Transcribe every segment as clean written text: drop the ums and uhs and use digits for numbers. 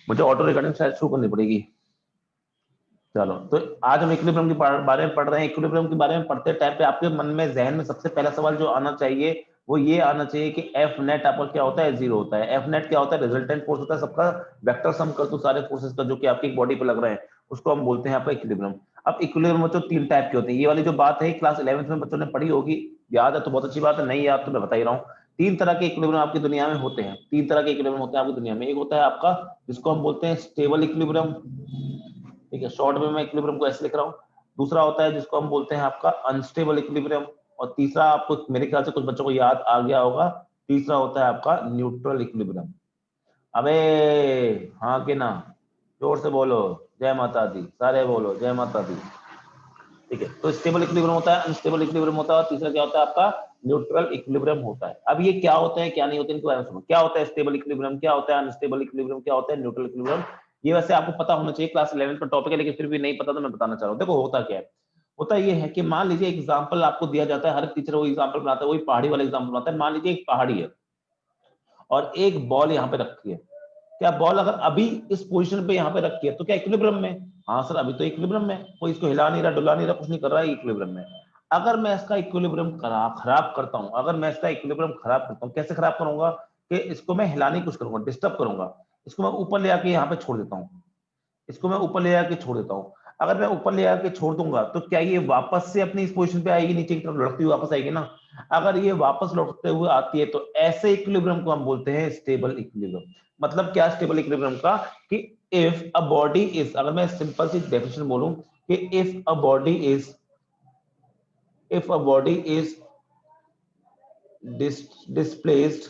मुझे auto recording शायद शुरू करनी पड़ेगी। चलो, तो आज हम इक्विलिब्रियम के बारे में पढ़ रहे हैं। इक्विलिब्रियम के बारे में पढ़ते टाइम पे आपके मन में, जहन में सबसे पहला सवाल जो आना चाहिए वो ये आना चाहिए कि एफ नेट आपका क्या होता है? जीरो होता है। एफ नेट क्या होता है? रिजल्टेंट फोर्स होता है सबका वेक्टर सम कर दो सारे फोर्सेस का जो कि आपकी बॉडी पे लग रहे हैं, उसको हम बोलते हैं आपका इक्विलिब्रियम। अब इक्विलिब्रियम में तो तीन टाइप के होते हैं। ये वाली जो बात है क्लास 11th में बच्चों ने पढ़ी होगी, याद है तो बहुत अच्छी बात है, नहीं याद तो मैं बता ही रहा हूँ। तीन तरह के इक्विलिब्रियम आपकी दुनिया में होते हैं। तीन तरह के इक्विलिब्रियम होते हैं आपकी दुनिया में। एक होता है आपका जिसको हम बोलते हैं स्टेबल इक्विलिब्रियम, ठीक है, शॉर्ट में मैं इक्विलिब्रियम को ऐसे लिख रहा हूँ। दूसरा होता है जिसको हम बोलते हैं आपका अनस्टेबल इक्विलिब्रियम, और तीसरा आपको मेरे ख्याल से कुछ बच्चों को याद आ गया होगा, तीसरा होता है आपका न्यूट्रल इक्विलिब्रियम। अबे हाँ कि ना, जोर से बोलो जय माता दी, सारे बोलो जय माता दी। ठीक है, तो स्टेबल इक्विलिब्रियम होता है, अनस्टेबल इक्विलिब्रियम होता है, और तीसरा क्या होता है आपका न्यूट्रल इक्विलिब्रियम होता है। अब ये क्या होता है क्या नहीं होता है इनको सुनो। क्या होता है स्टेबल इक्विलिब्रियम, क्या होता है अनस्टेबल इक्विलिब्रियम, क्या होता है न्यूट्रल इक्विलिब्रियम, ये वैसे आपको पता होना चाहिए, क्लास 11 का टॉपिक है, लेकिन फिर भी नहीं पता तो मैं बताना चाह रहा हूँ। देखो होता क्या है, होता ये है कि मान लीजिए एग्जाम्पल आपको दिया जाता है, हर टीचर वो एग्जाम्पल बनाता है, वही पहाड़ी वाला एग्जाम्पल बनाता है। मान लीजिए एक पहाड़ी है और एक बॉल यहाँ पे रखी है। क्या बॉल अगर अभी इस पोजीशन पे यहाँ पे रखी है तो क्या इक्विलिब्रियम में? हाँ सर, अभी तो इक्विलिब्रियम में, कोई इसको हिला नहीं रहा, डुला नहीं रहा, कुछ नहीं कर रहा है, इक्विलिब्रियम में। अगर मैं इसका इक्विलिब्रियम खराब करता हूँ, अगर मैं इसका इक्विलिब्रियम खराब करता हूँ, कैसे खराब करूंगा कि इसको मैं हिलाने की कोशिश करूंगा, डिस्टर्ब करूंगा, इसको मैं ऊपर ले आके यहाँ पे छोड़ देता हूँ, इसको मैं ऊपर ले आके छोड़ देता हूँ। अगर मैं ऊपर ले आके छोड़ दूंगा तो क्या ये वापस से अपनी इस पोजीशन पे आएगी, नीचे की तरफ लौटती हुई वापस आएगी ना? अगर ये वापस लौटते हुए आती है तो ऐसे इक्विलिब्रियम को हम बोलते हैं स्टेबल इक्विलिब्रियम। मतलब क्या स्टेबल इक्विलिब्रियम का कि इफ अ बॉडी इज, अगर मैं सिंपल सी डेफिनेशन बोलूं कि if a body is displaced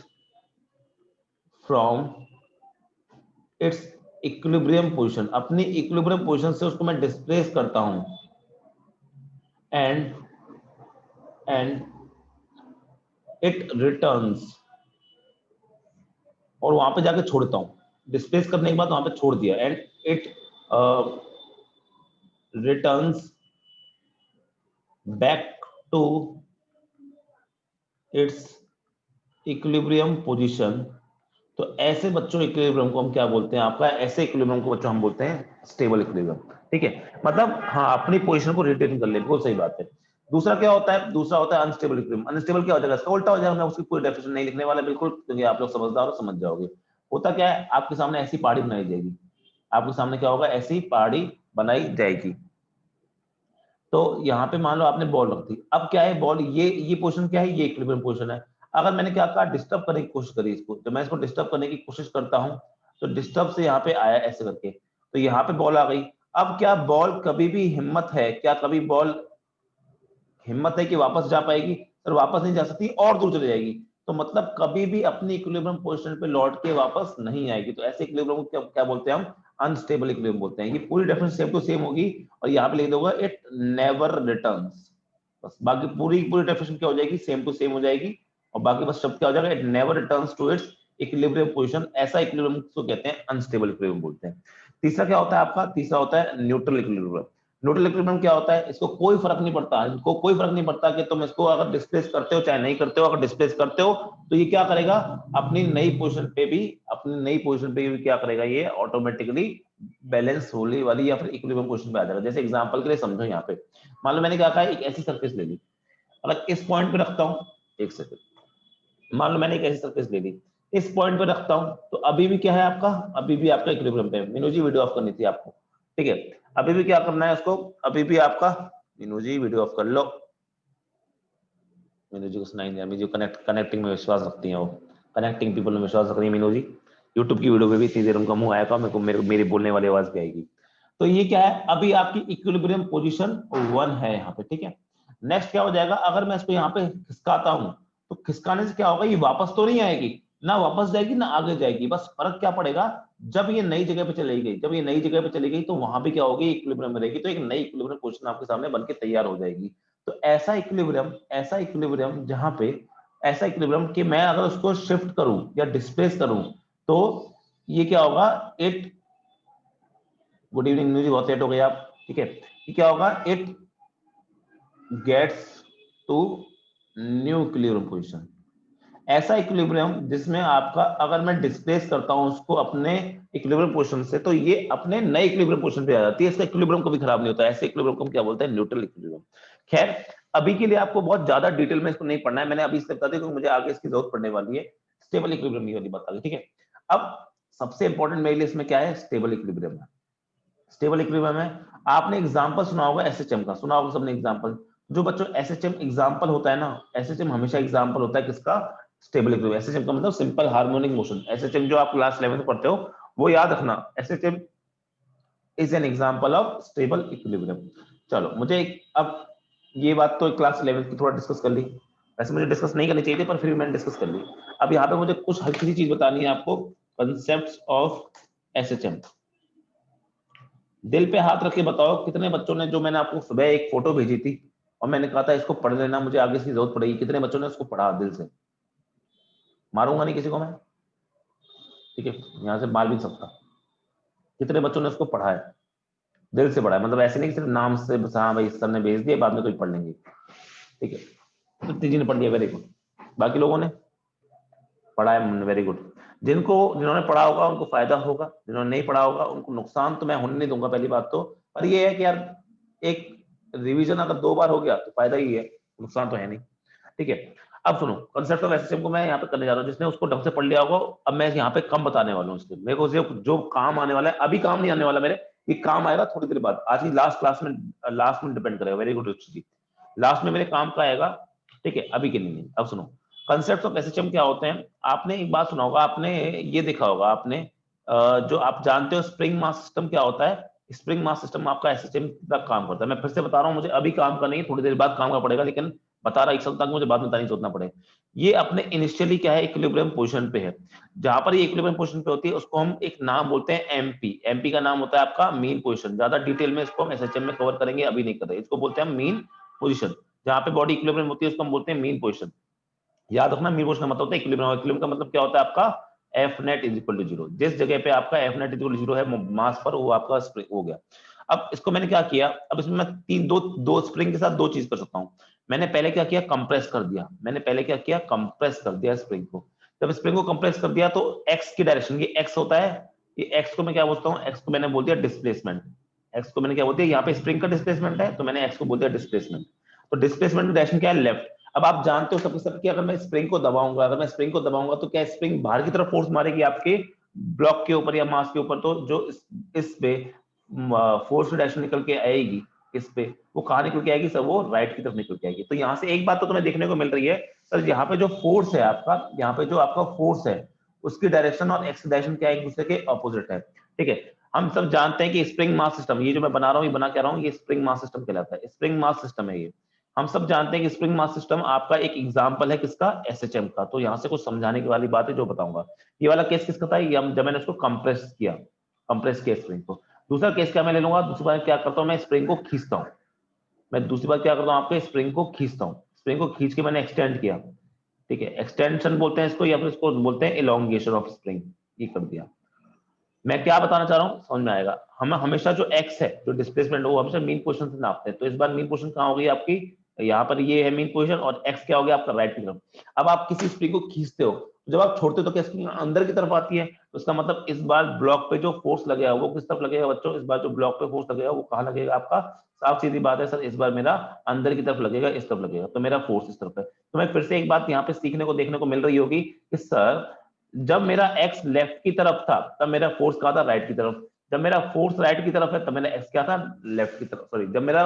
from its equilibrium position, अपनी इक्विलिब्रियम पोजीशन से उसको मैं डिस्प्लेस करता हूं, एंड इट रिटर्न्स, और वहां पे जाके छोड़ता हूं, डिस्प्लेस करने के बाद वहां पे छोड़ दिया, and it returns back to its equilibrium position, तो ऐसे बच्चों इक्विलिब्रियम को हम क्या बोलते हैं आपका, ऐसे इक्विलिब्रियम को बच्चों हम बोलते हैं स्टेबल इक्विलिब्रियम। ठीक है, मतलब हाँ अपनी पोजीशन को रिटेन कर ले, बिल्कुल सही बात है। दूसरा क्या होता है? दूसरा होता है अनस्टेबल इक्विलिब्रियम। अनस्टेबल क्या हो जाएगा? इसका उल्टा हो जाएगा। मैं उसकी पूरी डेफिनेशन नहीं लिखने वाला बिल्कुल, क्योंकि आप लोग समझदार हो, समझ जाओगे। होता क्या है, आपके सामने ऐसी पहाड़ी बनाई जाएगी, आपके सामने क्या होगा, ऐसी पहाड़ी बनाई जाएगी। तो यहाँ पे मान लो आपने बॉल रख दी। अब क्या है, बॉल ये पोजीशन क्या है, ये इक्विलिब्रियम पोजीशन है। अगर मैंने क्या कहा, डिस्टर्ब करने की कोशिश करी इसको, जब मैं इसको डिस्टर्ब करने की कोशिश करता हूं तो डिस्टर्ब से यहाँ पे आया ऐसे करके, तो यहाँ पे बॉल आ गई। अब क्या बॉल कभी भी हिम्मत है, क्या कभी बॉल हिम्मत है कि वापस जा पाएगी? सर वापस नहीं जा सकती, और दूर चली जाएगी। तो मतलब कभी भी अपनी इक्विलिब्रियम पोजीशन पे लौट के वापस नहीं आएगी। तो ऐसे इक्विलिब्रियम को क्या बोलते हैं हम? अनस्टेबल इक्विलिब्रियम बोलते हैं। ये पूरी डेफिनेशन सेम टू सेम होगी, और यहाँ पे लिख दूंगा इट नेवर रिटर्न्स। बस बाकी पूरी पूरी डेफिनेशन क्या हो जाएगी, सेम टू सेम हो जाएगी, और बाकी बस शब्द क्या हो जाएगा, it never returns to its equilibrium position. ऐसा इक्विलिब्रियम को कहते हैं अनस्टेबल इक्विलिब्रियम बोलते हैं। तीसरा क्या होता है आपका? तीसरा होता है न्यूट्रल इक्विलिब्रियम। न्यूट्रल इक्विलिब्रियम क्या होता है? इसको कोई फर्क नहीं पड़ता, इनको कोई फर्क नहीं पड़ता कि तुम इसको अगर डिस्प्लेस करते हो चाहे नहीं करते हो। अगर डिस्प्लेस करते हो तो ये क्या करेगा, अपनी नई पोजीशन पे भी, अपनी नई पोजीशन पे भी क्या करेगा, ये ऑटोमेटिकली बैलेंस होने वाली या फिर इक्विलिब्रियम पोजीशन पे आ जाएगा। जैसे एग्जांपल के लिए समझो, यहाँ पे मान लो मैंने क्या कहा, एक ऐसी सरफेस ले ली, अगर इस पॉइंट पे रखता हूँ, एक सेकंड, मान लो मैंने एक ऐसी सरफेस ले ली, इस पॉइंट पे रखता हूं, तो अभी भी क्या है आपका, अभी भी आपका इक्विलिब्रियम पे है। मीनू जी वीडियो ऑफ करनी थी आपको, ठीक है। अभी भी क्या करना है उसको, अभी भी आपका, मीनू जी वीडियो ऑफ कर लो। मीनू जी को सुनाई नहीं, मीनू जी कनेक्टिंग में विश्वास रखती है, वो कनेक्टिंग पीपल में विश्वास रख रही है मीनू जी। यूट्यूब की वीडियो पे भी इतनी देर उनका मुंह आएगा, मेरी बोलने वाली आवाज भी आएगी। तो ये क्या है, अभी आपकी इक्विलिब्रियम पोजीशन 1 है यहाँ पे, ठीक है। नेक्स्ट क्या हो जाएगा, अगर मैं इसको यहाँ पे खिसकाता हूं, तो खिसकाने से क्या होगा, ये वापस तो नहीं आएगी, ना वापस जाएगी ना आगे जाएगी। बस फर्क क्या पड़ेगा, जब ये नई जगह पे चली गई, जब ये नई जगह पे चली गई तो वहां पे क्या होगी, इक्विलिब्रियम में रहेगी, तो एक नई इक्विलिब्रियम पोजीशन आपके सामने बनके तैयार हो जाएगी। तो ऐसा इक्विलिब्रियम जहां पे, ऐसा इक्विलिब्रियम कि मैं अगर उसको शिफ्ट करूं या डिस्प्लेस करूं, तो ये क्या होगा, इट, गुड इवनिंग न्यू जी, बहुत लेट हो गए आप, ठीक है। ये क्या होगा, it gets to new equilibrium position. ऐसा इक्विलिब्रियम जिसमें आपका अगर मैं डिस्प्लेस करता हूं उसको अपने इक्विलिब्रियम पोजीशन से तो ये अपने नए इक्विलिब्रियम पोजीशन पे आ जाती है, इसका इक्विलिब्रियम कभी खराब नहीं होता। ऐसे इक्विलिब्रियम को हम क्या बोलते हैं? Neutral equilibrium. खैर अभी के लिए आपको बहुत ज्यादा डिटेल में इसको नहीं पढ़ना है, मैंने अभी इससे बता दिया क्योंकि मुझे आगे इसकी जरूरत पड़ने वाली है। स्टेबल इक्विलिब्रियम वाली बात आ गई, ठीक है। अब सबसे इंपॉर्टेंट मेरे लिए इसमें क्या है? स्टेबल इक्विलिब्रियम है। स्टेबल इक्विलिब्रियम है, आपने एग्जांपल सुना होगा एसएचएम का, सुना होगा सबने एग्जांपल। जो बच्चों एसएचएम एग्जांपल होता है ना, एसएचएम हमेशा एग्जांपल होता है किसका? Stable equilibrium. एसएचएम का मतलब सिंपल हार्मोनिक मोशन। एसएचएम जो आप क्लास 11 में पढ़ते हो वो याद रखना, SHM is an example of stable equilibrium. चलो मुझे अब ये बात तो क्लास 11 की थोड़ा डिस्कस कर ली, वैसे मुझे डिस्कस नहीं करनी चाहिए थी पर फिर मैंने डिस्कस कर ली। अब यहाँ पे मुझे कुछ हल्की सी चीज बतानी है आपको, कंसेप्ट ऑफ एसएचएम। दिल पे हाथ रख के बताओ कितने बच्चों ने, जो मैंने आपको सुबह एक फोटो भेजी थी और मैंने कहा था इसको पढ़ लेना, मुझे आगे इसकी जरूरत पड़ेगी, कितने बच्चों ने उसको पढ़ा दिल से? मारूंगा नहीं किसी को मैं, ठीक है, यहाँ से मार भी नहीं सकता। कितने बच्चों ने उसको पढ़ा है, दिल से पढ़ा है, मतलब ऐसे नहीं सिर्फ नाम से बस हाँ भाई सर ने भेज दिया बाद में कोई पढ़ लेंगे, ठीक है। तो तीजी ने पढ़ लिया, वेरी गुड। बाकी लोगों ने पढ़ा है, वेरी गुड। जिन्होंने पढ़ा होगा उनको फायदा होगा, जिन्होंने नहीं पढ़ा होगा उनको नुकसान तो मैं होने नहीं दूंगा पहली बात तो। पर ये है कि यार एक रिवीजन अगर 2 बार हो गया तो फायदा ही है, नुकसान तो है नहीं, ठीक है। अब सुनो, कंसेप्ट ऑफ एसएचएम को मैं यहाँ पे करने जा रहा हूँ, जिसने उसको ढंग से पढ़ लिया होगा। अब मैं यहाँ पे कम बताने वाला हूँ इसके, मेरे को जो काम आने वाला है, अभी काम नहीं आने वाला मेरे, ये काम आएगा थोड़ी देर बाद, आज की लास्ट क्लास में, लास्ट में डिपेंड करेगा। वेरी गुड जी, लास्ट में मेरे काम का आएगा, ठीक है, अभी के लिए। अब सुनो, कंसेप्ट ऑफ एसएचएम क्या होते हैं। आपने एक बात सुना होगा, आपने ये देखा होगा, आपने जो आप जानते हो स्प्रिंग मास सिस्टम क्या होता है। स्प्रिंग मास सिस्टम आपका एसएचएम का काम करता है। मैं फिर से बता रहा हूँ, मुझे अभी काम का नहीं, थोड़ी देर बाद काम का पड़ेगा, लेकिन बता रहा एक साल तक मुझे बाद में नहीं सोचना पड़े। ये अपने इनिशियली क्या है, इक्विलिब्रियम पोजीशन पे है। जहां पर ये इक्विलिब्रियम पोजीशन पे होती है उसको हम एक नाम बोलते हैं एमपी। एमपी का नाम होता है आपका मीन पोजीशन। ज्यादा डिटेल में इसको हम एसएचएम में कवर करेंगे, अभी नहीं कर रहे। इसको बोलते हैं मीन पोजीशन। जहां पे बॉडी इक्विलिब्रियम होती है उसको हम बोलते हैं मीन पोजीशन। याद रखना, मीन पोजीशन का मतलब होता है इक्विलिब्रियम। इक्विलिब्रियम का मतलब क्या होता है आपका? F net is equal to zero. जिस जगह पे आपका F net is equal to zero है मास पर, वो आपका स्प्रिंग हो गया। अब इसको मैंने क्या किया, अब इसमें मैं दो स्प्रिंग के साथ दो चीज कर सकता हूँ। मैंने पहले क्या किया, कंप्रेस कर दिया। मैंने पहले क्या किया, कंप्रेस कर दिया स्प्रिंग को। जब स्प्रिंग को कंप्रेस कर दिया तो एक्स की डायरेक्शन, ये एक्स होता है, ये एक्स को मैं क्या बोलता हूँ, एक्स को मैंने बोल दिया डिस्प्लेसमेंट। एक्स को मैंने क्या बोल दिया, यहाँ पे स्प्रिंग का डिस्प्लेसमेंट है तो मैंने एक्स को बोल दिया डिस्प्लेसमेंट। तो डिस्प्लेसमेंट की डायरेक्शन क्या है, लेफ्ट। अब आप जानते हो सबके सब कि अगर मैं स्प्रिंग को दबाऊंगा, तो क्या स्प्रिंग बाहर की तरफ फोर्स मारेगी आपके ब्लॉक के ऊपर या मास के ऊपर। तो जो इस पे फोर्स डायरेक्शन निकल के आएगी, इस पे वो कहाँ निकल के आएगी सर, वो राइट की तरफ निकल के आएगी। तो यहाँ से एक बात तो तुम्हें देखने को मिल रही है सर, यहाँ पे जो फोर्स है आपका, यहाँ पे जो आपका फोर्स है उसकी डायरेक्शन और एक्स डायरेक्शन क्या एक दूसरे के ऑपोजिट है, ठीक है। हम सब जानते हैं कि स्प्रिंग मास सिस्टम, ये जो मैं बना रहा हूँ, ये बना क्या रहा हूँ, ये स्प्रिंग मास सिस्टम कहलाता है। स्प्रिंग मास सिस्टम है ये। हम सब जानते हैं कि स्प्रिंग मास सिस्टम आपका एक एग्जांपल है किसका, एसएचएम का। तो यहाँ से कुछ समझाने की वाली बात है जो बताऊंगा। ये वाला केस किसका था, ये जब मैंने उसको कंप्रेस किया स्प्रिंग को। दूसरा केस क्या मैं ले लूंगा, दूसरी बार क्या करता हूँ, मैं स्प्रिंग को खींचता हूँ। मैं दूसरी बार क्या करता हूँ, आपके स्प्रिंग को खींचता हूँ। स्प्रिंग को खींच के मैंने एक्सटेंड किया, ठीक है, एक्सटेंशन बोलते हैं इसको, या फिर इसको बोलते हैं इलोंगेशन ऑफ स्प्रिंग। ये कर दिया। मैं क्या बताना चाह रहा हूँ समझ में आएगा। हम हमेशा जो एक्स है, जो डिस्प्लेसमेंट है, वो हमेशा मीन पोजीशन से नापते हैं। तो इस बार मीन पोजीशन कहाँ हो गई आपकी, यहाँ पर ये है मीन पोजीशन, और एक्स क्या हो गया आपका, राइट की तरफ। अब आप किसी स्प्रिंग को खींचते हो, जब आप छोड़ते हो तो क्या स्प्रिंग अंदर की तरफ आती है। तो इसका मतलब इस बार ब्लॉक पे जो फोर्स लगेगा वो किस तरफ लगेगा बच्चों, इस बार जो ब्लॉक पे फोर्स लगेगा वो कहाँ लगेगा आपका, साफ सीधी बात है सर, इस बार मेरा अंदर की तरफ लगेगा, इस तरफ लगेगा। तो मेरा फोर्स इस तरफ है। तो मैं फिर से एक बात यहाँ पे सीखने को देखने को मिल रही होगी कि सर जब मेरा एक्स लेफ्ट की तरफ था तब मेरा फोर्स कहाँ था, राइट की तरफ। जब मेरा फोर्स राइट की तरफ है तब मेरा एक्स क्या था, लेफ्ट की तरफ। सॉरी, जब मेरा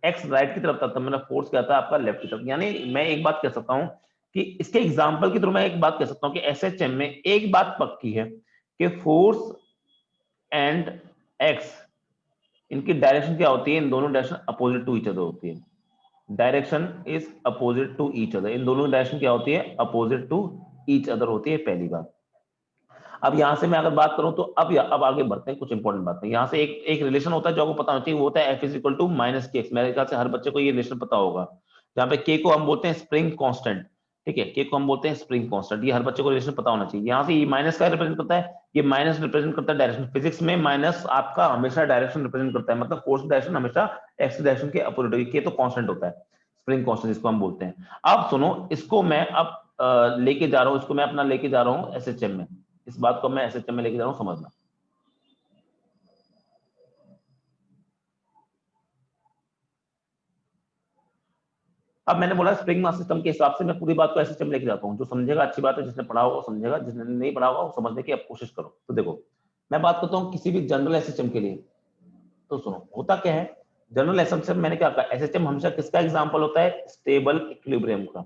एक्स राइट की तरफ था तब मेरा फोर्स क्या था आपका, लेफ्ट की तरफ। यानी मैं एक बात कह सकता हूं कि इसके एग्जांपल के थ्रू मैं एक बात कह सकता हूं कि एसएचएम में एक बात पक्की है कि फोर्स एंड एक्स, इनकी डायरेक्शन क्या होती है, इन दोनों direction opposite to each other होती है। Direction is opposite to each other, इन दोनों डायरेक्शन क्या होती है, अपोजिट टू ईच अदर होती है, पहली बात। अब यहां से मैं अगर बात करूं तो अब आगे बढ़ते हैं, कुछ इंपॉर्टेंट बातें। यहां से एक रिलेशन होता है जो आपको पता होना चाहिए, वो होता है F is equal to minus K X. मेरे ख्याल से हर बच्चे को ये रिलेशन पता होगा, जहां पे के को हम बोलते हैं स्प्रिंग कांस्टेंट, ठीक है, के को हम बोलते हैं स्प्रिंग कांस्टेंट। ये हर बच्चे को रिलेशन पता होना चाहिए। यहाँ से ये माइनस का रिप्रेजेंट करता है, ये माइनस रिप्रेजेंट करता है डायरेक्शन। फिजिक्स में माइनस आपका हमेशा डायरेक्शन रिप्रेजेंट करता है, मतलब फोर्स डायरेक्शन हमेशा एक्स डायरेक्शन के अपोजिट होगी। के तो कांस्टेंट होता है, स्प्रिंग कांस्टेंट जिसको हम बोलते हैं। अब सुनो, इसको मैं अब लेके जा रहा हूं, इसको मैं अपना लेके जा रहा हूं एसएचएम में, इस बात को मैं एसएचएम में लेके जा रहा हूं, समझना। अब मैंने बोला स्प्रिंग मास सिस्टम के हिसाब से मैं पूरी बात को एसएचएम लेके जाता हूं, जो समझेगा अच्छी बात है, जिसने पढ़ा होगा समझेगा, जिसने नहीं पढ़ा होगा वो समझने की अब कोशिश करो। तो देखो मैं बात करता हूं किसी भी जनरल एसएचएम के लिए, तो सुनो होता क्या है। जनरल एसएचएम मैंने क्या कहा, एसएचएम हमेशा किसका एग्जांपल होता है, स्टेबल इक्विलिब्रियम का।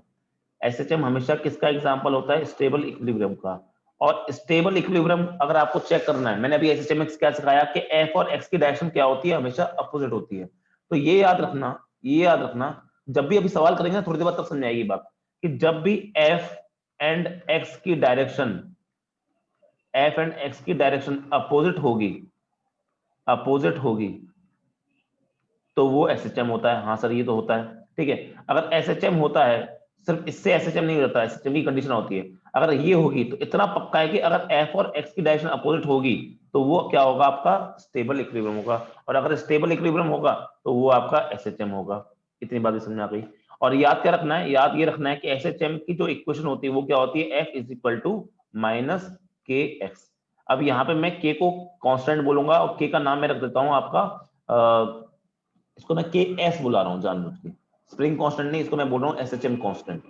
एसएचएम हमेशा किसका एग्जांपल होता है, स्टेबल इक्विलिब्रियम का। और स्टेबल इक्विलिब्रियम अगर आपको चेक करना है, मैंने अभी एसएचएम में क्या सिखाया कि एफ और एक्स की डायरेक्शन क्या होती है, हमेशा अपोजिट होती है। तो ये याद रखना, ये याद रखना, जब भी अभी सवाल करेंगे ना थोड़ी देर बाद तब समझ आएगी बात, कि जब भी एफ एंड एक्स की डायरेक्शन, एफ एंड एक्स की डायरेक्शन अपोजिट होगी, अपोजिट होगी, तो वो एसएचएम होता है। हाँ सर ये तो होता है, ठीक है। अगर एसएचएम होता है, सिर्फ इससे एसएचएम नहीं होता, एसएचएम की कंडीशन होती है, अगर ये होगी तो इतना पक्का है कि अगर एफ और एक्स की डायरेक्शन अपोजिट होगी तो वो क्या होगा, आपका स्टेबल इक्विलिब्रियम होगा। और अगर स्टेबल इक्विलिब्रियम होगा तो वो आपका एसएचएम होगा। इतनी बात समझ में आ गई। और याद क्या रखना है, याद ये रखना है कि एसएचएम की जो इक्वेशन होती है वो क्या होती है, F is equal to minus K X. अब यहाँ पे मैं के को कांस्टेंट बोलूंगा और के का नाम मैं रख देता हूँ आपका, इसको मैं के एस बुला रहा हूँ जानबूझ के, स्प्रिंग कांस्टेंट नहीं, इसको मैं बोल रहा हूँ एसएचएम कांस्टेंट।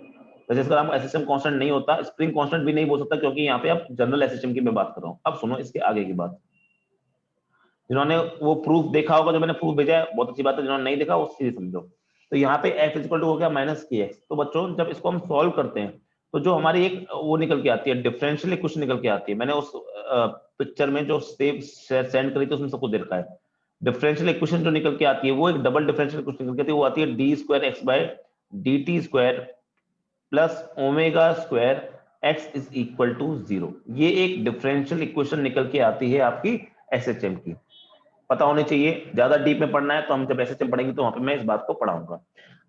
वैसे इसका नाम एसएचएम कांस्टेंट नहीं होता, स्प्रिंग कांस्टेंट भी नहीं बोल सकता, क्योंकि यहाँ पे अब जनरल एसएचएम की मैं बात कर रहा हूँ। अब सुनो इसके आगे की बात, जिन्होंने वो प्रूफ देखा होगा, जो मैंने प्रूफ भेजा है बहुत अच्छी बात है, जिन्होंने नहीं देखा वो सीधे समझो। तो यहाँ पे एफ इक्वल टू हो गया माइनस के एक्स। तो बच्चों जब इसको हम सॉल्व करते हैं तो जो हमारी एक वो निकल के आती है, डिफरेंशियल इक्वेशन निकल के आती है, मैंने उस पिक्चर में जो सेंड करी थी उसमें सबको दे रखा है। डिफरेंशियल इक्वेशन जो निकल के आती है वो एक डबल डिफरेंशियल इक्वेशन निकल के आती है, वो आती है D square X by D T square plus omega square X is equal to 0। ये एक डिफरेंशियल इक्वेशन निकल के आती है आपकी एसएचएम की, पता होनी चाहिए। ज्यादा डीप में पढ़ना है तो हम जब एसएचएम पढ़ेंगे तो वहां पे मैं इस बात को पढ़ाऊंगा।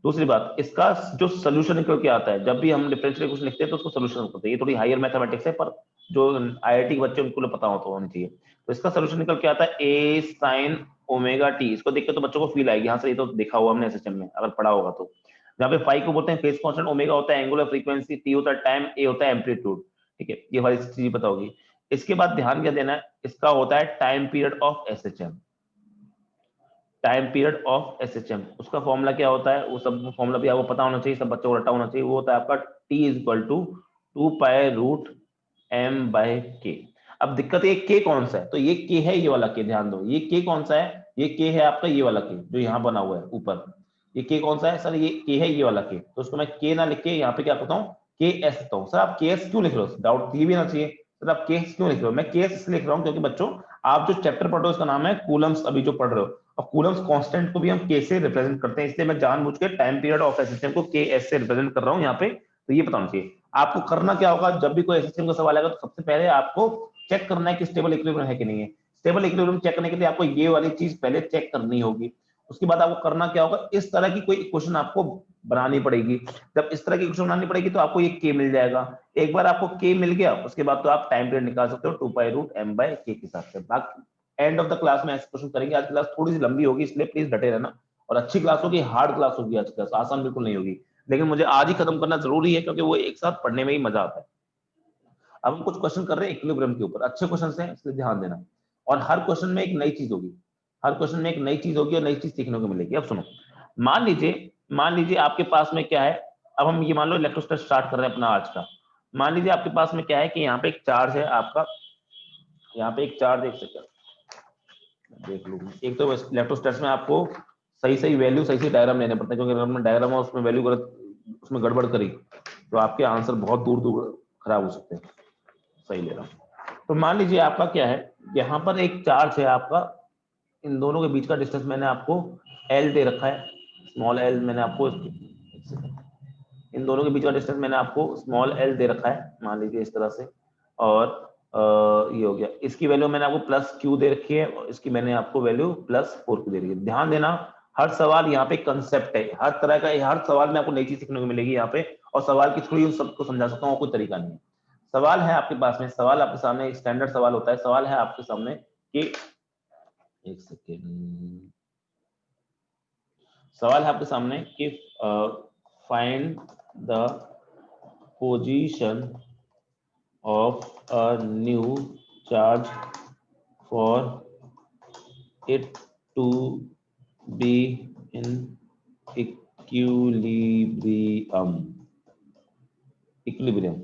दूसरी बात, इसका जो सोल्यूशन निकल के आता है, जब भी हम डिफरेंशियल इक्वेशन लिखते हैं तो उसको सोल्यूशन करते हैं, ये थोड़ी हायर मैथमेटिक्स है, पर जो आईआईटी के बच्चे उनको पता हो तो होनी चाहिए। तो इसका सोल्यूशन निकल के आता है ए साइन ओमेगा टी। इसको देख के तो बच्चों को फील आएगी, हाँ सर ये तो देखा हुआ हमने एसएचएम में अगर पढ़ा होगा तो। जहाँ पे फाई को बोलते हैं फेज कांस्टेंट, ओमेगा होता है एंगुलर फ्रीक्वेंसी, टी होता है टाइम, ए होता है एम्पलीट्यूड, ठीक है, ये वाली चीज पता होगी। इसके बाद ध्यान क्या देना है, इसका होता है time period of SHM, time period of SHM. उसका फॉर्मूला क्या होता है, वो सब फॉर्मूला भी आपको पता होना चाहिए, सब बच्चों को रटा होना चाहिए। वो होता है आपका T is equal to 2 pi root m/k। अब दिक्कत ये के कौन सा है, तो ये के है, ये वाला के, ध्यान दो ये के कौन सा है, ये के है आपका ये वाला के जो यहाँ बना हुआ है ऊपर। ये के कौन सा है सर, ये के है ये वाला के। तो उसको मैं के ना लिख के यहाँ पे क्या करता हूँ, के एस लिखता हूँ। सर आप के एस क्यों लिख रहे हो, डाउट ये भी ना चाहिए सर आप के एस क्यों लिख रहे हो। मैं के एस लिख रहा हूँ क्योंकि बच्चों आप जो चैप्टर पढ़ रहे हो उसका नाम है कूलम्स, अभी जो पढ़ रहे हो, और कूलम्स कांस्टेंट को भी हम के से रिप्रेजेंट करते हैं, इसलिए मैं जानबूझ के टाइम पीरियड ऑफ एसएचएम को के एस से रिप्रेजेंट कर रहा हूँ यहाँ पे। तो ये पता होना चाहिए आपको। करना क्या होगा, जब भी कोई एसएचएम का सवाल आएगा तो सबसे पहले आपको चेक करना है कि स्टेबल इक्विलिब्रियम है कि नहीं है। स्टेबल इक्विलिब्रियम चेक करने के लिए आपको ये वाली चीज पहले चेक करनी होगी। उसके बाद आपको करना क्या होगा, इस तरह की कोई इक्वेशन आपको बनानी पड़ेगी। जब इस तरह की इक्वेशन बनानी पड़ेगी तो आपको ये के मिल जाएगा। एक बार आपको के मिल गया उसके बाद तो आप टाइम पीरियड निकाल सकते हो 2 पाई रूट m/k के हिसाब से। बाकी एंड ऑफ द क्लास में ऐसे क्वेश्चन करेंगे। आज क्लास थोड़ी सी लंबी होगी इसलिए प्लीज डटे रहना, और अच्छी क्लास होगी, हार्ड क्लास होगी आज क्लास, आसान बिल्कुल नहीं होगी, लेकिन मुझे आज ही खत्म करना जरूरी है क्योंकि वो एक साथ पढ़ने में ही मजा आता है। अब हम कुछ क्वेश्चन कर रहे हैं इक्विलिब्रियम के ऊपर, अच्छे क्वेश्चन हैं इसलिए ध्यान देना। और हर क्वेश्चन में एक नई चीज होगी, हर क्वेश्चन में एक नई चीज होगी और नई चीज सीखने को मिलेगी। अब सुनो, मान लीजिए आपके पास में क्या है, अब हम ये मान लो इलेक्ट्रोस्टैटिक्स स्टार्ट कर रहे हैं अपना आज का। मान लीजिए आपके पास में क्या है कि यहाँ पे एक चार्ज है आपका, यहाँ पे एक चार्ज, एक सेकंड देख लूँ। एक तो इलेक्ट्रोस्टैटिक्स में आपको सही सही वैल्यू, सही सही डायग्राम लेने पड़ते हैं, क्योंकि अगर डायग्राम और उसमें वैल्यू गलत, उसमें गड़बड़ करी तो आपके आंसर बहुत दूर दूर खराब हो सकते हैं। सही ले रहा हूँ। तो मान लीजिए आपका क्या है, यहाँ पर एक चार्ज है आपका, इन दोनों के बीच का डिस्टेंस मैंने आपको एल दे रखा है, स्मॉल एल मैंने आपको, इन दोनों के बीच का डिस्टेंस मैंने आपको स्मॉल एल दे रखा है, मान लीजिए इस तरह से। और ये हो गया, इसकी वैल्यू मैंने आपको प्लस क्यू दे रखी है और इसकी मैंने आपको वैल्यू प्लस 4 दे रखी है। ध्यान देना, हर सवाल यहाँ पे कंसेप्ट है, हर तरह का हर सवाल में आपको नई चीज सीखने को मिलेगी यहाँ पे, और सवाल की थ्रू सबको समझा सकता हूँ, कोई तरीका नहीं है। सवाल है आपके पास में, सवाल आपके सामने एक स्टैंडर्ड सवाल होता है, सवाल है आपके सामने कि, एक सेकेंड, सवाल है आपके सामने कि find the position of a new charge for it to be in equilibrium.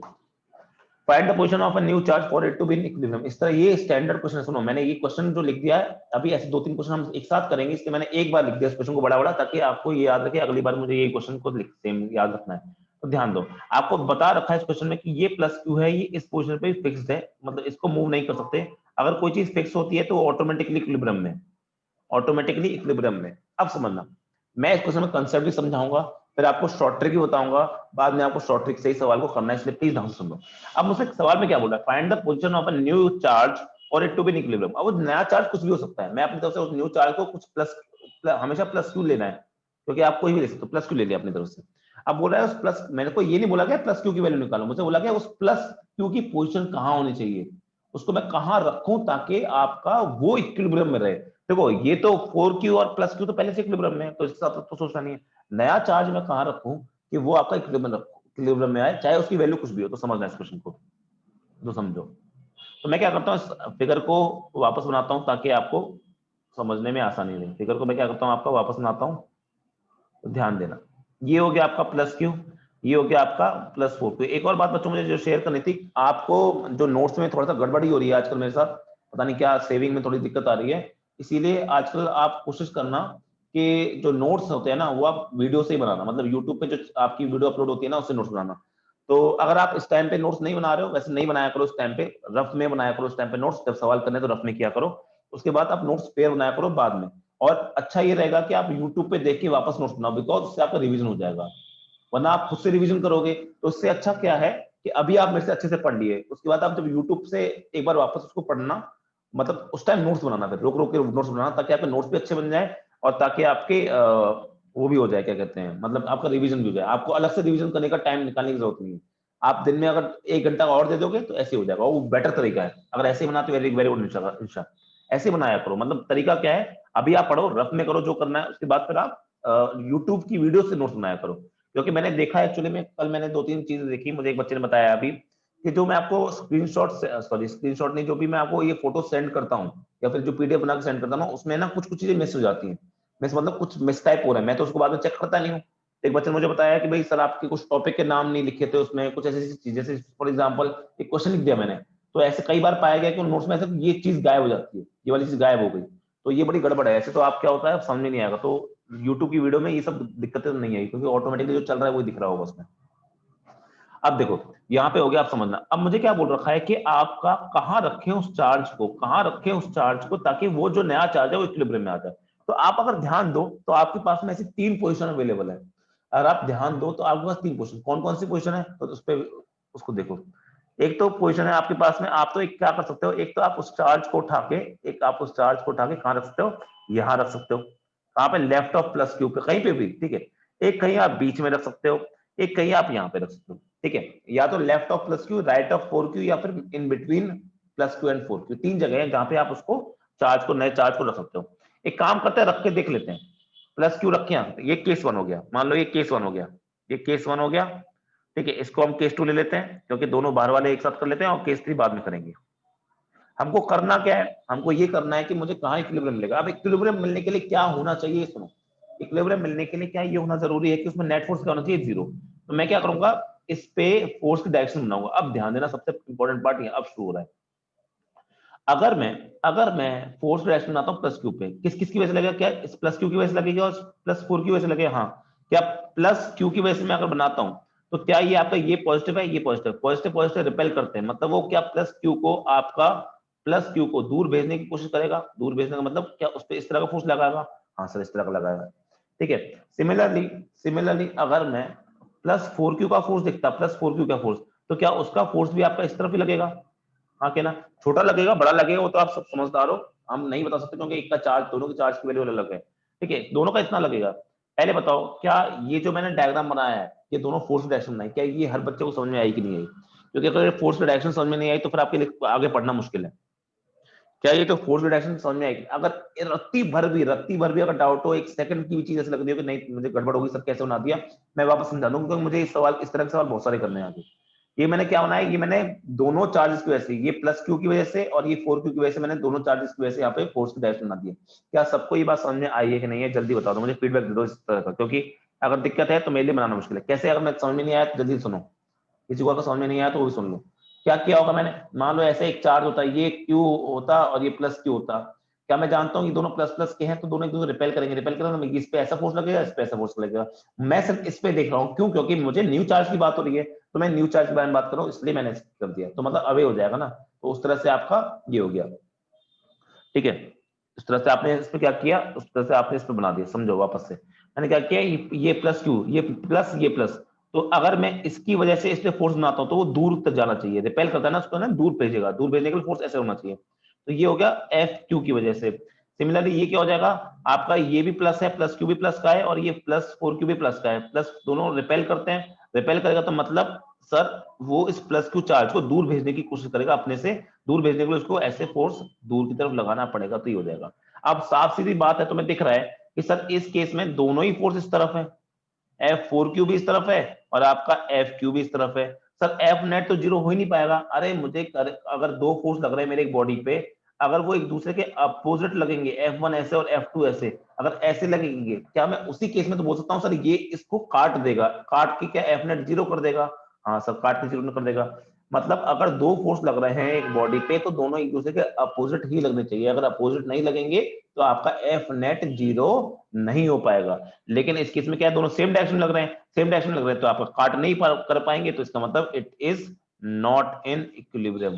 Find the position of a new charge for it to be in equilibrium. इस तरह ये स्टैंडर्ड क्वेश्चन है। सुनो, मैंने ये क्वेश्चन जो लिख दिया है अभी, ऐसे 2-3 क्वेश्चन हम एक साथ करेंगे, इसलिए मैंने एक बार लिख दिया इस क्वेश्चन को बड़ा बड़ा, ताकि आपको ये याद रखे अगली बार मुझे ये क्वेश्चन को सेम याद रखना है। तो ध्यान दो, आपको बता रखा है इस क्वेश्चन में कि ये प्लस क्यू है, ये इस पोजीशन पे फिक्स्ड है, मतलब इसको मूव नहीं कर सकते। अगर कोई चीज फिक्स होती है तो ऑटोमेटिकली इक्विलिब्रियम में, ऑटोमेटिकली इक्विलिब्रियम में। अब समझना, मैं इस क्वेश्चन में कंसेप्ट भी समझाऊंगा, फिर आपको शॉर्ट ट्रिक भी बताऊंगा, बाद में आपको शॉर्ट ट्रिक से ही सवाल को करना है, इसलिए प्लीज ध्यान से सुनो। अब मुझसे सवाल में क्या बोल रहा है, find the position of a new charge for it to be in equilibrium. अब वो नया चार्ज कुछ भी हो सकता है, मैं अपनी तरफ से उस न्यू चार्ज को कुछ हमेशा प्लस क्यू लेना है, क्योंकि आप कोई भी ले सकते हो, प्लस क्यू ले लिया अपनी तरफ से। अब बोल रहा है उस प्लस, मैंने को ये नहीं बोला गया प्लस क्यू की वैल्यू निकालो, मुझे बोला गया उस प्लस क्यू की पोजीशन कहां होनी चाहिए, उसको मैं कहां रखूं ताकि आपका वो इक्विलिब्रियम में रहे। देखो, ये तो 4Q और प्लस क्यू तो पहले से इक्विलिब्रियम में है, तो इसके साथ तो सोचना नहीं है। नया चार्ज मैं कहां रखूं कि वो आपका इक्विलिब्रियम में आए, चाहे उसकी वैल्यू कुछ भी हो। तो समझना इस क्वेश्चन को, तो समझो। तो मैं क्या करता हूँ, इस फिगर को वापस बनाता हूँ ताकि आपको समझने में आसानी रहे। फिगर को मैं क्या करता हूँ, आपका वापस बनाता हूँ, तो ध्यान देना। ये हो गया आपका प्लस क्यू, ये हो गया आपका प्लस 4Q। एक और बात बच्चों मुझे जो शेयर करनी थी आपको, जो नोट्स में थोड़ा सा गड़बड़ी हो रही है आजकल मेरे साथ, पता नहीं क्या सेविंग में थोड़ी दिक्कत आ रही है, इसीलिए आजकल आप कोशिश करना कि जो नोट्स होते हैं ना वो आप वीडियो से ही बनाना, मतलब यूट्यूब पे जो आपकी वीडियो अपलोड होती है ना उससे नोट्स बनाना। तो अगर आप इस टाइम पे नोट्स नहीं बना रहे हो, वैसे नहीं बनाया करो इस टाइम पे, रफ में बनाया करो इस टाइम पे नोट्स, जब सवाल करने तो रफ में किया करो, उसके बाद आप नोट्स पेयर बनाया करो बाद में। और अच्छा ये रहेगा कि आप यूट्यूब पे देख के वापस नोट्स बनाओ, बिकॉज उससे आपका रिवीजन हो जाएगा। वरना आप खुद से रिवीजन करोगे तो उससे अच्छा क्या है कि अभी आप मेरे से अच्छे से पढ़ लिए, उसके बाद आप जब यूट्यूब से एक बार वापस उसको पढ़ना, मतलब उस टाइम नोट्स बनाना, फिर रोक रोक के नोट्स बनाना, ताकि आपके नोट्स भी अच्छे बन जाए और ताकि आपके वो भी हो जाए, क्या कहते हैं, मतलब आपका रिवीजन भी हो जाए। आपको अलग से रिवीजन करने का टाइम निकालने की जरूरत नहीं है। आप दिन में अगर 1 घंटा और दे दोगे तो ऐसे हो जाएगा, वो बेटर तरीका है। अगर ऐसे बनाते वेरी वेरी गुड इंशाल्लाह, ऐसे बनाया करो। मतलब तरीका क्या है, अभी आप पढ़ो, रफ में करो जो करना है, उसके बाद फिर आप यूट्यूब की वीडियो से नोट्स बनाया करो। क्योंकि मैंने देखा एक्चुअली में, कल मैंने 2-3 चीजें देखी, मुझे एक बच्चे ने बताया अभी कि जो मैं आपको स्क्रीनशॉट नहीं, जो भी मैं आपको ये फोटो सेंड करता हूँ या फिर जो पीडीएफ बना के सेंड करता हूँ, उसमें ना कुछ कुछ चीजें मिस हो जाती हैं। मिस मतलब कुछ मिस टाइप हो रहा है, मैं तो उसको बाद में चेक करता नहीं हूँ। एक बच्चे ने मुझे बताया कि भाई सर आपके कुछ टॉपिक के नाम नहीं लिखे थे उसमें, कुछ ऐसी चीजें, जैसे फॉर एग्जाम्पल एक क्वेश्चन लिख दिया मैंने, तो ऐसे कई बार पाया गया कि नोट्स में ऐसे ये चीज गायब हो जाती है, ये वाली चीज गायब हो गई, तो ये बड़ी गड़बड़ है। ऐसे तो आप क्या होता है समझ में नहीं आएगा। तो यूट्यूब की वीडियो में ये सब दिक्कतें तो नहीं आई, क्योंकि ऑटोमेटिकली जो चल रहा है वही दिख रहा होगा उसमें। अब देखो, यहाँ पे हो गया, आप समझना। अब मुझे क्या बोल रखा है कि आपका कहाँ रखें उस चार्ज को, कहाँ रखें उस चार्ज को, ताकि वो जो नया चार्ज है वो इक्विलिब्रियम में आ जाए। तो आप अगर ध्यान दो तो आपके पास में ऐसी 3 पोजीशन अवेलेबल है। अगर आप ध्यान दो तो आपके पास 3 पोजीशन, कौन कौन सी पोजीशन है तो उस पे उसको देखो। एक तो पोजीशन है आपके पास में, आप तो एक क्या कर सकते हो, एक तो आप उस चार्ज को उठा के, एक आप उस चार्ज को उठा के कहाँ रख सकते हो, यहाँ रख सकते हो। कहाँ पे, लेफ्ट ऑफ प्लस क्यू पे, कहीं पे भी, ठीक है। एक कहीं आप बीच में रख सकते हो, एक कहीं आप यहाँ पे रख सकते हो, ठीक है। या तो left of plus Q, right of 4Q, या फिर in between plus Q and 4Q। 3 जगह है जहां पे आप उसको चार्ज को, नए चार्ज को रख सकते हो। एक काम करते हैं, रख के देख लेते हैं। प्लस क्यू रखे यहाँ, ये केस 1 हो गया, मान लो ये केस 1 हो गया, ये केस 1 हो गया, ठीक है। इसको हम केस 2 ले लेते हैं, क्योंकि दोनों बाहर वाले एक साथ कर लेते हैं, और केस 3 बाद में करेंगे। हमको करना क्या है, हमको ये करना है कि मुझे कहाँ इक्विलिब्रियम मिलेगा। अब इक्विलिब्रियम मिलने के लिए क्या होना चाहिए, सुनो। इक्विलिब्रियम मिलने के लिए क्या ये होना जरूरी है कि उसमें नेट फोर्स क्या होना चाहिए, 0। तो मैं क्या करूंगा, इस पे फोर्स की डायरेक्शन बनाऊंगा। अब ध्यान देना, सबसे इंपॉर्टेंट पार्ट ये अब शुरू हो रहा है। अगर मैं फोर्स की डायरेक्शन बनाता हूँ प्लस क्यू पे, किस किस की वजह से लगेगा, क्या इस प्लस क्यू की वजह से लगेगा और प्लस 4 की वजह से लगेगा, हाँ। क्या प्लस क्यू की वजह से मैं अगर बनाता हूँ तो क्या ये आपका ये पॉजिटिव है, ये पॉजिटिव, पॉजिटिव पॉजिटिव रिपेल करते हैं, मतलब वो क्या प्लस क्यू को, आपका प्लस क्यू को दूर भेजने की कोशिश करेगा। दूर भेजने का मतलब क्या, उस पर इस तरह का फोर्स लगाएगा, हाँ सर इस तरह का लगाएगा, ठीक है। सिमिलरली अगर मैं प्लस 4Q का फोर्स दिखता, प्लस 4Q का फोर्स, तो क्या उसका फोर्स भी आपका इस तरफ ही लगेगा, हाँ क्या ना। छोटा लगेगा बड़ा लगेगा वो तो आप सब समझदार हो, हम नहीं बता सकते, क्योंकि एक का चार्ज, दोनों की चार्ज की वैल्यू अलग है, ठीक है। दोनों का इतना लगेगा। पहले बताओ, क्या ये जो मैंने डायग्राम बनाया है, ये दोनों फोर्स डायरेक्शन बनाई, क्या ये हर बच्चे को समझ में आई कि नहीं आई? क्योंकि अगर फोर्स डायरेक्शन समझ में नहीं आई तो फिर आपके लिए आगे पढ़ना मुश्किल है। क्या ये तो फोर्स डायरेक्शन समझ में आएगी? अगर रत्ती भर भी अगर डाउट हो, 1 सेकंड की भी चीज ऐसे लग रही हो कि नहीं मुझे गड़बड़ होगी, सब कैसे बना दिया, मैं वापस समझा दूंगा, क्योंकि मुझे इस तरह के सवाल बहुत सारे करने हैं आगे। ये मैंने क्या बनाया, ये मैंने दोनों चार्जेस की वजह से, ये प्लस क्यू की वजह से और ये 4Q की वजह से, मैंने दोनों चार्जेस की वजह से यहाँ पे फोर्स की डायरेक्शन बना दी है। क्या सबको ये बात समझ में आई है कि नहीं है, जल्दी बता दो मुझे, फीडबैक दे दो इस तरह का, क्योंकि अगर दिक्कत है तो मेरे लिए बनाना मुश्किल है। कैसे, अगर मैं समझ में नहीं आया तो जल्दी सुनो, किसी को अगर समझ में नहीं आया तो वो भी सुन लो। क्या किया होगा मैंने, मान लो ऐसे एक चार्ज होता है, ये क्यू होता और ये प्लस क्यू होता, क्या मैं जानता हूँ ये दोनों प्लस प्लस के हैं तो दोनों एक दूसरे रिपेल करेंगे, रिपेल करेंगे तो इस पे ऐसा फोर्स लगेगा, इस पे ऐसा फोर्स लगेगा। मैं सिर्फ इस पे देख रहा हूँ, क्यों, क्योंकि मुझे न्यू चार्ज की बात हो रही है, तो मैं न्यू चार्ज के बारे में बात कर रहा हूँ, इसलिए मैंने कर दिया, तो मतलब अवे हो जाएगा ना। तो उस तरह से आपका ये हो गया, ठीक है। इस तरह से आपने इस पे क्या किया, उस तरह से आपने इस पे बना दिया, समझो वापस से मैंने क्या किया, ये प्लस क्यू, ये प्लस, ये प्लस, तो अगर मैं इसकी वजह से इस पे फोर्स बनाता हूं तो वो दूर तक जाना चाहिए, रिपेल करता है ना उसको, ना दूर भेजेगा, दूर भेजने के लिए फोर्स ऐसे होना चाहिए। तो ये हो गया एफ क्यू की वजह से। सिमिलरली ये क्या हो जाएगा, आपका ये भी प्लस है, प्लस क्यू भी प्लस का है, और ये प्लस 4Q भी प्लस का है, प्लस दोनों रिपेल करते हैं, रिपेल करेगा तो मतलब सर वो इस प्लस क्यू चार्ज को दूर भेजने की कोशिश करेगा, अपने से दूर भेजने के लिए उसको ऐसे फोर्स दूर की तरफ लगाना पड़ेगा, तो ये हो जाएगा। अब साफ सीधी बात है, तुम्हें दिख रहा है कि सर इस केस में दोनों ही फोर्स इस तरफ है, F4Q भी इस तरफ है और आपका FQ भी इस तरफ है। सर F नेट तो जीरो हो ही नहीं पाएगा। अरे मुझे अगर दो फोर्स लग रहे हैं मेरे एक बॉडी पे, अगर वो एक दूसरे के अपोजिट लगेंगे, F1 ऐसे और F2 ऐसे, अगर ऐसे लगेंगे, क्या मैं उसी केस में तो बोल सकता हूँ सर ये इसको काट देगा, काट के क्या F नेट जीरो कर देगा? हाँ सर, काट के जीरो कर देगा। मतलब अगर दो फोर्स लग रहे हैं एक बॉडी पे तो दोनों एक दूसरे के अपोजिट ही लगने चाहिए, अगर अपोजिट नहीं लगेंगे तो आपका F नेट जीरो नहीं हो पाएगा। लेकिन इस केस में क्या है, दोनों सेम डायरेक्शन लग रहे हैं, सेम डायरेक्शन लग रहे हैं तो आप काट नहीं कर पाएंगे, तो इसका मतलब it is not in equilibrium.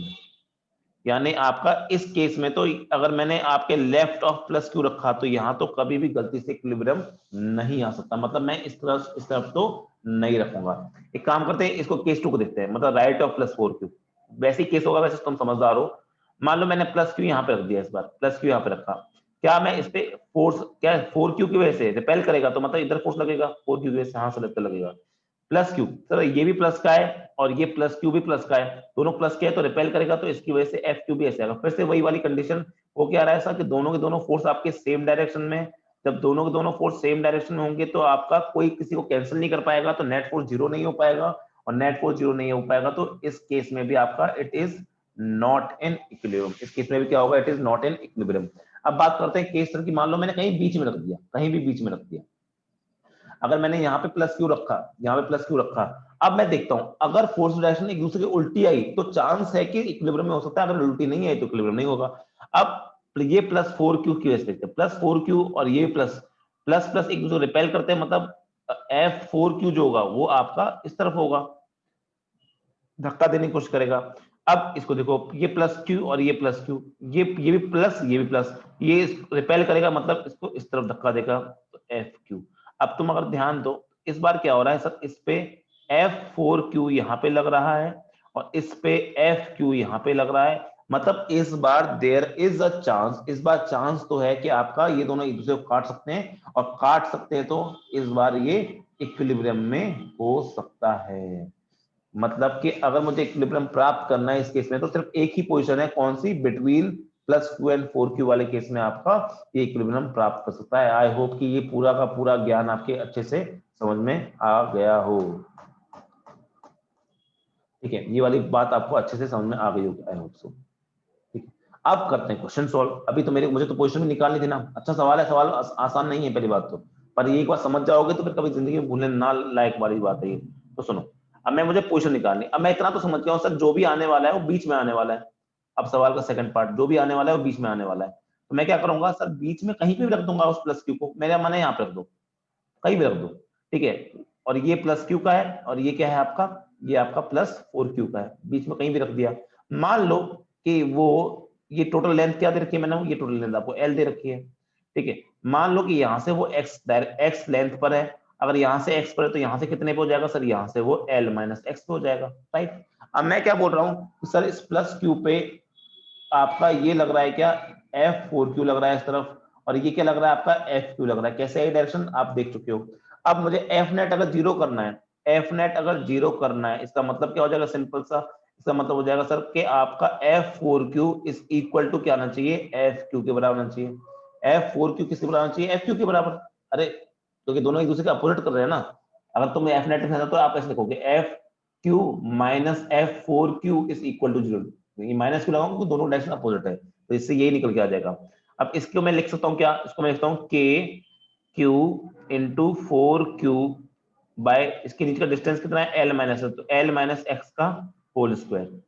यानी आपका इस केस में तो अगर मैंने आपके लेफ्ट ऑफ प्लस क्यू रखा तो यहां तो कभी भी गलती से इक्विलिब्रियम नहीं आ सकता, मतलब मैं इस तरफ तो नहीं रखूंगा। एक काम करते हैं, इसको केस टू को देखते हैं, मतलब राइट ऑफ प्लस 4Q। वैसे ही केस होगा, वैसे तुम समझदार हो। मान लो मैंने प्लस क्यू यहाँ पे रख दिया, इस बार प्लस क्यू यहाँ पे रखा, क्या मैं इस पे फोर्स, क्या 4Q की वजह से रिपेल करेगा तो मतलब इधर फोर्स लगेगा, 4Q की वजह से, हाँ से लगेगा। प्लस क्यू, सर ये भी प्लस का है और ये प्लस क्यू भी प्लस का है, दोनों प्लस के है तो रिपेल करेगा, तो इसकी वजह से एफ क्यू भी ऐसे आएगा। फिर से वही वाली कंडीशन, वो क्या रहा है सर कि दोनों के दोनों फोर्स आपके सेम डायरेक्शन में, जब दोनों के दोनों फोर्स सेम डायरेक्शन में होंगे तो आपका कोई किसी को कैंसिल नहीं कर पाएगा, तो नेट फोर्स जीरो नहीं हो पाएगा, और नेट फोर्स जीरो नहीं हो पाएगा तो इस केस में भी आपका it is not in equilibrium. इस केस में भी क्या होगा, it is not in equilibrium. अब बात करते हैं केस की, मान लो मैंने कहीं बीच में रख दिया, कहीं भी बीच में रख दिया, अगर मैंने यहाँ पे प्लस क्यू रखा, यहाँ पे प्लस क्यू रखा, अब मैं देखता हूं अगर फोर्स डायरेक्शन एक दूसरे की उल्टी आई तो चांस है कि इक्विलिब्रियम में हो सकता है, अगर उल्टी नहीं आई तो इक्विलिब्रियम नहीं होगा। अब ये प्लस 4Q की वजह से देखते हैं, प्लस 4Q और ये प्लस प्लस प्लस एक दूसरे को रिपेल करते हैं, मतलब F4Q जो होगा वो आपका इस तरफ होगा, धक्का देने की कोशिश करेगा। अब इसको देखो, ये प्लस क्यू और ये प्लस क्यू, ये भी प्लस, ये भी प्लस, ये रिपेल करेगा मतलब इसको इस तरफ धक्का देगा, तो एफ क्यू। अब तुम अगर ध्यान दो, इस बार क्या हो रहा है सर, इस पे F4Q यहाँ पे लग रहा है और इस पे FQ यहाँ पे लग रहा है, मतलब इस बार देयर इज अ चांस, इस बार चांस तो है कि आपका ये दोनों एक दूसरे को काट सकते हैं, और काट सकते हैं तो इस बार ये इक्विलिब्रियम में हो सकता है। मतलब कि अगर मुझे इक्विलिब्रियम प्राप्त करना है इस केस में तो सिर्फ एक ही पोजीशन है, कौन सी, between plus Q and 4Q वाले केस में आपका ये इक्विलिब्रियम प्राप्त कर सकता है। आई होप कि ये पूरा का पूरा ज्ञान आपके अच्छे से समझ में आ गया हो। ठीक है, ये वाली बात आपको अच्छे से समझ में आ गई होगी, आई होप सो। ठीक है, अब करते हैं क्वेश्चन सॉल्व। अभी तो मुझे तो पोजीशन भी निकालनी थी ना। अच्छा सवाल है, सवाल आसान नहीं है पहली बात तो, पर ये एक बार समझ जाओगे तो फिर कभी जिंदगी में भूलने ना लायक वाली बात है ये। तो सुनो, अब मैं मुझे पोजीशन निकालनी, अब मैं इतना तो समझ गया हूँ सर जो भी आने वाला है वो बीच में आने वाला है। अब सवाल का सेकंड पार्ट, जो भी आने वाला है वो बीच में आने वाला है, तो मैं क्या करूंगा सर, बीच में कहीं पे भी रख दूंगा उस प्लस क्यू को, मेरा मन है यहाँ पे रख दो, कहीं भी रख दो, ठीक है। और ये प्लस क्यू का है और ये क्या है आपका, ये आपका प्लस 4Q का है, बीच में कहीं भी रख दिया। मान लो कि वो, ये टोटल लेंथ क्या दे रखी है मैंने, ये टोटल लेंथ आपको L दे रखी है, ठीक है। मान लो कि यहाँ से वो x लेंथ पर है, अगर यहाँ से x पर है तो यहाँ से कितने पे हो जाएगा सर, यहाँ से वो L माइनस x पे हो जाएगा, राइट। अब मैं क्या बोल रहा हूँ सर, इस प्लस क्यू पे आपका ये लग रहा है क्या, F4Q लग रहा है इस तरफ, और ये क्या लग रहा है आपका FQ लग रहा है, कैसे है डायरेक्शन आप देख चुके हो। अब मुझे एफ नेट अगर जीरो करना है, एफ नेट अगर जीरो करना है, इसका मतलब क्या हो जाएगा, सिंपल सा, इसका मतलब हो जाएगा सर कि आपका F4Q इज इक्वल टू क्या आना चाहिए, FQ के बराबर आना चाहिए। F4Q किसके बराबर आना चाहिए, FQ के बराबर। अरे क्योंकि दोनों एक दूसरे के अपोजिट कर रहे हैं ना। अगर तुम एफ नेट में तो आप ऐसे लिखोगे, F Q minus F4Q is equal to 0। ये माइनस क्यू लगाऊंगा तो दोनों डायरेक्शन अपोजिट है, तो इससे यही निकल के आ जाएगा। अब इसको मैं लिख सकता हूँ क्या, इसको मैं लिखता हूँ KQ इंटू 4Q बाय, इसके नीचे का डिस्टेंस कितना है L माइनस, तो L माइनस एक्स का whole square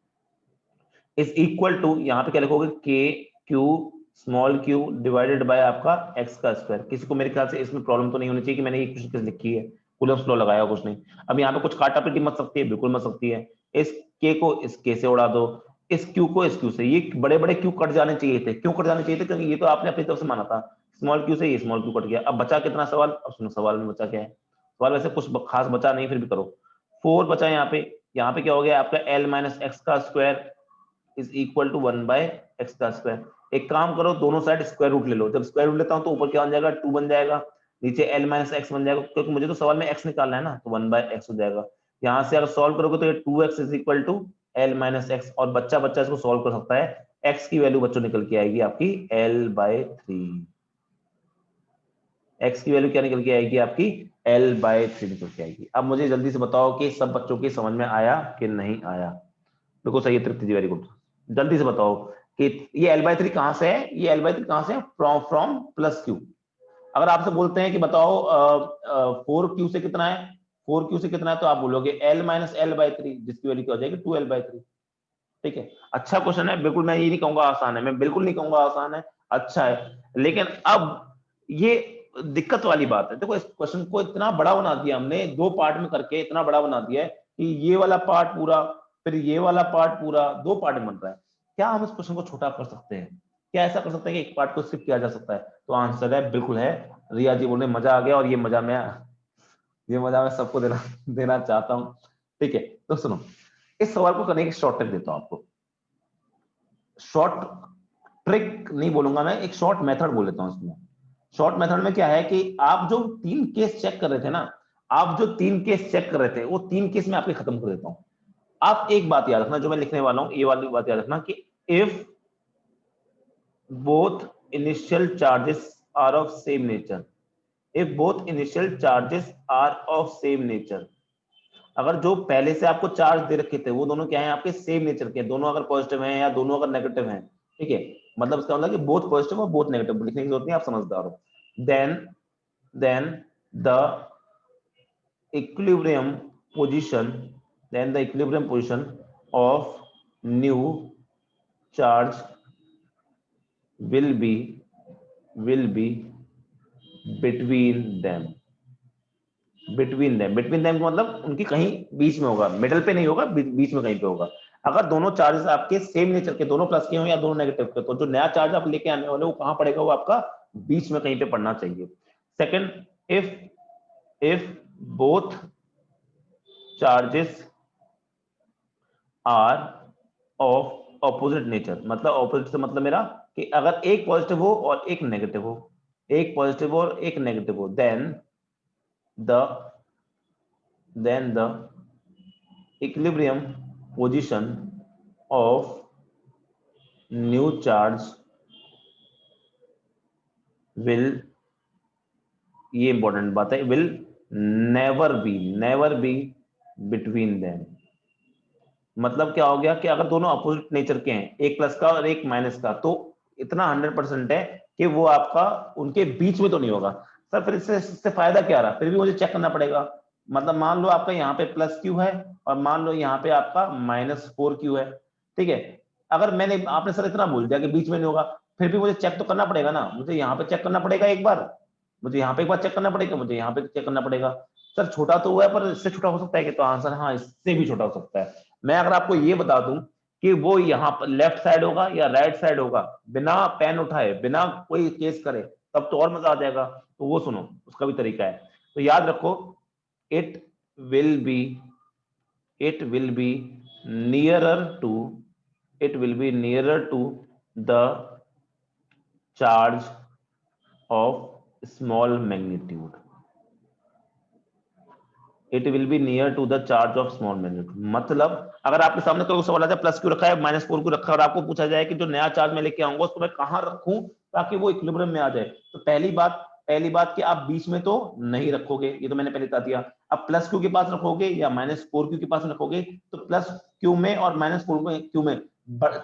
is equal to, यहाँ पे क्या लिखोगे KQ small q divided by आपका x का स्क्वायर। किसी को मेरे ख्याल से इसमें प्रॉब्लम तो नहीं होनी चाहिए कि मैंने ये कुछ लिखी है, कूलम्स लॉ लगाया कुछ नहीं। अब यहाँ पे कुछ काटा पीटी मत सकती है, बिल्कुल मत सकती है। इस k को इस k से उड़ा दो, इस q को इस q से, ये बड़े बड़े q कट जाने चाहिए थे। क्यों कट जाने चाहिए थे, क्योंकि ये तो आपने अपनी तरफ से माना था, स्मॉल q से ये स्मॉल q कट गया। अब बचा कितना सवाल, अब सुनो सवाल में बचा क्या है, सवाल वैसे कुछ खास बचा नहीं, फिर भी करो। 4 बचा यहाँ पे क्या हो गया आपका L माइनस एक्स का square is equal to 1 by X का स्क्वायर। एक काम करो, दोनों साइड स्क्वायर रूट ले लो, जब स्क्वायर रूट लेता हूं तो ऊपर क्या बन जाएगा 2 बन जाएगा, नीचे L माइनस एक्स बन जाएगा, क्योंकि मुझे तो सवाल में x निकालना है ना, तो 1 बाय एक्स हो जाएगा। यहाँ से अगर सॉल्व करोगे तो ये 2x is equal to L minus X, और बच्चा बच्चा इसको सॉल्व कर सकता है, x की वैल्यू बच्चों निकल के आएगी आपकी L बाय 3। x की वैल्यू क्या निकल के आएगी आपकी L बाय 3 निकल के आएगी। अब मुझे जल्दी से बताओ कि सब बच्चों की समझ में आया कि नहीं आया। बिल्कुल सही है तृप्ति जी, वेरी गुड। जल्दी से बताओ कि ये L/3 कहां से है, ये L/3 कहां से है, फ्रॉम प्लस क्यू। अगर आपसे बोलते हैं कि बताओ 4Q से कितना है, 4Q से कितना है, तो आप बोलोगे L माइनस L/3, जिसकी वैल्यू क्या हो जाएगी 2L/3। ठीक है, अच्छा क्वेश्चन है, बिल्कुल मैं ये नहीं कहूंगा आसान है, मैं बिल्कुल नहीं कहूंगा आसान है, अच्छा है। लेकिन अब ये दिक्कत वाली बात है, देखो इस क्वेश्चन को इतना बड़ा बना दिया हमने, 2 पार्ट में करके इतना बड़ा बना दिया है कि ये वाला पार्ट पूरा, फिर ये वाला पार्ट पूरा, 2 पार्ट में बन रहा है। क्या हम इस क्वेश्चन को छोटा कर सकते हैं, क्या ऐसा कर सकते हैं कि एक पार्ट को स्किप किया जा सकता है, तो आंसर है बिल्कुल है। रिया जी बोल रहे मजा आ गया, और ये मजा मैं सबको देना चाहता हूँ। ठीक है, तो सुनो, इस सवाल को करने की शॉर्ट ट्रिक देता हूं आपको। शॉर्ट ट्रिक नहीं बोलूंगा मैं, एक शॉर्ट मेथड बोल लेता हूं इसमें। शॉर्ट मेथड में क्या है कि आप जो 3 केस चेक कर रहे थे ना, आप जो 3 केस चेक कर रहे थे, वो 3 केस में आपके खत्म कर देता हूं। आप एक बात याद रखना, जो मैं लिखने वाला हूं, ये वाली बात याद रखना कि if both initial charges are of same nature, if both initial charges are of same nature, अगर जो पहले से आपको चार्ज दे रखे थे वो दोनों क्या है आपके सेम नेचर के, दोनों अगर पॉजिटिव हैं या दोनों अगर नेगेटिव हैं, ठीक है, मतलब इसका मतलब कि बोथ पॉजिटिव और बोथ नेगेटिव, लिखने की जरूरत नहीं, आप समझदार हो। Then the equilibrium position, then the equilibrium position of new charge will be between them का मतलब उनकी कहीं बीच में होगा, मिडल पे नहीं होगा, बीच में कहीं पे होगा। अगर दोनों चार्जेस आपके सेम नेचर के, दोनों प्लस के हो या दोनों नेगेटिव के, तो जो नया चार्ज आप लेके आने वाले वो कहां पड़ेगा, वो आपका बीच में कहीं पे पड़ना चाहिए। Second, if both charges are of opposite nature, मतलब ऑपोजिट से मतलब मेरा कि अगर एक पॉजिटिव हो और एक नेगेटिव हो, एक पॉजिटिव और एक नेगेटिव हो, then the equilibrium position of new charge will, ये इंपॉर्टेंट बात है, will never be between them। मतलब क्या हो गया कि अगर दोनों अपोजिट नेचर के हैं, एक प्लस का और एक माइनस का, तो इतना 100% है कि वो आपका उनके बीच में तो नहीं होगा। सर फिर इससे फायदा क्या रहा, फिर भी मुझे चेक करना पड़ेगा। मतलब मान लो आपका यहाँ पे प्लस क्यू है और मान लो यहाँ पे आपका -4Q है, ठीक है। अगर आपने सर इतना बोल दिया कि बीच में नहीं होगा, फिर भी मुझे चेक तो करना पड़ेगा ना, मुझे यहाँ पे चेक करना पड़ेगा एक बार, मुझे यहाँ पे एक बार चेक करना पड़ेगा, मुझे यहाँ पे चेक करना पड़ेगा। सर छोटा तो हुआ है, पर इससे छोटा हो सकता है कि, तो आंसर हाँ इससे भी छोटा हो सकता है। मैं अगर आपको ये बता दूं कि वो यहाँ पर लेफ्ट साइड होगा या राइट साइड होगा, बिना पेन उठाए, बिना कोई केस करे, तब तो और मजा आ जाएगा। तो वो सुनो, उसका भी तरीका है। तो याद रखो, it will be nearer to the charge of small magnitude, it will be near to the charge of small magnitude. मतलब अगर आपके सामने कोई सवाल आता है प्लस क्यू रखा है -4Q रखा है, और आपको पूछा जाए कि जो नया चार्ज मैं लेके आऊंगा उसको मैं कहां रखूं ताकि वो इक्विलिब्रियम में आ जाए, तो पहली बात कि आप बीच में तो नहीं रखोगे, ये तो मैंने पहले बता दिया। अब प्लस क्यू के पास रखोगे या -4q के पास रखोगे, तो प्लस क्यू में और -4 में क्यू में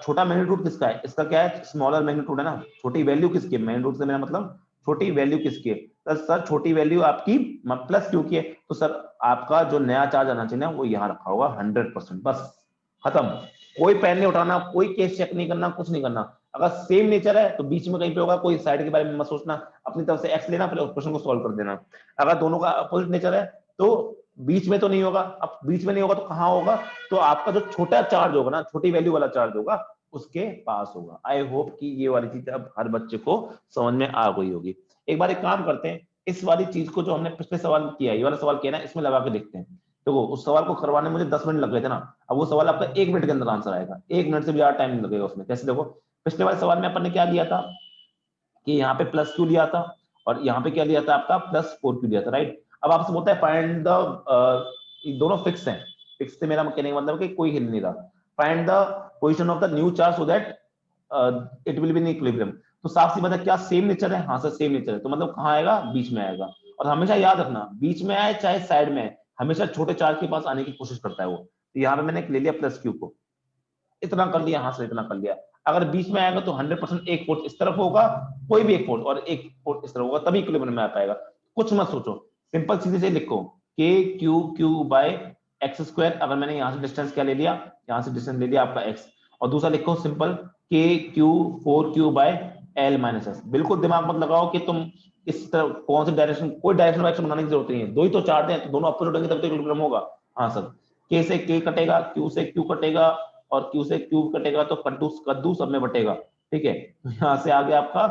छोटा मैग्नीट्यूड किसका है, इसका क्या है, स्मॉलर मैग्नीट्यूड है ना, छोटी वैल्यू किसकी है, मैग्नीट्यूड से मेरा मतलब छोटी वैल्यू किसकी है, तो सर छोटी वैल्यू आपकी प्लस क्यू की है, तो सर आपका जो नया चार्ज आना चाहिए ना वो यहाँ रखा होगा 100%, बस खत्म, कोई पेन नहीं उठाना, कोई केस चेक नहीं करना, कुछ नहीं करना। अगर सेम नेचर है तो बीच में कहीं पे होगा, कोई साइड के बारे में मत सोचना, अपनी तरफ से एक्स लेना, फिर क्वेश्चन को सॉल्व कर देना। अगर दोनों का अपोजिट नेचर है तो बीच में तो नहीं होगा, अब बीच में नहीं होगा तो कहां होगा, तो आपका जो छोटा चार्ज होगा ना, छोटी वैल्यू वाला चार्ज होगा उसके पास होगा। आई होप कि ये वाली चीज अब हर बच्चे को समझ में आ गई होगी। एक बार एक काम करते हैं, इस वाली चीज को जो हमने पिछले सवाल किया, ये वाला सवाल किया ना, इसमें लगा के देखते हैं। देखो उस सवाल को करवाने में मुझे 10 मिनट लग गए थे ना, अब वो सवाल आपका 1 मिनट के अंदर आंसर आएगा, 1 मिनट से भी ज्यादा टाइम नहीं लगेगा उसमें। कैसे, देखो पिछले वाले सवाल में अपन ने क्या लिया था कि यहाँ पे प्लस क्यू लिया था और यहाँ पे क्या लिया था आपका +4q लिया था, राइट। अब आपसे बोलता है फाइंड द, दोनों फिक्स हैं, फिक्स से मेरा कहने का मतलब कि कोई हिल नहीं रहा, find the position of the new charge so that it will B in equilibrium. तो साफ सी बात है, क्या सेम नेचर है, हाँ सर सेम नेचर है, तो मतलब कहाँ आएगा, बीच में आएगा। और हमेशा याद रखना, बीच में आए चाहे साइड में आए, हमेशा छोटे चार्ज के पास आने की कोशिश करता है वो। तो यहाँ पे मैंने ले लिया प्लस क्यू को, इतना कर लिया, हाँ सर इतना कर लिया। अगर बीच में आएगा तो 100% एक फोर्स इस तरफ होगा, कोई भी एक फोर्स, और एक फोर्स इस तरफ होगा, तभी इक्विलिब्रियम में आ पाएगा। कुछ मत सोचो, सिंपल सीधे से लिखो K Q Q by x square. अगर मैंने यहाँ से डिस्टेंस क्या ले लिया, यहाँ से डिस्टेंस ले लिया आपका एक्स, और दूसरा लिखो सिंपल के Q 4q by L minus S. बिल्कुल दिमाग मत लगाओ कि तुम इस तरफ कौन सी डायरेक्शन, कोई डायरेक्शन वायरेक्शन बनाने की जरूरत नहीं है, दो ही तो चार्ट है, तो दोनों अपोजिट होंगे तब तो इक्विलिब्रियम होगा। हाँ सर, के से के कटेगा, क्यू से क्यू कटेगा, और क्यू से क्यूब कटेगा तो कद्दू कद्दू सब में बटेगा, ठीक है। यहाँ से आ गया आपका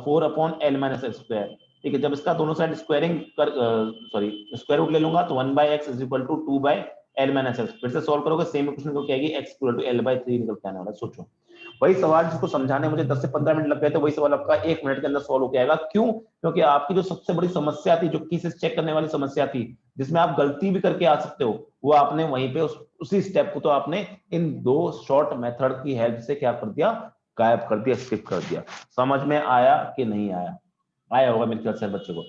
4/L-x², ठीक है। जब इसका दोनों साइड स्क्वायरिंग कर, सॉरी स्क्वायर रूट ले लूंगा तो 1/x is equal to 2/L-x। फिर से सॉल्व करोगे सेम इक्वेशन को, क्या आएगी, x इक्वल टू L/3 निकल के आने वाला है। सोचो, वही सवाल जिसको समझाने मुझे 10 से 15 मिनट लग गए थे, वही सवाल आपका 1 मिनट के अंदर सॉल्व हो जाएगा। क्यों? क्योंकि आपकी जो सबसे बड़ी समस्या थी, जो केसेस चेक करने वाली समस्या थी, जिसमें आप गलती भी करके आ सकते हो, वो आपने वहीं पे उसी स्टेप को तो आपने इन दो शॉर्ट मेथड की हेल्प से क्या कर दिया, गायब कर दिया, स्किप कर दिया। समझ में आया कि नहीं आया? आया होगा मेरे ख्याल से बच्चे को।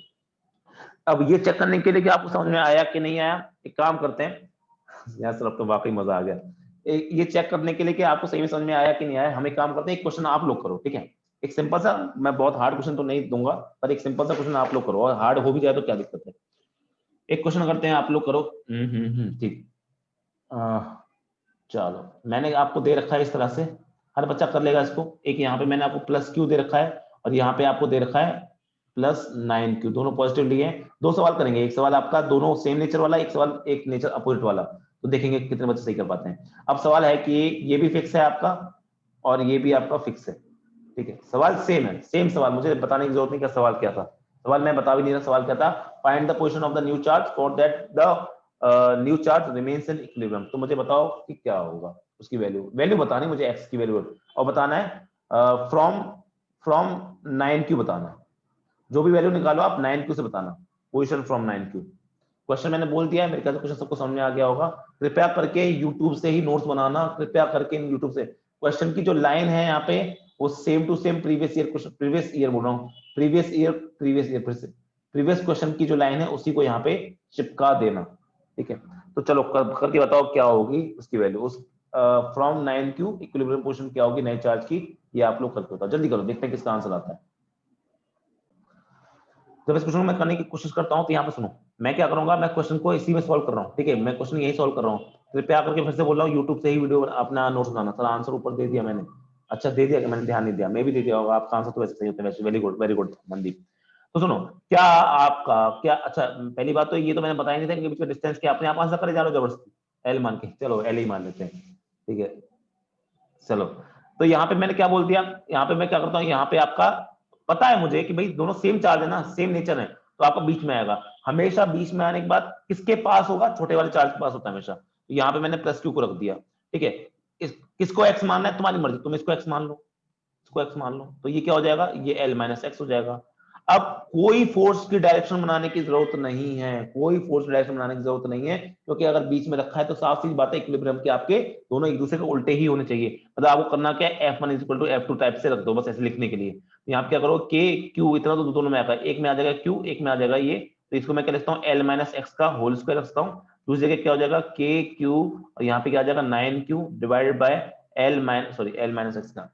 अब ये चेक करने के लिए कि आपको समझ में आया कि नहीं आया, एक काम करते हैं यार सर, अब तो वाकई मजा आ गया। ये चेक करने के लिए कि आपको सही में समझ में आया कि नहीं आया, हम एक काम करते हैं, एक क्वेश्चन आप लोग करो, ठीक है। एक सिंपल सा, मैं बहुत हार्ड क्वेश्चन तो नहीं दूंगा, पर एक सिंपल सा क्वेश्चन आप लोग करो, और हार्ड हो भी जाए तो क्या दिक्कत है। एक क्वेश्चन करते हैं, आप लोग करो। ठीक, चलो मैंने आपको दे रखा है इस तरह से, हर बच्चा कर लेगा इसको। एक यहाँ पे मैंने आपको प्लस क्यू दे रखा है, और यहाँ पे आपको दे रखा है +9q, दोनों पॉजिटिव लिए हैं। दो सवाल करेंगे, एक सवाल आपका दोनों सेम नेचर वाला, एक सवाल एक नेचर अपोजिट वाला, तो देखेंगे कितने बच्चे सही कर पाते हैं। अब सवाल है कि ये भी फिक्स है आपका और ये भी आपका फिक्स है, ठीक है। सवाल सेम है, सेम सवाल, मुझे बताने की जरूरत नहीं कि सवाल क्या था, सवाल मैं बता भी नहीं रहा सवाल क्या था। Find the position of the new charge for that the new charge remains in equilibrium. तो मुझे बताओ कि क्या होगा उसकी वैल्यू बतानी मुझे, एक्स की वैल्यू, और बताना है फ्रॉम फ्रॉम 9q बताना है। जो भी वैल्यू निकालो आप 9q से बताना, पोजीशन फ्रॉम 9q। क्वेश्चन मैंने बोल दिया है, मेरे ख्याल से क्वेश्चन सबको समझ में आ गया होगा। कृपया करके यूट्यूब से ही नोट्स बनाना, कृपया करके यूट्यूब से। क्वेश्चन की जो लाइन है यहाँ पे वो same to same previous year question, previous year बोल रहा हूँ, प्रीवियस क्वेश्चन की जो लाइन है उसी को यहाँ पे चिपका देना, ठीक है। तो चलो करके बताओ क्या होगी उसकी वैल्यू, उस फ्रॉम 9q इक्विलिब्रियम पोजीशन क्या होगी नए चार्ज की, ये आप लोग करके बताओ, जल्दी करो, देखते हैं किसका आंसर आता है। जब इस क्वेश्चन को मैं करने की कोशिश करता हूं तो यहाँ पे सुनो, मैं क्या करूंगा, मैं क्वेश्चन को इसी में सॉल्व कर रहा हूँ, ठीक है, मैं क्वेश्चन यही सॉल्व कर रहा हूँ। कृपया करके फिर से बोल रहा हूँ, यूट्यूब से ही वीडियो अपना नोट्स बनाना। सर आंसर ऊपर दे दिया मैंने, अच्छा दे दिया कि मैंने ध्यान नहीं दिया, मैं भी दे दिया होगा, आपका आंसर तो वैसे सही होता है वैसे। Very good Mandeep. तो सुनो, क्या आपका क्या, अच्छा पहली बात तो ये तो मैंने बताया नहीं था कि बीच में डिस्टेंस क्या, अपने आप आंसर करे जा रहे हो जबरदस्ती, एल मान के, चलो एल ही मान लेते हैं, ठीक है। चलो, तो यहाँ पे मैंने क्या बोल दिया, यहाँ पे मैं क्या करता हूँ, यहाँ पे आपका पता है मुझे कि भाई दोनों सेम चार्ज है ना, सेम नेचर है, तो आपका बीच में आएगा। हमेशा बीच में आने के बाद किसके पास होगा, छोटे वाले चार्ज के पास होता है हमेशा। तो यहाँ पे मैंने +q को रख दिया, ठीक है। किसको x मानना है तुम्हारी मर्जी, तुम इसको x मान लो, इसको x मान लो, तो ये क्या हो जाएगा, ये L-x हो जाएगा। अब कोई फोर्स की डायरेक्शन बनाने की जरूरत नहीं है, कोई फोर्स डायरेक्शन बनाने की जरूरत नहीं है, क्योंकि अगर बीच में रखा है तो साफ सी बात है इक्विलिब्रियम के आपके दोनों एक दूसरे के उल्टे ही होने चाहिए। मतलब आपको करना क्या है, F1 = F2 टाइप से रख दो, बस ऐसे लिखने के लिए। यहाँ क्या करो, K Q इतना तो दोनों में आता है, एक में आ जाएगा Q, एक में आ जाएगा ये तो इसको मैं क्या लिखता हूँ, एल माइनस एक्स का होल स्क्वायर रखता हूँ। दूसरी जगह क्या हो जाएगा, के क्यू, और यहाँ पे क्या आ जाएगा 9q divided by L minus X का,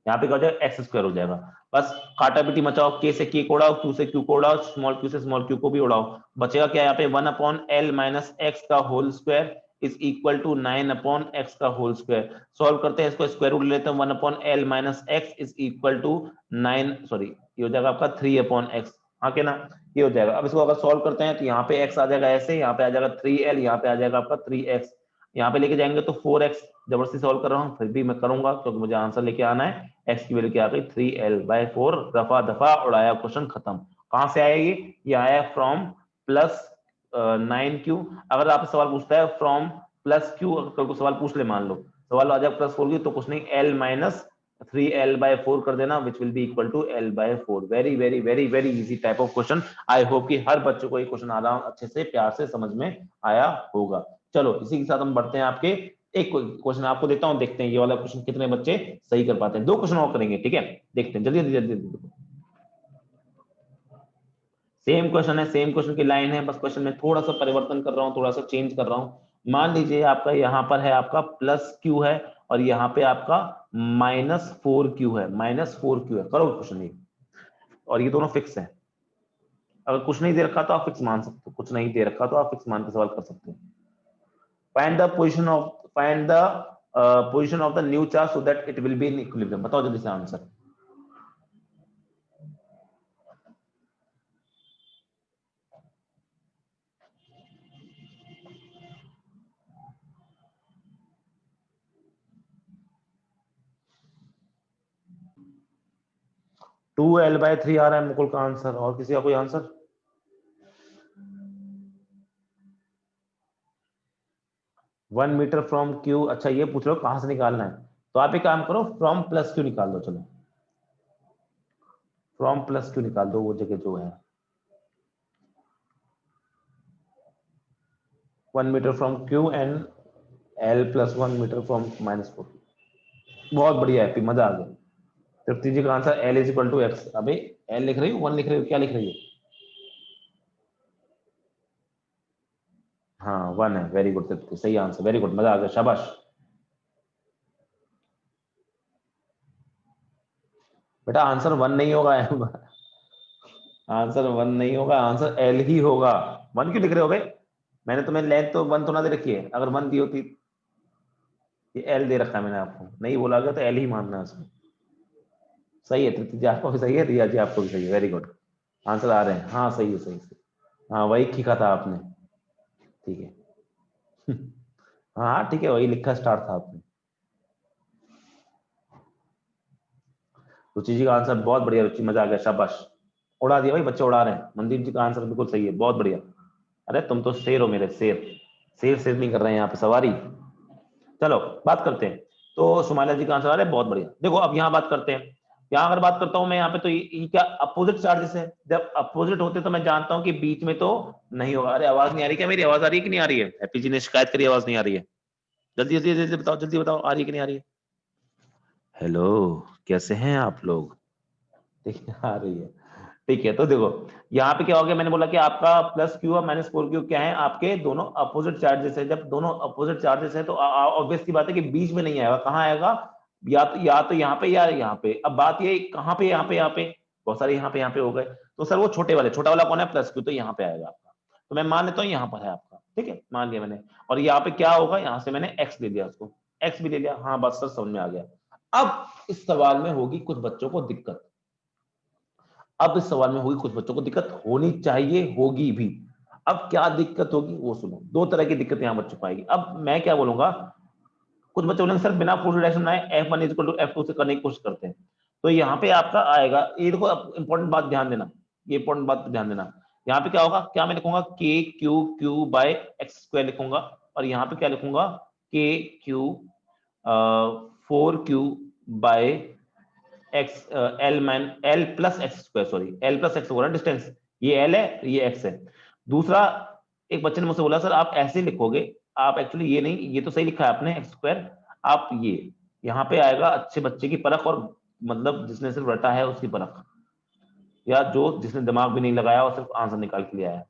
यहाँ पे क्या हो जाएगा एक्स स्क्वायर हो जाएगा। बस काटा पीटी मचाओ, के से के को उड़ाओ, क्यू से क्यू को उड़ाओ, स्मॉल क्यू से स्मॉल क्यू को भी उड़ाओ, बचेगा क्या यहाँ पे 1/l माइनस एक्स का whole square is equal to 9/x का होल स्क्वायर। सॉल्व करते हैं, इसको स्क्वायर रूट ले लेते हैं, 1/l minus X is equal to 9, sorry ये हो जाएगा आपका 3/x, हाँ के ना, ये हो जाएगा। अब इसको अगर सॉल्व करते हैं तो यहाँ पे x आ जाएगा ऐसे, यहाँ पे आ जाएगा 3l, यहाँ पे आ जाएगा आपका 3x, यहाँ पे लेके जाएंगे तो 4x, जबरदस्ती सॉल्व कर रहा हूँ फिर भी मैं करूंगा क्योंकि मुझे आंसर लेके आना है। x की वैल्यू क्या आ गई 3l/4, रफा दफा उड़ाया, क्वेश्चन खत्म। कहां से आया ये आया फ्रॉम प्लस 9q। अगर आपसे सवाल पूछता है फ्रॉम प्लस q, अगर कल को सवाल पूछ ले, मान लो सवाल आ जाए प्लस 4q, तो कुछ नहीं l माइनस 3l/4 कर देना, which will be equal to l/4। Very very very very easy type of question. I hope कि हर बच्चों को ये क्वेश्चन आ रहा अच्छे से प्यार से समझ में आया होगा। चलो इसी के साथ हम बढ़ते हैं आपके एक क्वेश्चन आपको देता हूं, देखते हैं ये वाला क्वेश्चन कितने बच्चे सही कर पाते हैं। 2 क्वेश्चन और करेंगे, ठीक है, देखते हैं, जल्दी जल्दी जल्दी। सेम क्वेश्चन है, सेम क्वेश्चन की लाइन है, बस क्वेश्चन में थोड़ा सा परिवर्तन कर रहा हूं, थोड़ा सा चेंज कर रहा हूं। मान लीजिए आपका यहाँ पर है आपका प्लस क्यू है और यहाँ पे आपका -4q है, -4q है, करो क्वेश्चन ये, और ये दोनों फिक्स है। अगर कुछ नहीं दे रखा तो आप फिक्स मान सकते हो, कुछ नहीं दे रखा तो आप फिक्स मान के सवाल कर सकते हो। Find the position of the new charge so that it will B in equilibrium. बताओ जल्दी से आंसर। टू l/3 आ रहा है मुकुल का आंसर, और किसी का कोई answer? One metre from Q, अच्छा ये पूछ रहे हो कहां से निकालना है, तो आप एक काम करो, फ्रॉम प्लस क्यू निकाल दो, चलो फ्रॉम प्लस क्यू निकाल दो, वो जगह जो है 1 metre from Q and l+1 metre from -4। बहुत बढ़िया है, मजा आ गया। तृप्ति जी का आंसर l=x। अबे l लिख रही हो, 1 लिख रही हो, क्या लिख रही है? हाँ 1 है, वेरी गुड तृप्ति, सही आंसर, वेरी गुड, मजा आ गया, शाबाश। बेटा आंसर 1 नहीं होगा आंसर 1 नहीं होगा, आंसर एल ही होगा। 1 क्यों लिख रहे हो भाई? मैंने तुम्हें लेंथ तो 1 तो ना दे रखी है, अगर 1 दी होती, ये एल दे रखा है मैंने आपको, नहीं बोला गया तो एल ही मानना है उसमें। सही है तृप्ति जी, आपको भी सही है, रिया जी आपको भी सही है, वेरी गुड, आंसर आ रहे हैं, हाँ सही है, सही सही। हाँ वही लिखा था आपने, ठीक है हाँ ठीक है, वही लिखा स्टार्ट था आपने। रुचि जी का आंसर बहुत बढ़िया, रुचि मजा आ गया, शाबाश, उड़ा दिया भाई, बच्चे उड़ा रहे हैं। मनदीप जी का आंसर बिल्कुल सही है, बहुत बढ़िया। अरे तुम तो शेर हो मेरे, शेर। शेर शेर नहीं कर रहे हैं यहाँ पे, सवारी। चलो बात करते हैं, तो सुमाइला जी का आंसर आ रहा है, बहुत बढ़िया। देखो अब यहाँ बात करते हैं, यहाँ अगर बात करता हूँ मैं यहाँ पे, तो ये क्या अपोजिट चार्जेस है, जब अपोजिट होते तो मैं जानता हूँ कि बीच में तो नहीं होगा। अरे आवाज नहीं आ रही क्या, मेरी आवाज आ रही है कि नहीं आ रही है? हैप्पी जी ने शिकायत करी आवाज नहीं आ रही है, जल्दी जल्दी जल्दी बताओ, जल्दी बताओ आ रही है कि नहीं आ रही है? हेलो, कैसे हैं आप लोग? ठीक है आ रही है, ठीक है। तो देखो यहाँ पे क्या हो गया, मैंने बोला कि आपका प्लस क्यू और -4q क्या है, आपके दोनों अपोजिट चार्जेस है। जब दोनों अपोजिट चार्जेस है तो ऑब्वियस सी बात है कि बीच में नहीं आएगा, कहाँ आएगा, या तो यहाँ पे या यहाँ पे। अब बात ये कहाँ पे, यहाँ पे बहुत सारे यहाँ पे हो गए, तो सर वो छोटा वाला कौन है, प्लस क्यू, तो यहाँ पे आएगा आपका। तो मैं मान लेता हूँ यहाँ पर है आपका, ठीक है, मान लिया मैंने। और यहाँ पे क्या होगा, यहाँ से मैंने एक्स ले लिया, उसको एक्स भी ले लिया, हाँ बस सर समझ में आ गया। अब इस सवाल में होगी कुछ बच्चों को दिक्कत, अब इस सवाल में होगी कुछ बच्चों को दिक्कत, होनी चाहिए, होगी भी। अब क्या दिक्कत होगी वो सुनो, 2 तरह की दिक्कत यहां बच्चों को आएगी। अब मैं क्या बोलूंगा, कुछ बच्चे बोलेंगे सर बिना फोर्स रिलेशन बनाए F1 = F2 से करने की कोशिश करते हैं, तो यहाँ पे आपका आएगा, ये देखो इंपॉर्टेंट बात ध्यान देना, ये इंपॉर्टेंट बात ध्यान देना। यहाँ पे क्या होगा, क्या मैं लिखूंगा KQ/x² लिखूंगा, और यहाँ पे क्या लिखूंगा KQ 4Q/ x L+x², sorry L+x होगा ना डिस्टेंस, ये L है ये x है। दूसरा, एक बच्चे ने मुझसे बोला सर आप ऐसे लिखोगे, आप एक्चुअली ये नहीं, ये तो सही लिखा है आपने x², आप ये यहाँ पे आएगा अच्छे बच्चे की परख, और मतलब जिसने सिर्फ रटा है उसकी परख। या जो जिसने दिमाग भी नहीं लगाया और सिर्फ आंसर निकाल के लिया है।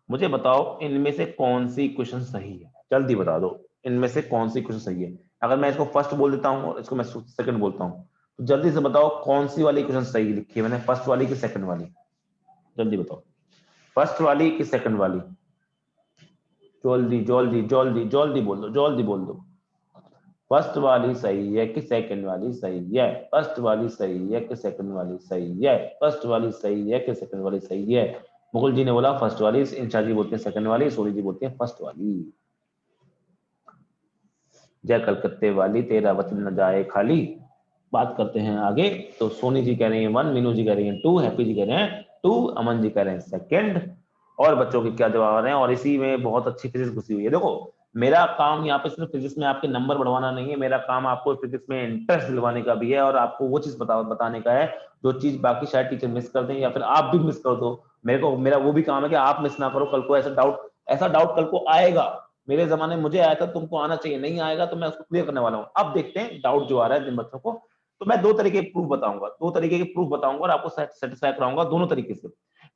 मुझे बताओ इनमें से कौन सी क्वेश्चन सही है, जल्दी बता दो इनमें से कौन सी क्वेश्चन सही है। अगर मैं इसको फर्स्ट बोल देता हूँ और इसको मैं सेकंड बोलता हूँ, तो जल्दी से बताओ कौन सी वाली क्वेश्चन सही लिखी है मैंने, फर्स्ट वाली की सेकंड वाली, जल्दी बताओ, फर्स्ट वाली की सेकंड वाली, जल्दी जल्दी जल्दी जल्दी बोल दो, जल्दी बोल दो। फर्स्ट वाली सही है कि सेकंड वाली सही है, फर्स्ट वाली सही है कि सेकंड वाली सही है, फर्स्ट वाली सही है कि सेकंड वाली सही है। मुकुल जी ने बोला फर्स्ट वाली, इंशा जी बोलते हैं सेकंड वाली, सोनी जी बोलती है फर्स्ट वाली। जय कलकत्ते वाली तेरा वचन न जाए खाली। बात करते हैं आगे। तो सोनी जी कह रही है 1, मीनू जी कह रही है 2, हैप्पी जी कह रहे हैं 2, अमन जी कह रहे हैं सेकंड। और बच्चों के क्या जवाब आ रहे हैं, और इसी में बहुत अच्छी फिजिक्स घुसी हुई है। देखो मेरा काम यहाँ पे सिर्फ फिजिक्स में आपके नंबर बढ़वाना नहीं है, मेरा काम आपको फिजिक्स में इंटरेस्ट दिलवाने का भी है, और आपको वो चीज बताने का है जो चीज बाकी शायद टीचर मिस कर दें या फिर आप भी मिस कर दो। मेरा वो भी काम है कि आप मिस ना करो, कल को ऐसा डाउट कल को आएगा। मेरे जमाने में मुझे आया था, तुमको आना चाहिए, नहीं आएगा तो मैं उसको क्लियर करने वाला हूँ। अब देखते हैं डाउट जो आ रहा है जिन बच्चों को, तो मैं दो तरीके के प्रूफ बताऊंगा और आपको सेटिस्फाई कराऊंगा दोनों तरीके से।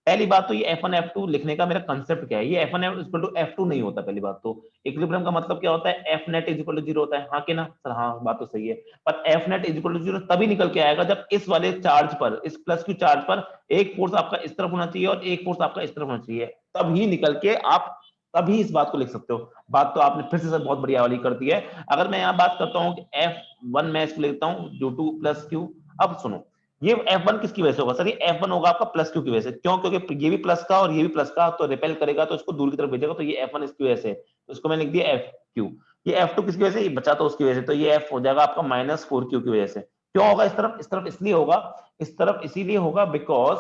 पहली बात तो ये F1 F2 लिखने का मेरा कंसेप्ट क्या है, ये F1 इक्वल टू F2 नहीं होता। पहली बात तो इक्विलिब्रियम का मतलब क्या होता है, F net is equal to 0 होता है, हाँ कि ना सर, हाँ बात तो सही है। पर F net is equal to 0 तभी निकल के आएगा जब इस वाले चार्ज पर, इस प्लस क्यू चार्ज पर एक फोर्स आपका इस तरफ होना चाहिए और एक फोर्स आपका इस तरफ होना चाहिए, तभी निकल के आप तभी इस बात को लिख सकते हो। बात तो आपने फिर से सर बहुत बढ़िया वाली कर दी है। अगर मैं यहाँ बात करता हूँ कि F1 मैं इसको लिखता हूँ जो 2 प्लस क्यू। अब सुनो, ये F1 किसकी वजह से होगा सर, ये F1 होगा आपका प्लस क्यू की वजह से। क्यों, क्योंकि ये भी प्लस का और ये भी प्लस का, तो रिपेल करेगा तो इसको दूर की तरफ भेजेगा, तो ये F1 इसकी वजह से, तो इसको मैंने लिख दिया FQ। ये F2 किसकी वजह से, ये बचा तो उसकी वजह से, तो ये F हो जाएगा आपका -4Q की वजह से। क्यों होगा इस तरफ इसलिए होगा, इस तरफ इसीलिए होगा because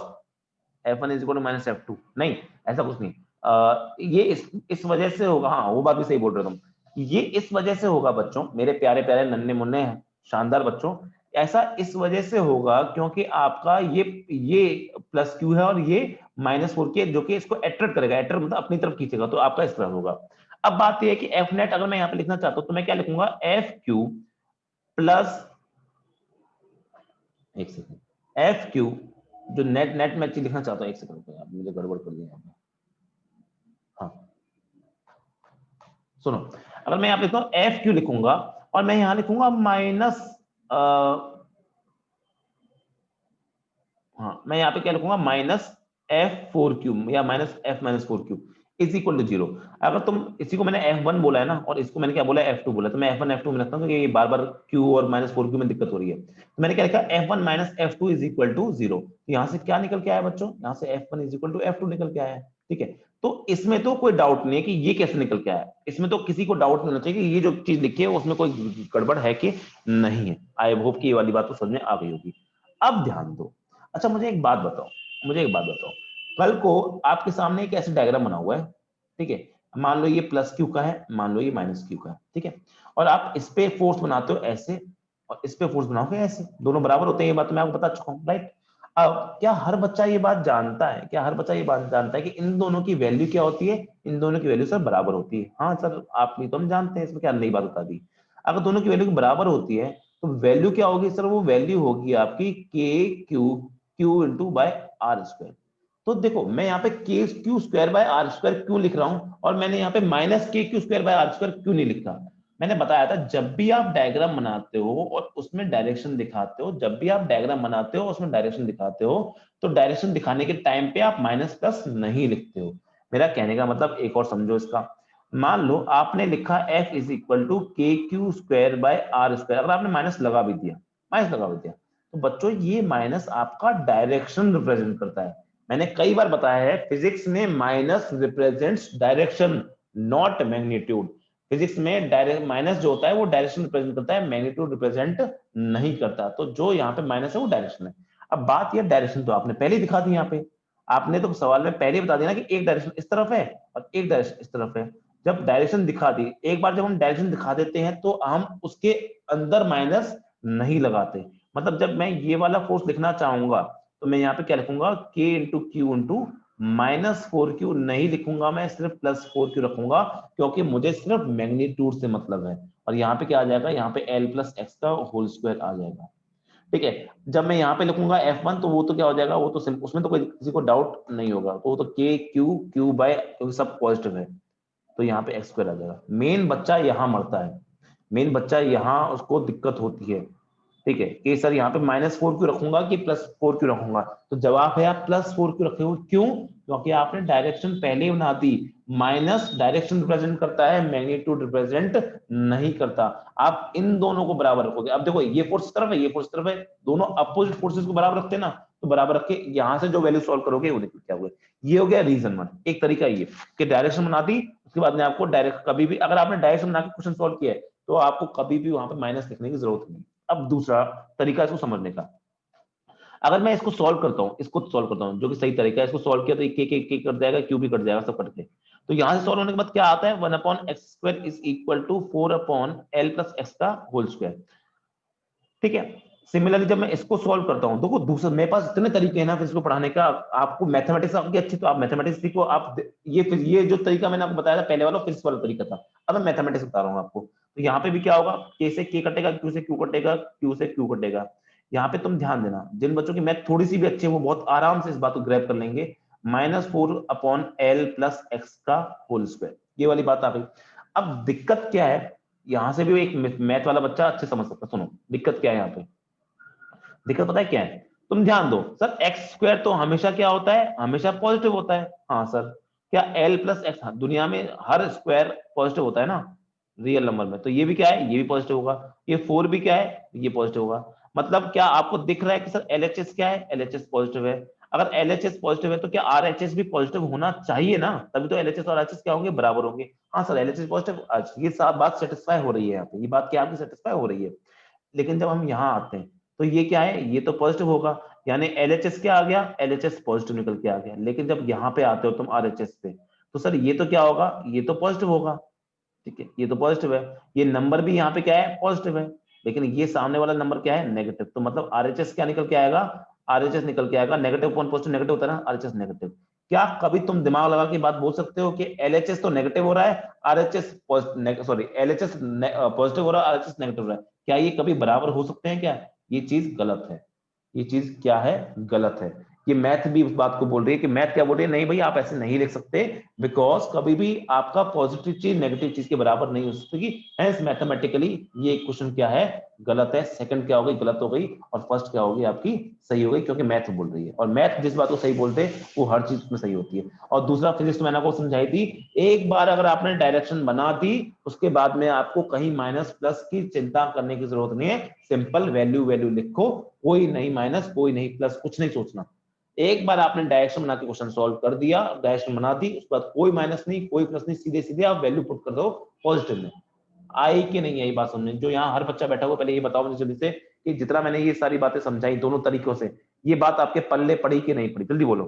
F1 is equal to -F2, नहीं ऐसा कुछ नहीं। ये इस वजह से होगा, हाँ वो बात भी सही बोल रहे हो तुम, ये इस वजह से होगा बच्चों, मेरे प्यारे प्यारे नन्हे मुन्ने शानदार बच्चों, ऐसा इस वजह से होगा क्योंकि आपका ये प्लस क्यू है और ये -4K जो कि इसको अट्रैक्ट करेगा, अट्रैक्ट मतलब अपनी तरफ खींचेगा, तो आपका इस तरह होगा। अब बात यह है कि एफ नेट अगर मैं यहाँ पे लिखना चाहता हूं तो मैं क्या लिखूंगा, एफ क्यू प्लस, एक सेकंड, एफ क्यू जो नेट नेट में चीज लिखना चाहता हूँ, एक सेकंड आप मुझे गड़बड़ कर दिया। हाँ सुनो, अगर मैं यहाँ पे लिखता हूँ एफ क्यू लिखूंगा और मैं यहाँ लिखूंगा माइनस, हाँ मैं यहाँ पे क्या लिखूंगा, -F4Q या -F-4Q इज इक्वल टू 0। अगर तुम इसी को मैंने F1 बोला है ना और इसको मैंने क्या बोला है, F2 बोला, तो मैं F1 F2 में रखता हूँ क्योंकि ये बार बार Q और -4Q में दिक्कत हो रही है। तो मैंने क्या लिखा, F1 -F2 is equal to 0। तो यहाँ से क्या निकल के आया बच्चों, यहाँ से F1 is equal to F2 निकल के आया है। ठीक है, तो इसमें तो कोई डाउट नहीं है कि ये कैसे निकल के आया, इसमें तो किसी को डाउट नहीं होना चाहिए कि ये जो चीज लिखी है उसमें कोई गड़बड़ है कि नहीं है। आई होप कि ये वाली बात तो समझ में आ गई होगी। अब ध्यान दो, अच्छा मुझे एक बात बताओ, कल को आपके सामने एक ऐसे डायग्राम बना हुआ है, ठीक है, मान लो ये प्लस क्यू का है, मान लो ये माइनस क्यू का है, ठीक है, और आप इस पे फोर्स बनाते हो ऐसे और इस पे फोर्स बनाओगे ऐसे, दोनों बराबर होते हैं, ये बात मैं आपको बता चुका हूँ, राइट। अब क्या हर बच्चा ये बात जानता है, कि इन दोनों की वैल्यू क्या होती है, इन दोनों की वैल्यू सर बराबर होती है। हाँ सर आप नहीं तो हम जानते हैं, इसमें क्या नई बात बता दी। अगर दोनों की वैल्यू बराबर होती है तो वैल्यू क्या होगी सर, वो वैल्यू होगी आपकी K Q into by are square. तो देखो मैं यहाँ पे K Q square by are square क्यों लिख रहा हूँ और मैंने यहाँ पे -KQ² बाय आर स्क्वायर क्यों नहीं लिखा। मैंने बताया था जब भी आप डायग्राम बनाते हो और उसमें डायरेक्शन दिखाते हो, तो डायरेक्शन दिखाने के टाइम पे आप माइनस प्लस नहीं लिखते हो। मेरा कहने का मतलब एक और समझो इसका, मान लो आपने लिखा F is equal to KQ² by are square, अगर आपने माइनस लगा भी दिया तो बच्चों ये माइनस आपका डायरेक्शन रिप्रेजेंट करता है। मैंने कई बार बताया है फिजिक्स में minus represents direction not magnitude. Physics में डायरेक्ट माइनस जो होता है वो डायरेक्शन रिप्रेजेंट करता है, मैग्नीट्यूड रिप्रेजेंट नहीं करता। तो जो यहाँ पे माइनस है वो डायरेक्शन है। अब बात यह डायरेक्शन तो आपने पहले ही दिखा दी, यहाँ पे आपने तो सवाल में पहले ही बता दिया ना कि एक डायरेक्शन इस तरफ है और एक डायरेक्शन इस तरफ है। जब डायरेक्शन दिखा दी, एक बार जब हम डायरेक्शन दिखा देते हैं तो हम उसके अंदर माइनस नहीं लगाते। मतलब जब मैं ये वाला फोर्स लिखना चाहूंगा तो मैं यहाँ पे क्या लिखूंगा, K into Q into -4Q नहीं लिखूंगा, मैं सिर्फ +4Q रखूंगा क्योंकि मुझे सिर्फ मैग्नीट्यूड से मतलब है। और यहाँ पे क्या आ जाएगा, यहाँ पे L + x का होल स्क्वायर आ जाएगा। ठीक है। जब मैं यहाँ पे लिखूंगा F1 तो वो तो क्या हो जाएगा, वो तो उसमें तो कोई किसी को डाउट नहीं होगा, तो वो तो Q बाय, क्योंकि सब पॉजिटिव है तो यहाँ पे x स्क्वायर आ जाएगा। मेन बच्चा यहाँ मरता है, मेन बच्चा यहाँ उसको दिक्कत होती है। ठीक है कि सर यहाँ पे -4 क्यों रखूंगा कि +4 क्यों रखूंगा, तो जवाब है आप +4 क्यों रखे हो, क्यों, क्योंकि आपने डायरेक्शन पहले ही बना दी। माइनस डायरेक्शन रिप्रेजेंट करता है, मैग्नीट्यूड रिप्रेजेंट नहीं करता। आप इन दोनों को बराबर रखोगे। अब देखो ये फोर्स तरफ है, ये फोर्स तरफ है, दोनों अपोजिट फोर्सेस को बराबर रखते हैं ना, तो बराबर रख के यहाँ से जो वैल्यू सॉल्व करोगे वो देखो क्या होगा। ये हो गया रीजन 1। एक तरीका ये कि डायरेक्शन बना दी, उसके बाद में आपको डायरेक्ट कभी भी अगर आपने डायरेक्शन बना के क्वेश्चन सॉल्व किया है तो आपको कभी भी वहां पे माइनस लिखने की जरूरत नहीं। अब दूसरा तरीका इसको समझने का, अगर मैं इसको सॉल्व करता हूं, इसको सॉल्व करता हूं जो कि सही तरीका है, इसको सॉल्व किया तो के कट जाएगा, क्यू भी कट जाएगा, सब कट के। तो यहां से सॉल्व होने के बाद क्या आता है, 1/x² is equal to 4/l plus x का होल स्क्वायर। ठीक है। सिमिलरली जब मैं इसको सॉल्व करता हूं, देखो दूसरा मेरे पास इतने तरीके हैं ना फिजिक्स को पढ़ाने का। आपको मैथमेटिक्स आपकी अच्छी तो आप मैथमेटिक्स सीखो। आप ये जो तरीका मैंने आपको बताया था पहले वाला फिजिक्स वाला तरीका था, अब मैं मैथमेटिक्स बता रहा हूँ आपको। तो यहाँ पे भी क्या होगा, के से के कटेगा, क्यू से क्यू कटेगा, क्यू से क्यू कटेगा। यहाँ पे तुम ध्यान देना, जिन बच्चों की मैथ थोड़ी सी भी अच्छी है वो बहुत आराम से इस बात को ग्रैब कर लेंगे। -4/l प्लस एक्स का होल स्क्वायर, ये वाली बात आ गई। अब दिक्कत क्या है, यहां से भी एक मैथ वाला बच्चा अच्छे समझ सकता है। सुनो दिक्कत क्या है यहाँ पे, दिक्कत पता है क्या है, तुम ध्यान दो। सर एक्स स्क्वायर तो हमेशा क्या होता है, हमेशा पॉजिटिव होता है। हाँ सर, क्या एल प्लस एक्स, दुनिया में हर स्क्वायर पॉजिटिव होता है ना रियल नंबर में, तो ये भी क्या है, ये भी पॉजिटिव होगा। ये 4 भी क्या है, ये पॉजिटिव होगा। मतलब क्या आपको दिख रहा है कि सर एलएचएस क्या है, एलएचएस पॉजिटिव है। अगर एलएचएस पॉजिटिव है तो क्या आरएचएस भी पॉजिटिव होना चाहिए ना, तभी तो एलएचएस और आरएचएस क्या होंगे, बराबर होंगे। हाँ सर एलएचएस पॉजिटिव, ये सब बात सेटिस्फाई हो रही है यहाँ पे, ये बात क्या आपकी सेटिस्फाई हो रही है। लेकिन जब हम यहाँ आते हैं तो ये क्या है, ये तो पॉजिटिव होगा, यानी एलएचएस क्या आ गया, एलएचएस पॉजिटिव निकल के आ गया। लेकिन जब यहाँ पे आते हो तुम आरएचएस पे, तो सर ये तो क्या होगा, ये तो पॉजिटिव होगा। ठीक है, ये तो पॉजिटिव है, ये नंबर भी यहाँ पे क्या है, पॉजिटिव है। लेकिन ये सामने वाला नंबर क्या है, नेगेटिव। तो मतलब आरएचएस क्या निकल के आएगा, आरएचएस निकल के आएगा नेगेटिव अपॉन पॉजिटिव, नेगेटिव होता है ना, आरएचएस नेगेटिव। क्या कभी तुम दिमाग लगा के बात बोल सकते हो कि एलएचएस तो नेगेटिव हो रहा है, आरएचएस सॉरी एलएचएस पॉजिटिव हो रहा है, आरएचएस नेगेटिव हो रहा है, क्या ये कभी बराबर हो सकते हैं क्या, ये चीज गलत है। ये चीज क्या है, गलत है। ये मैथ भी उस बात को बोल रही है कि मैथ क्या बोल रही है, नहीं भाई आप ऐसे नहीं लिख सकते, बिकॉज कभी भी आपका पॉजिटिव चीज नेगेटिव चीज के बराबर नहीं हो सकती। हेंस मैथमेटिकली ये क्वेश्चन क्या है, गलत है। सेकंड क्या हो गई, गलत हो गई, और फर्स्ट क्या होगी आपकी सही हो गई, क्योंकि मैथ बोल रही है, और मैथ जिस बात को सही बोलते हैं वो हर चीज में सही होती है। और दूसरा फिजिक्स मैंने आपको समझाई थी, एक बार अगर आपने डायरेक्शन बना दी उसके बाद में आपको कहीं माइनस प्लस की चिंता करने की जरूरत नहीं है। सिंपल वैल्यू वैल्यू लिखो, कोई नहीं माइनस कोई नहीं प्लस, कुछ नहीं सोचना। एक बार आपने डायरेक्शन बना के क्वेश्चन सॉल्व कर दिया, डायरेक्शन बना दी, उसके बाद कोई माइनस नहीं कोई प्लस नहीं, सीधे सीधे आप वैल्यू पुट कर दो पॉजिटिव में। आई कि नहीं आई बात समझे, जो यहाँ हर बच्चा बैठा हुआ, पहले ये बताओ मुझे जल्दी से कि जितना मैंने ये सारी बातें समझाई दोनों तरीकों से, ये बात आपके पल्ले पड़ी कि नहीं पड़ी, जल्दी बोलो।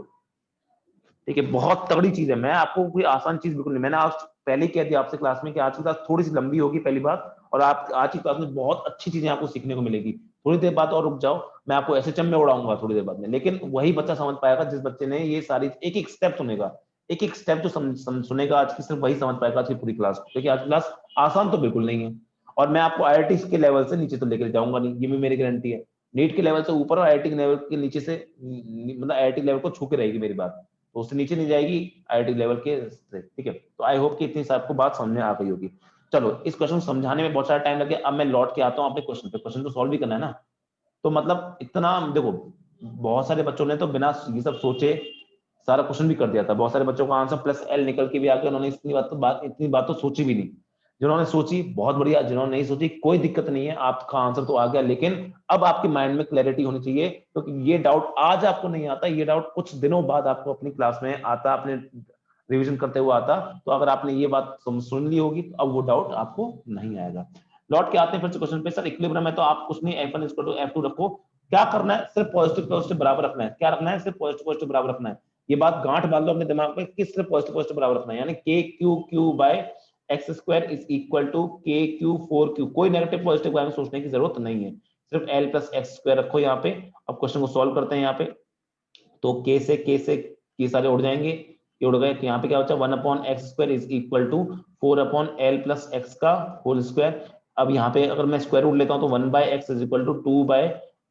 ठीक है, बहुत तगड़ी चीज है, मैं आपको कोई आसान चीज बिल्कुल नहीं, मैंने आज पहले ही कह दिया आपसे क्लास में कि आज की क्लास थोड़ी सी लंबी होगी पहली बात, और आप आज की क्लास में बहुत अच्छी चीजें आपको सीखने को मिलेगी। थोड़ी देर बाद और रुक जाओ, मैं आपको एसएचएम में उड़ाऊंगा थोड़ी देर बाद में, लेकिन वही बच्चा समझ पाएगा जिस बच्चे ने ये सारी एक एक स्टेप सुनेगा, एक एक स्टेप जो सुनेगा आज की, सिर्फ वही समझ पाएगा आज की पूरी क्लास को, क्योंकि आज की क्लास आसान तो बिल्कुल नहीं है। और मैं आपको आईआईटी के लेवल से नीचे तो लेकर जाऊंगा नहीं, ये भी मेरी गारंटी है। नीट के लेवल से ऊपर और आईआईटी लेवल के नीचे से, मतलब आईआईटी लेवल को छू के रहेगी मेरी बात, तो उससे नीचे नहीं जाएगी आईआईटी लेवल के से। ठीक है, तो आई होप कि इतनी सा आपको बात समझ में आ गई होगी। चलो इस क्वेश्चन समझाने में बहुत सारा टाइम लगे, अब मैं लौट के आता हूँ अपने क्वेश्चन पे, क्वेश्चन तो सॉल्व भी करना है ना। तो मतलब इतना देखो, बहुत सारे बच्चों ने तो बिना ये सब सोचे सारा क्वेश्चन भी कर दिया था, बहुत सारे बच्चों का आंसर +L निकल के भी आ गया, उन्होंने इतनी बात तो सोची भी नहीं। जिन्होंने सोची बहुत बढ़िया, जिन्होंने नहीं सोची कोई दिक्कत नहीं है, आपका आंसर तो आ गया। लेकिन अब आपके माइंड में क्लैरिटी होनी चाहिए, क्योंकि ये डाउट आज आपको नहीं आता, ये डाउट कुछ दिनों बाद आपको अपनी क्लास में आता, अपने रिवीजन करते हुए आता। तो अगर आपने ये बात सुन ली होगी तो अब वो डाउट आपको नहीं आएगा। लौट के आते हैं फिर से क्वेश्चन पे। सर इक्विलिब्रियम है तो आप कुछ नहीं, F1 F2 रखो। क्या करना है, सिर्फ पॉजिटिव पॉजिटिव बराबर रखना है। क्या रखना है, सिर्फ पॉजिटिव पॉजिटिव बराबर रखना है। ये बात गांठ बांध लो अपने दिमाग में कि सिर्फ पॉजिटिव पॉजिटिव बराबर रखना है, यानी K Q Q by x square is equal to K Q 4Q। कोई नेगेटिव पॉजिटिव बारे में सोचने की जरूरत नहीं है, सिर्फ एल प्लस एक्स स्क्वायर रखो यहाँ पे। अब क्वेश्चन को सॉल्व करते हैं यहाँ पे, तो के सारे उड़ जाएंगे, ये उड़ गए, तो यहाँ पे क्या बचा, 1/x² is equal to 4/l plus x का होल स्क्वायर। अब यहाँ पे अगर मैं स्क्वायर रूट लेता हूँ तो 1/x is equal to 2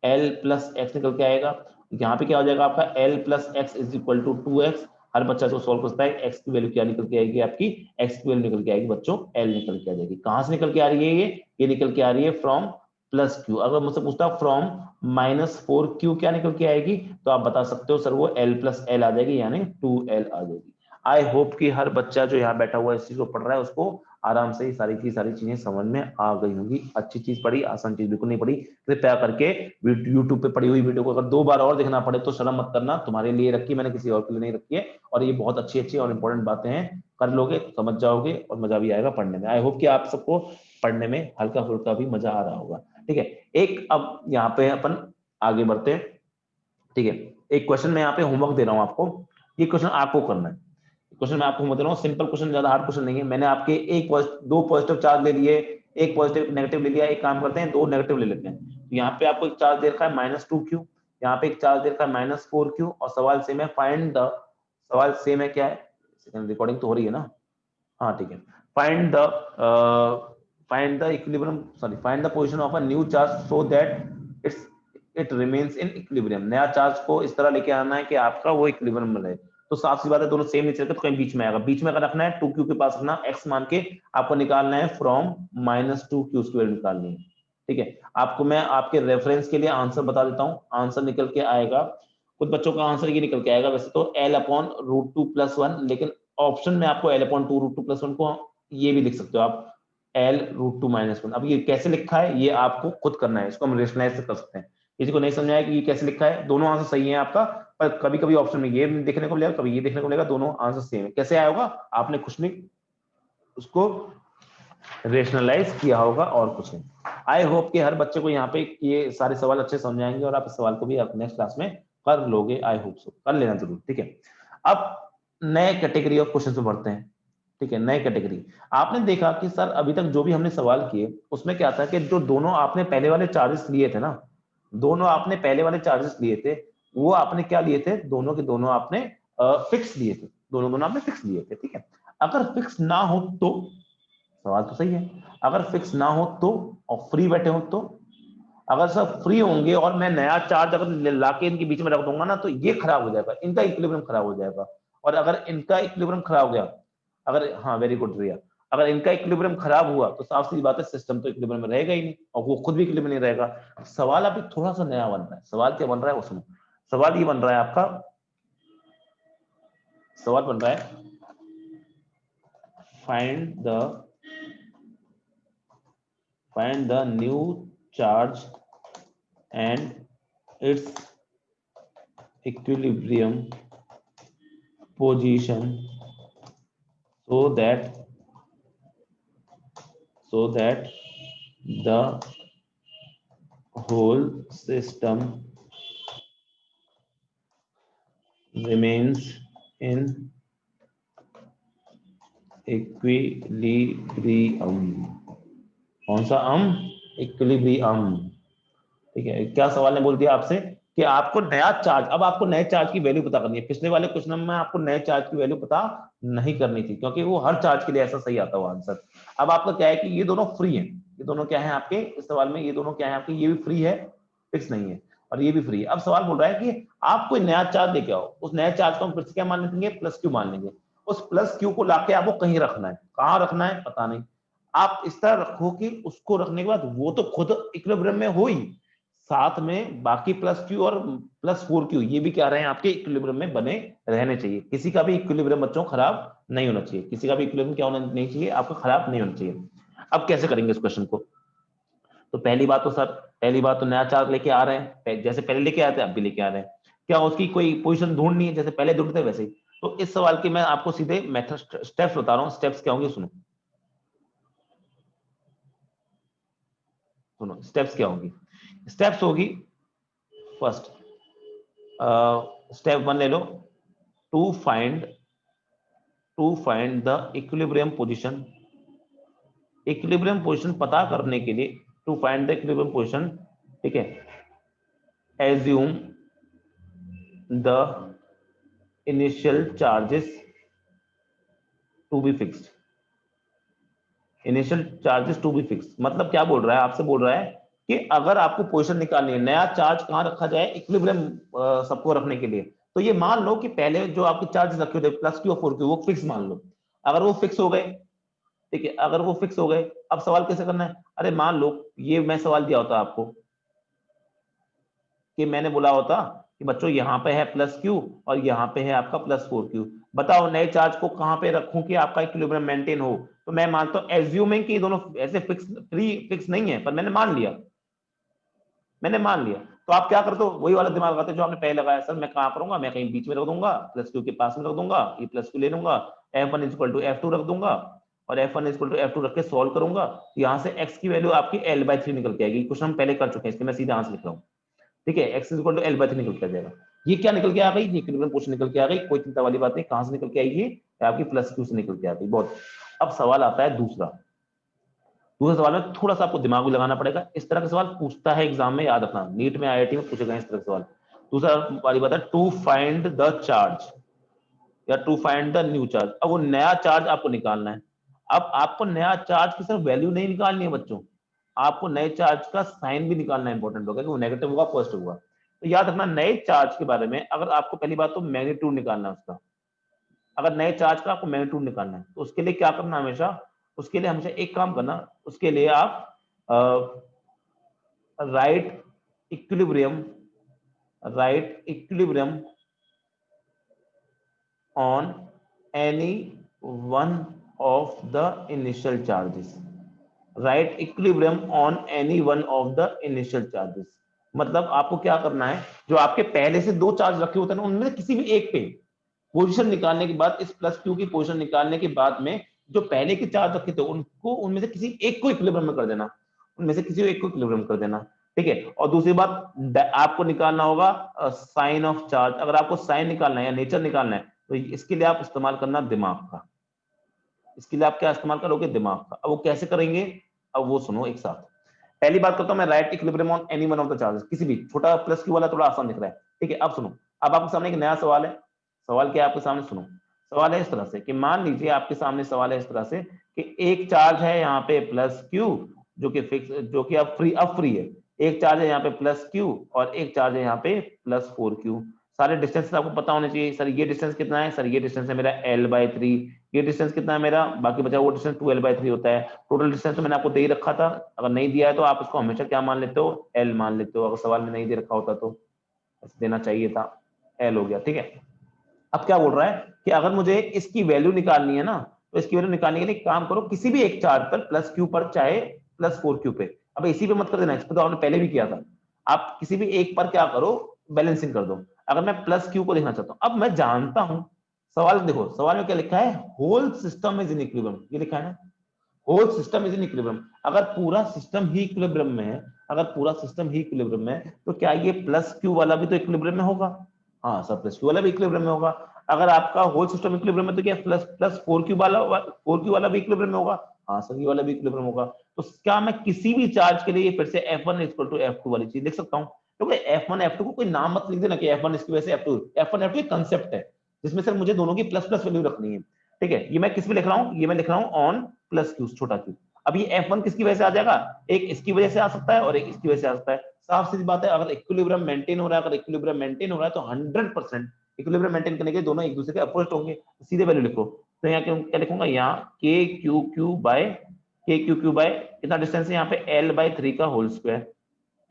L plus x निकल के आएगा। यहाँ पे क्या हो जाएगा आपका L plus x is equal to 2x। हर बच्चा जो सॉल्व करता है x की वैल्यू क्या निकल के आएगी आपकी, x की वैल्यू निकल के आएगी बच्चों L निकल के आ जाएगी। कहां से निकल के आ रही है ये निकल के आ रही है फ्रॉम प्लस क्यू। अगर मुझसे पूछता फ्रॉम -4q क्या निकल के आएगी, तो आप बता सकते हो सर वो L प्लस एल आ जाएगी, यानी 2L आ जाएगी। आई होप कि हर बच्चा जो यहाँ बैठा हुआ है इस चीज को पढ़ रहा है उसको आराम से सारी चीजें समझ में आ गई होंगी। अच्छी चीज पढ़ी, आसान चीज बिल्कुल नहीं पढ़ी। कृपया करके यूट्यूब पे पढ़ी हुई वीडियो को अगर 2 बार और देखना पड़े तो शर्म मत करना, तुम्हारे लिए रखी मैंने, किसी और के लिए नहीं रखी है। और ये बहुत अच्छी और इंपॉर्टेंट बातें हैं, कर लोगे समझ जाओगे और मजा भी आएगा पढ़ने में। आई होप कि आप सबको पढ़ने में हल्का फुल्का भी मजा आ रहा होगा। ठीक है, एक अब यहाँ पे अपन आगे बढ़ते हैं। ठीक है, एक क्वेश्चन मैं यहाँ पे होमवर्क दे रहा हूँ आपको, ये क्वेश्चन आपको करना है। क्वेश्चन मैं आपको बता रहा हूँ, सिंपल क्वेश्चन, ज्यादा हार्ड क्वेश्चन नहीं है। मैंने आपके दो पॉजिटिव चार्ज ले लिए, एक पॉजिटिव नेगेटिव ले लिया। एक काम करते हैं, दो नेगेटिव ले लेते हैं। तो यहाँ पे आपको एक चार्ज दे रखा है -2q, यहाँ पे एक चार्ज दे रखा है -4q, और सवाल सेम है, सवाल सेम है क्या है, रिकॉर्डिंग तो हो रही है ना, हाँ ठीक है। Find the equilibrium, sorry find the position of a new charge so that it remains in equilibrium. नया चार्ज को इस तरह लेके आना है कि आपका वो इक्विलिब्रियम में रहे। तो साफ सी बात है, दोनों सेम नहीं चलते तो कहीं बीच में आएगा। बीच में अगर रखना है 2q के पास रखना, x मान के आपको निकालना है फ्रॉम -2q स्क्वायर निकालनी है। ठीक है, आपको मैं आपके रेफरेंस के लिए आंसर बता देता हूँ। आंसर निकल के आएगा, कुछ बच्चों का आंसर ये निकल के आएगा वैसे तो L/√2+1, लेकिन ऑप्शन में आपको L/2√2+1 को ये भी लिख सकते हो आप L√2-1। अब ये कैसे लिखा है ये आपको खुद करना है, इसको हम रेशनलाइज कर सकते हैं। किसी को नहीं समझाया कि ये कैसे लिखा है, दोनों आंसर सही है आपका, पर कभी कभी ऑप्शन में ये देखने को मिलेगा, कभी ये देखने को मिलेगा, दोनों आंसर सेम है। कैसे आया होगा, आपने कुछ नहीं उसको रेशनलाइज किया होगा और कुछ नहीं। आई होप कि हर बच्चे को यहाँ पे ये सारे सवाल अच्छे समझ आएंगे और आप इस सवाल को भी नेक्स्ट क्लास में कर लोगे। आई होप सो, कर लेना जरूर। ठीक है, अब नए कैटेगरी ऑफ क्वेश्चन पे बढ़ते हैं। ठीक है, नए कैटेगरी। आपने देखा कि सर अभी तक जो भी हमने सवाल किए उसमें क्या था कि जो दोनों आपने पहले वाले चार्जेस लिए थे ना, दोनों आपने पहले वाले चार्जेस लिए थे, वो आपने क्या लिए थे, दोनों के दोनों आपने फिक्स लिए थे, दोनों आपने फिक्स लिए थे। ठीक है, अगर फिक्स ना हो तो, सवाल तो सही है, अगर फिक्स ना हो तो और फ्री बैठे हो तो, अगर सब फ्री होंगे और मैं नया चार्ज अगर लाके इनके बीच में रख दूंगा ना, तो ये खराब हो जाएगा, इनका इक्विलिब्रियम खराब हो जाएगा। और अगर इनका इक्विलिब्रियम खराब हो गया, अगर, हाँ वेरी गुड रिया, अगर इनका इक्विलिब्रियम खराब हुआ तो साफ सी बात है सिस्टम तो इक्विलिब्रियम में रहेगा ही नहीं, और वो खुद भी इक्विलिब्रियम नहीं रहेगा। सवाल अभी थोड़ा सा नया बन रहा है। सवाल क्या बन रहा है वो सुनो। सवाल ये बन रहा है आपका, सवाल बन रहा है find the new charge and its equilibrium position so that the whole system remains in equilibrium। कौन सा इक्विलिब्रियम। ठीक है, क्या सवाल ने बोल दिया आपसे कि आपको नया चार्ज, अब आपको नए चार्ज की वैल्यू पता करनी है। पिछले वाले क्वेश्चन में आपको नए चार्ज की वैल्यू पता नहीं करनी थी, क्योंकि वो हर चार्ज के लिए ऐसा सही आता हुआ आंसर। अब आपका क्या है कि ये दोनों फ्री हैं, ये दोनों क्या है आपके इस सवाल में, ये दोनों क्या है आपके, ये भी फ्री है, फिक्स नहीं है, और ये भी फ्री है। अब सवाल बोल रहा है कि आप कोई नया चार्ज लेके आओ, उस नए चार्ज को हम फिर से क्या मान लेंगे, +q मान लेंगे। उस +q को लाके आपको कहीं रखना है, कहाँ रखना है पता नहीं। आप इस तरह रखो कि उसको रखने के बाद वो तो खुद इक्विलिब्रियम में हो ही, साथ में बाकी +q और +4q ये भी क्या रहे हैं आपके इक्विलिब्रियम में बने रहने चाहिए। किसी का भी इक्विलिब्रियम बच्चों खराब नहीं होना चाहिए, किसी का भी इक्विलिब्रियम क्या होना नहीं चाहिए, आपका खराब नहीं होना चाहिए। अब कैसे करेंगे इस क्वेश्चन को, तो पहली बात तो सर, पहली बात तो नया चार्ज लेके आ रहे हैं, जैसे पहले लेके आए थे अब भी लेके आ रहे हैं, क्या उसकी कोई पोजीशन ढूंढनी है जैसे पहले ढूंढते वैसे ही। तो इस सवाल की मैं आपको सीधे मेथड स्टेप्स बता रहा हूँ। स्टेप्स क्या होंगे सुनो, सुनो स्टेप्स क्या होंगी। स्टेप्स होगी, फर्स्ट स्टेप 1 ले लो, to find the equilibrium position. Equilibrium position पता करने के लिए, to find the equilibrium position, ठीक है, assume the initial charges to be fixed. Initial charges to be fixed मतलब क्या बोल रहा है, आपसे बोल रहा है कि अगर आपको पोजीशन निकालनी है, नया चार्ज कहां रखा जाए इक्विलिब्रियम सबको रखने के लिए, तो ये मान लो कि पहले जो आपके चार्ज रखे थे प्लस क्यू और 4 क्यू वो फिक्स मान लो, अगर वो फिक्स हो गए, ठीक है, अगर वो फिक्स हो गए, अब सवाल कैसे करना है, अरे मान लो ये मैं सवाल दिया होता आपको कि मैंने बोला होता कि बच्चों यहाँ पे है प्लस क्यू और यहाँ पे है आपका प्लस 4 क्यू, बताओ नए चार्ज को कहां पे रखूं कि आपका इक्विलिब्रियम मेंटेन हो। तो मैं मानता हूं एज्यूमिंग कि दोनों ऐसे फिक्स नहीं है, पर मैंने मान लिया, तो आप क्या करते हो, वही वाला दिमाग लगाते जो आपने पहले लगाया, सर मैं कहां करूंगा, मैं कहीं बीच में रख दूंगा, प्लस क्यू के पास में रख दूंगा, ये प्लस क्यू ले लूंगा, F1 इक्वल टू F2 रख दूंगा और F1 इक्वल टू F2 रख के सॉल्व करूंगा, यहाँ से x की वैल्यू आपकी L/3 निकल के आएगी, कुछ हम पहले कर चुके हैं, इसलिए मैं सीधा आंसर लिख रहा हूँ, ठीक है, x इक्वल टू L/3 निकल के आ जाएगा। ये क्या निकल के आ गई, ये इक्विलिब्रियम पोजीशन निकल के आ गई, कोई चिंता वाली बात नहीं, कहां से निकल के आई, ये आपकी प्लस क्यू से निकल के आ गई। बहुत, अब सवाल आता है दूसरा सवाल में थोड़ा सा आपको दिमाग भी लगाना पड़ेगा, इस तरह का सवाल पूछता है एग्जाम में, याद रखना, नीट में IIT में पूछेगा इस तरह का सवाल। दूसरा वाली बात है टू फाइंड द चार्ज या to find the new charge. अब वो नया चार्ज आपको निकालना है, अब आपको नया चार्ज की सिर्फ वैल्यू नहीं निकालनी है बच्चों, आपको नए चार्ज का साइन भी निकालना इंपॉर्टेंट होगा कि वो नेगेटिव होगा पॉजिटिव होगा। तो याद रखना नए चार्ज के बारे में, अगर आपको पहली बात तो मैग्नीट्यूड निकालना है उसका, अगर नए चार्ज का आपको मैग्नीट्यूड निकालना है तो उसके लिए क्या करना, हमेशा उसके लिए हमेशा एक काम करना, उसके लिए आप right equilibrium on any one of the initial charges, right equilibrium on any one of the initial charges। मतलब आपको क्या करना है, जो आपके पहले से दो चार्ज रखे होते हैं ना, उनमें से किसी भी एक पे पोजीशन निकालने के बाद, इस प्लस क्यू की पोजीशन निकालने के बाद में जो पहले के चार्ज रखे थे उनको, उनमें से किसी एक को इक्विलिब्रियम में कर देना, ठीक है। और दूसरी बात आपको निकालना होगा साइन ऑफ चार्ज, अगर आपको साइन निकालना है या नेचर निकालना है तो इसके लिए आप इस्तेमाल करना दिमाग का, इसके लिए आप क्या इस्तेमाल करोगे, दिमाग का। अब वो कैसे करेंगे, अब वो सुनो एक साथ। पहली बात करता हूं मैं, right equilibrium on any one of the charges, किसी भी, छोटा प्लस क्यू वाला थोड़ा आसान दिख रहा है, ठीक है। अब सुनो, अब आपके सामने एक नया सवाल है, सवाल क्या है आपके सामने, सुनो। सवाल है इस तरह से कि मान लीजिए आपके सामने सवाल है इस तरह से कि एक चार्ज है यहाँ पे प्लस क्यू जो कि फिक्स, जो कि अब फ्री है, एक चार्ज है यहाँ पे प्लस क्यू और एक चार्ज है यहाँ पे प्लस 4 क्यू। सारे डिस्टेंस आपको पता होने चाहिए, सर ये डिस्टेंस कितना है, सर ये डिस्टेंस है मेरा L/3, ये डिस्टेंस कितना है मेरा, बाकी बचा वो डिस्टेंस 2L/3 होता है। टोटल डिस्टेंस तो मैंने आपको दे ही रखा था, अगर नहीं दिया है तो आप इसको हमेशा क्या मान लेते हो, L मान लेते हो, अगर सवाल में नहीं दे रखा होता तो देना चाहिए था, L हो गया, ठीक है। अब क्या बोल रहा है कि अगर मुझे इसकी वैल्यू निकालनी है ना, तो इसकी वैल्यू निकालने के लिए काम करो, किसी भी एक चार्ज पर प्लस क्यू पर चाहे प्लस 4 क्यू पे, अब इसी पे मत कर देना, इस पर तो आपने पहले भी किया था, आप किसी भी एक पर क्या करो, बैलेंसिंग कर दो। अगर मैं प्लस क्यू को देखना चाहता हूं, अब मैं जानता हूं, सवाल देखो, सवाल में क्या लिखा है, whole system is in equilibrium, ये लिखा है ना, whole system is in equilibrium. अगर पूरा सिस्टम ही इक्विलिब्रियम में है, तो क्या ये प्लस क्यू वाला भी तो इक्विलिब्रियम में होगा, हाँ सर प्लस क्यू वाला भी इक्विलिब्रियम में होगा। अगर आपका होल सिस्टम इक्विलिब्रियम में तो क्या प्लस प्लस 4 क्यू वाला भी इक्विलिब्रियम में होगा, हाँ सर ये वाला भी इक्विलिब्रियम होगा। तो क्या मैं किसी भी चार्ज के लिए फिर से F1 इक्वल टू F2 वाली चीज लिख सकता हूँ, क्योंकि F1 F2 को कोई नाम मत लिख देना कि F1 इसकी वजह से F1 F2 एक कंसेप्ट है जिसमें सर मुझे दोनों की प्लस प्लस वैल्यू रखनी है, ठीक है। ये मैं किस पे लिख रहा हूँ, ये मैं लिख रहा हूँ ऑन प्लस क्यू, छोटा क्यू। अब ये F1 किसकी वजह से आ जाएगा, एक इसकी वजह से आ सकता है और एक इसकी वजह से आ सकता है, साफ सीधी बात है। अगर इक्विलिब्रियम मेंटेन हो रहा है, तो 100% इक्विलिब्रियम मेंटेन करने के दोनों एक दूसरे के अपोजिट होंगे, सीधे वैल्यू लिखो। तो यहाँ क्या लिखूंगा, यहाँ के क्यू बाय कितना डिस्टेंस है यहाँ पे L/3 का होल स्क्वायर,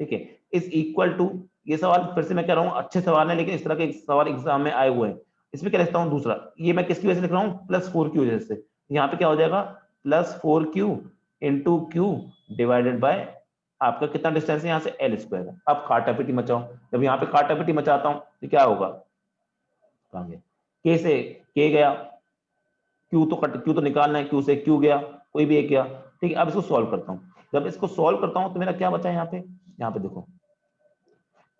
ठीक है, इज इक्वल टू, ये सवाल फिर से मैं कह रहा हूँ अच्छे सवाल है, लेकिन इस तरह के सवाल एग्जाम में आए हुए हैं। इसमें क्या लिखता हूँ, दूसरा ये मैं किसकी वजह से लिख रहा हूँ, प्लस 4 क्यू वजह से। यहाँ पे क्या हो जाएगा, plus 4 Q into Q divided by आपका कितना डिस्टेंस है यहाँ से L²। अब काटापिटी मचाओ, जब यहाँ पे काटापिटी मचाता हूँ तो क्या होगा, कहाँ गया, के से के गया, क्यू तो निकालना है, क्यू से क्यू गया, कोई भी एक गया, ठीक है। अब इसको सॉल्व करता हूँ, जब इसको सॉल्व करता हूँ तो मेरा क्या बचा है यहाँ पे देखो,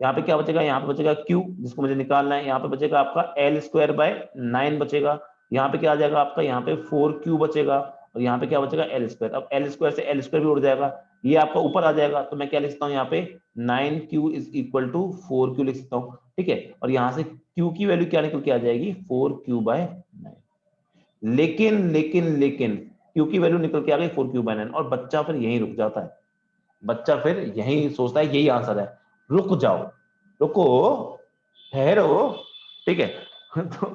यहाँ पे क्या बचेगा, यहाँ पे बचेगा क्यू जिसको मुझे निकालना है, यहाँ पे बचेगा आपका L²/9 बचेगा, यहाँ पे क्या आ जाएगा आपका, यहाँ पे 4 क्यू बचेगा और यहाँ पे क्या बचेगा L²। अब L² से L² भी उड़ जाएगा, ये आपका ऊपर आ जाएगा, तो मैं क्या लिख सकता हूँ यहाँ पे 9Q is equal to 4Q लिख सकता हूँ, ठीक है। और यहाँ से Q की वैल्यू क्या निकल के आ जाएगी, 4Q/9। लेकिन Q की वैल्यू निकल के आ गई 4Q/9 और बच्चा फिर यहीं रुक जाता है, बच्चा फिर यही सोचता है यही आंसर है, रुक जाओ, रुको, ठहरो, ठीक है। तो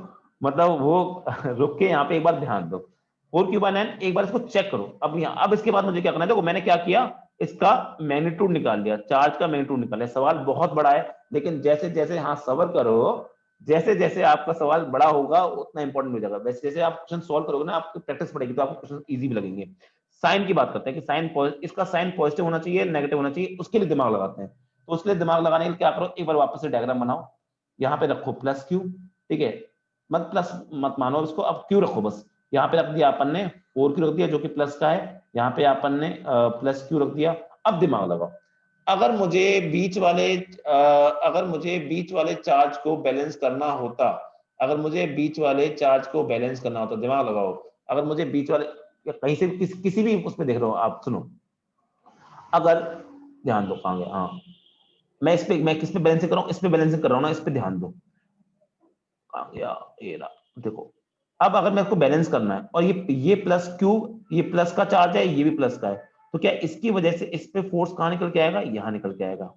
मतलब वो रुक के यहाँ पे एक बार ध्यान दो, 4 q/9 एक बार इसको चेक करो। अब इसके बाद मुझे क्या करना है, देखो मैंने क्या किया, इसका मैग्नीट्यूड निकाल लिया, चार्ज का मैग्नीट्यूड निकाल लिया। सवाल बहुत बड़ा है, लेकिन जैसे जैसे हाँ सबर करो, जैसे जैसे आपका सवाल बड़ा होगा उतना इंपॉर्टेंट हो जाएगा। वैसे जैसे आप क्वेश्चन सॉल्व करोगे ना, आपको प्रैक्टिस पड़ेगी तो आपको क्वेश्चन इजी भी लगेंगे। साइन की बात करते हैं कि साइन इसका साइन पॉजिटिव होना चाहिए नेगेटिव होना चाहिए, उसके लिए दिमाग लगाते हैं। तो उसके लिए दिमाग लगाने के लिए क्या करो, एक बार वापस से डायग्राम बनाओ, यहाँ पे रखो प्लस क्यू, ठीक है, मत प्लस मत मानो इसको, अब क्यू रखो बस। यहाँ पे रख दिया अपन ने 4q रख दिया जो कि प्लस का है, यहाँ पे अपन ने प्लस क्यू रख दिया। अब दिमाग लगाओ, अगर मुझे बीच वाले अगर मुझे बीच वाले चार्ज को बैलेंस करना होता, अगर मुझे बीच वाले चार्ज को बैलेंस करना होता, दिमाग लगाओ, अगर मुझे बीच वाले या कहीं से किसी भी उसमें देख रहे हो आप, सुनो, अगर ध्यान दो कहां गया, हाँ मैं किस पे बैलेंसिंग कर रहा हूँ, इस पे बैलेंसिंग कर रहा हूँ ना, इस पे ध्यान दो, कहां गया, ये रहा देखो। अब अगर मेरे को बैलेंस करना है और ये प्लस क्यू, ये प्लस का चार्ज है, ये भी प्लस का है, तो क्या इसकी वजह से इस पे फोर्स कहां निकल के आएगा, यहां निकल के आएगा।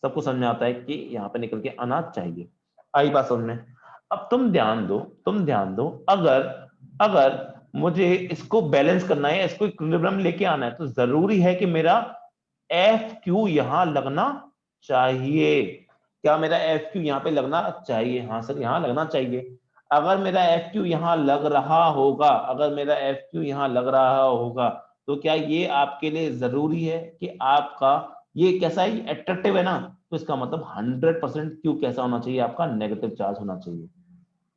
सबको समझ में आता है कि यहाँ पे निकल के आना चाहिए, आई बात समझ में। अब तुम ध्यान दो, अगर अगर मुझे इसको बैलेंस करना है, इसको इक्विलिब्रियम लेके आना है, तो जरूरी है कि मेरा एफ क्यू यहां लगना चाहिए। क्या मेरा एफ क्यू यहाँ पे लगना चाहिए, हाँ सर यहाँ लगना चाहिए। अगर मेरा एफ क्यू यहाँ लग रहा होगा, अगर मेरा एफ क्यू यहाँ लग रहा होगा, तो क्या ये आपके लिए जरूरी है कि आपका ये कैसा है, अट्रैक्टिव है ना, तो इसका मतलब 100% क्यू कैसा होना चाहिए, आपका नेगेटिव चार्ज होना चाहिए।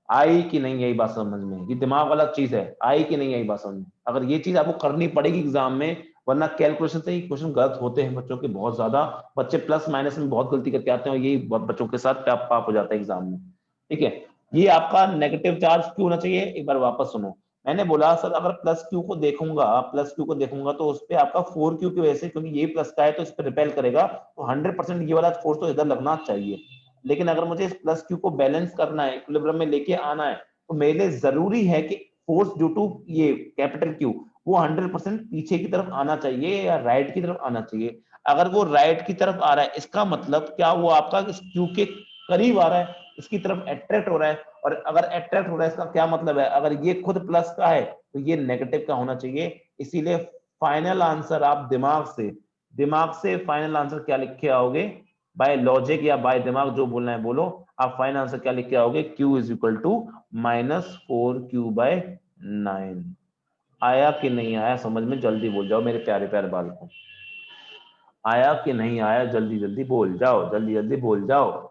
आई कि नहीं यही बात समझ में, ये दिमाग वाला चीज है, आई कि नहीं यही बात समझ में। अगर ये चीज आपको करनी पड़ेगी एग्जाम में, वरना कैलकुलेशन से ही क्वेश्चन गलत होते हैं बच्चों के बहुत ज्यादा। बच्चे प्लस माइनस में बहुत गलती करके आते हैं, और यही बच्चों के साथ पाप पाप हो जाता है एग्जाम में, ठीक है। ये आपका नेगेटिव चार्ज क्यों होना चाहिए, एक बार वापस सुनो। मैंने बोला सर अगर प्लस क्यू को देखूंगा, प्लस क्यू को देखूंगा तो उस पर आपका 4q की वजह से, क्योंकि ये प्लस का है तो इस पर रिपेल करेगा, तो 100% ये वाला फोर्स तो इधर लगना चाहिए। लेकिन अगर मुझे इस प्लस क्यू को बैलेंस करना है, इक्विलिब्रियम में लेके आना है, तो मेरे लिए जरूरी है कि फोर्स ड्यू टू ये कैपिटल क्यू वो 100% पीछे की तरफ आना चाहिए या राइट की तरफ आना चाहिए। अगर वो राइट की तरफ आ रहा है, इसका मतलब क्या वो आपका इस क्यू के करीब आ रहा है, इसकी तरफ अट्रैक्ट हो रहा है। और अगर अट्रैक्ट हो रहा है, इसका क्या मतलब है, अगर ये खुद प्लस का है तो ये नेगेटिव का होना चाहिए। इसीलिए फाइनल आंसर आप दिमाग से फाइनल आंसर क्या लिख के आओगे, बाय लॉजिक या बाय दिमाग जो बोलना है बोलो, आप फाइनल आंसर क्या लिख के आओगे, Q is equal to -4q/9। आया कि नहीं आया समझ में, जल्दी बोल जाओ मेरे प्यारे प्यारे बालकों, आया कि नहीं आया, जल्दी जल्दी बोल जाओ, जल्दी जल्दी बोल जाओ।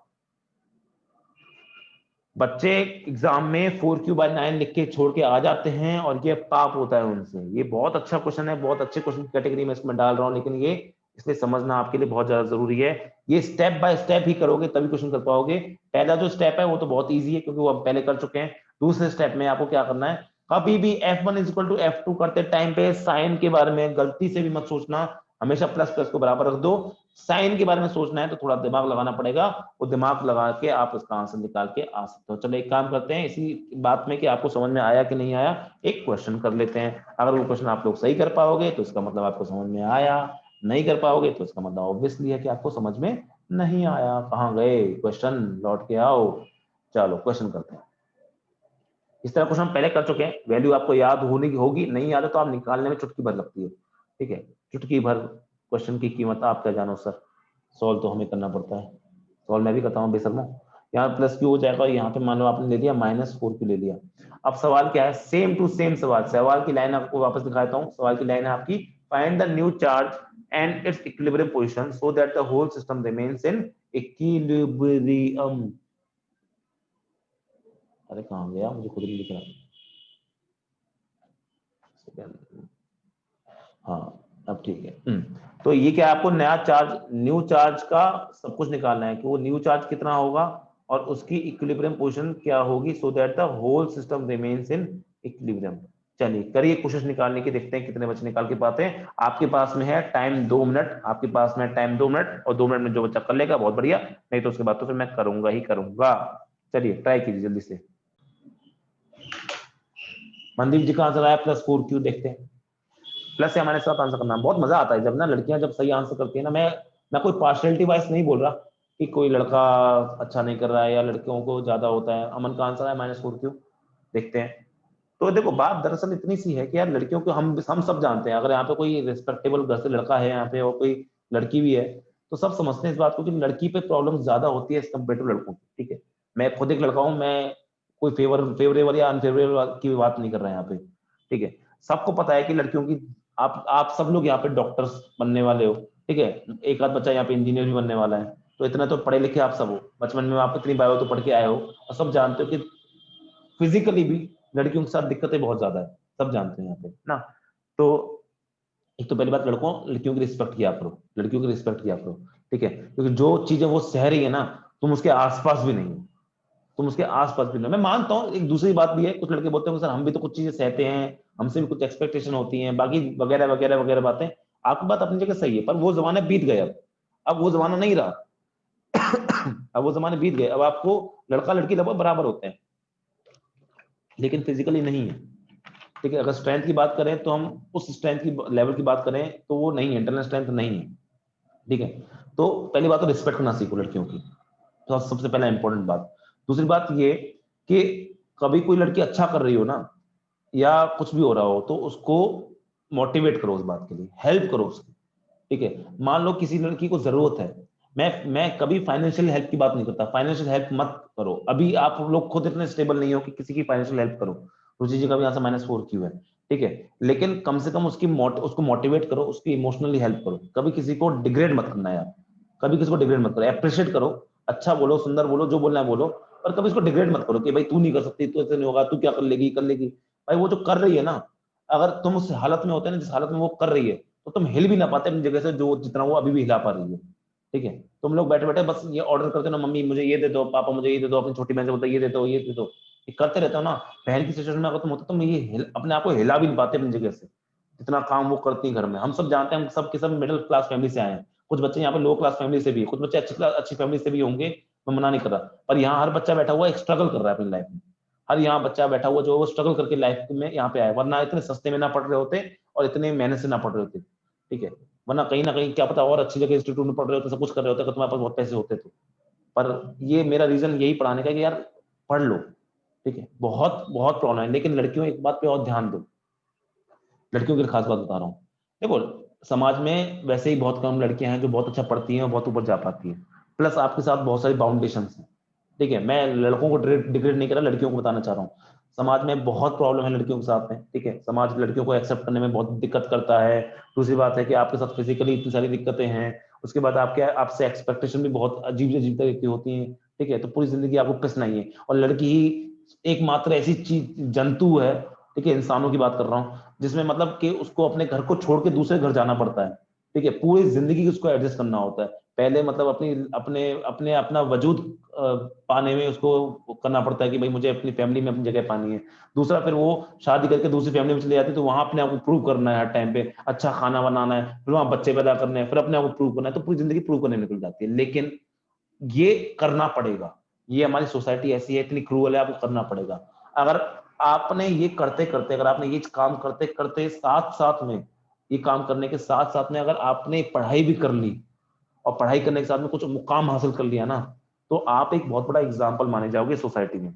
बच्चे एग्जाम में 4q/9 लिख के छोड़ के आ जाते हैं और ये पाप होता है उनसे। ये बहुत अच्छा क्वेश्चन है, बहुत अच्छे क्वेश्चन की कैटेगरी में इसमें डाल रहा हूँ, लेकिन ये इसलिए समझना आपके लिए बहुत ज्यादा जरूरी है। ये स्टेप बाय स्टेप ही करोगे तभी क्वेश्चन कर पाओगे। पहला जो स्टेप है वो तो बहुत ईजी है क्योंकि वो हम पहले कर चुके हैं। दूसरे स्टेप में आपको क्या करना है, कभी भी F1 is equal to F2 करते टाइम पे साइन के बारे में गलती से भी मत सोचना, हमेशा प्लस प्लस को बराबर रख दो। साइन के बारे में सोचना है तो थोड़ा दिमाग लगाना पड़ेगा, वो दिमाग लगा के आप उसका आंसर निकाल के आ सकते हो। चलो एक काम करते हैं, इसी बात में कि आपको समझ में आया कि नहीं आया, एक क्वेश्चन कर लेते हैं। अगर वो क्वेश्चन आप लोग सही कर पाओगे तो इसका मतलब आपको समझ में आया, नहीं कर पाओगे तो इसका मतलब ऑब्वियसली है कि आपको समझ में नहीं आया। कहाँ गए क्वेश्चन, लौट के आओ। चलो क्वेश्चन करते हैं। इस तरह क्वेश्चन हम पहले कर चुके हैं, वैल्यू आपको याद होने की होगी, नहीं याद है तो आप निकालने में चुटकी भर लगती है, ठीक है, चुटकी भर क्वेश्चन की कीमत आप क्या जानो सर, सॉल्व तो हमें करना पड़ता है, सॉल्व मैं भी करता हूँ बेशर्मो। यहाँ प्लस क्यू हो जाएगा, यहाँ पे मान लो आपने ले लिया -4q ले लिया। अब सवाल क्या है, सेम टू सेम सवाल, सवाल की लाइन आपको वापस दिखाता हूँ। सवाल की लाइन है आपकी, find the new charge and its equilibrium position so that the whole system remains in equilibrium. अरे कहाँ गया, मुझे खुद नहीं दिख रहा। हाँ अब ठीक है। तो ये क्या आपको नया चार्ज, न्यू चार्ज का सब कुछ निकालना है कि वो न्यू चार्ज कितना होगा और उसकी इक्विलिब्रियम पोजीशन क्या होगी, so that the whole system remains in equilibrium. चलिए करिए कोशिश निकालने की, देखते हैं कितने बच्चे निकाल के पाते हैं। आपके पास में है टाइम 2 मिनट, आपके पास में टाइम 2 मिनट, और 2 मिनट में जो बच्चा कर लेगा बहुत बढ़िया, नहीं तो उसके बाद तो फिर मैं करूंगा ही करूंगा। चलिए ट्राई कीजिए जल्दी से। मनदीप जी का आंसर आया +4q, देखते हैं। प्लस या माइनस के साथ आंसर करना। बहुत मजा आता है जब ना लड़कियां जब सही आंसर करती है ना। मैं कोई पार्शियलिटी वाइज नहीं बोल रहा कि कोई लड़का अच्छा नहीं कर रहा है या लड़कियों को ज्यादा होता है। अमन का आंसर है -4 क्यों, देखते हैं। तो देखो बात दरअसल इतनी सी है कि यार लड़कियों को हम सब जानते हैं। अगर यहाँ पे कोई रिस्पेक्टेबल घर से लड़का है यहाँ पे और कोई लड़की भी है, तो सब समझते हैं इस बात को कि लड़की पे प्रॉब्लम ज्यादा होती है कम्पेयर टू लड़कों की। ठीक है, मैं खुद एक लड़का हूँ, मैं कोई फेवरेबल या अनफेवरेबल की बात नहीं कर रहा यहाँ पे। ठीक है, सबको पता है कि लड़कियों की, आप सब लोग यहाँ पे डॉक्टर्स बनने वाले हो। ठीक है, एक आध बच्चा यहाँ पे इंजीनियर भी बनने वाला है। तो इतना तो पढ़े लिखे आप सब हो, बचपन में आप इतनी बायो तो पढ़ के आए हो, और सब जानते हो कि फिजिकली भी लड़कियों के साथ दिक्कतें बहुत ज्यादा है, सब जानते हैं यहाँ पे ना। तो एक तो पहली बात, लड़कियों की रिस्पेक्ट किया करो, लड़कियों की रिस्पेक्ट किया करो। ठीक है, क्योंकि जो चीजें वो सह रही है ना, तुम उसके आसपास भी नहीं हो, तुम उसके आसपास भी नहीं। मैं मानता हूँ एक दूसरी बात भी है, कुछ लड़के बोलते हैं सर हम भी तो कुछ चीजें सहते हैं, हमसे भी कुछ एक्सपेक्टेशन होती है, बाकी वगैरह वगैरह वगैरह बातें। आपकी बात अपनी जगह सही है, पर वो जमाना बीत गया। अब वो जमाना नहीं रहा। अब वो जमाने बीत गए। अब आपको लड़का लड़की लगभग बराबर होते हैं, लेकिन फिजिकली नहीं है। ठीक है, अगर स्ट्रेंथ की बात करें तो हम उस स्ट्रेंथ की लेवल की बात करें तो वो नहीं है, इंटरनल स्ट्रेंथ नहीं है। ठीक है, तो पहली बात तो रिस्पेक्ट करना सीखो लड़कियों की, तो सबसे पहला इंपॉर्टेंट बात। दूसरी बात ये कि कभी कोई लड़की अच्छा कर रही हो ना, या कुछ भी हो रहा हो, तो उसको मोटिवेट करो, उस बात के लिए हेल्प करो उसकी। ठीक है, मान लो किसी लड़की को जरूरत है, मैं कभी फाइनेंशियल हेल्प की बात नहीं करता, फाइनेंशियल हेल्प मत करो। अभी आप लोग खुद इतने स्टेबल नहीं हो कि किसी की फाइनेंशियल हेल्प करो। रुचि जी का भी यहाँ से -4 क्यों है। ठीक है, लेकिन कम से कम उसको मोटिवेट करो, उसकी इमोशनली हेल्प करो। कभी किसी को डिग्रेड मत करना यार, कभी किसी को डिग्रेड मत करो, अप्रिशिएट करो, अच्छा बोलो, सुंदर बोलो, जो बोलना है बोलो, पर कभी इसको डिग्रेड मत करो कि भाई तू नहीं कर सकती, तू ऐसे नहीं होगा, तू क्या कर लेगी, कर लेगी। भाई वो जो कर रही है ना, अगर तुम उस हालत में होते हैं ना जिस हालत में वो कर रही है, तो तुम हिल भी ना पाते अपनी जगह से, जो जितना वो अभी भी हिला पा रही है। ठीक है, तुम लोग बैठे बैठे बस ये ऑर्डर करते हो ना, मम्मी मुझे ये दे दो, पापा मुझे ये दे दो, अपनी छोटी बहन से बोलते ये दे दो, ये दे दो, ये करते रहते हो ना। बहन की सिचुएशन में अगर तुम होते, तुम ये अपने आप को हिला भी नहीं पाते अपनी जगह से, जितना काम वो करती है घर में। हम सब जानते हैं, हम सब के सब मिडिल क्लास फैमिली से आए हैं, कुछ बच्चे यहाँ पे लो क्लास फैमिली से भी, कुछ बच्चे अच्छी फैमिली से भी होंगे, मैं मना नहीं कर रहा। पर यहाँ हर बच्चा बैठा हुआ एक स्ट्रगल कर रहा है अपनी लाइफ में। हर यहाँ बच्चा बैठा हुआ जो वो स्ट्रगल करके लाइफ में यहाँ पे आया, वरना इतने सस्ते में ना पढ़ रहे होते और इतने मेहनत से ना पढ़ रहे होते। ठीक है, वरना कहीं ना कहीं क्या पता और अच्छी जगह इंस्टीट्यूट में पढ़ रहे होते, सब कुछ कर रहे होते अगर तुम्हारे पास बहुत पैसे होते तो। पर ये मेरा रीजन यही पढ़ाने का कि यार पढ़ लो। ठीक है, बहुत बहुत प्रॉब्लम है। लेकिन लड़कियों एक बात पे और ध्यान दो, लड़कियों की खास बात बता रहा हूँ। देखो समाज में वैसे ही बहुत कम लड़कियां हैं जो बहुत अच्छा पढ़ती हैं और बहुत ऊपर जा पाती हैं, प्लस आपके साथ बहुत सारी बाउंडेशन हैं। ठीक है, मैं लड़कों को डिग्रेड नहीं कर रहा, लड़कियों को बताना चाह रहा हूँ। समाज में बहुत प्रॉब्लम है लड़कियों के साथ में। ठीक है, समाज लड़कियों को एक्सेप्ट करने में बहुत दिक्कत करता है। दूसरी बात है कि आपके साथ फिजिकली इतनी सारी दिक्कतें हैं, उसके बाद आपके आपसे एक्सपेक्टेशन भी बहुत अजीब अजीब तरह की होती हैं। ठीक है, तो पूरी जिंदगी आपको पिसना ही है। और लड़की ही एकमात्र ऐसी चीज जंतु है, ठीक है, इंसानों की बात कर रहा हूँ, जिसमें मतलब कि उसको अपने घर को छोड़ के दूसरे घर जाना पड़ता है। ठीक है, पूरी जिंदगी उसको एडजस्ट करना होता है। पहले मतलब अपनी अपने अपने अपना वजूद पाने में उसको करना पड़ता है कि भाई मुझे अपनी फैमिली में अपनी जगह पानी है। दूसरा फिर वो शादी करके दूसरी फैमिली में चले जाती है, तो वहां अपने आप को प्रूव करना है, हर टाइम पे अच्छा खाना बनाना है, फिर वहां बच्चे पैदा करने हैं, फिर अपने आप को प्रूव करना है, तो पूरी जिंदगी प्रूव करने में निकल जाती है। लेकिन ये करना पड़ेगा, ये हमारी सोसाइटी ऐसी है, इतनी क्रूअल है, आपको करना पड़ेगा। अगर आपने ये करते करते, अगर आपने ये काम करते करते साथ साथ में, ये काम करने के साथ साथ में अगर आपने पढ़ाई भी कर ली, और पढ़ाई करने के साथ में कुछ मुकाम हासिल कर लिया ना, तो आप एक बहुत बड़ा एग्जाम्पल माने जाओगे सोसाइटी में।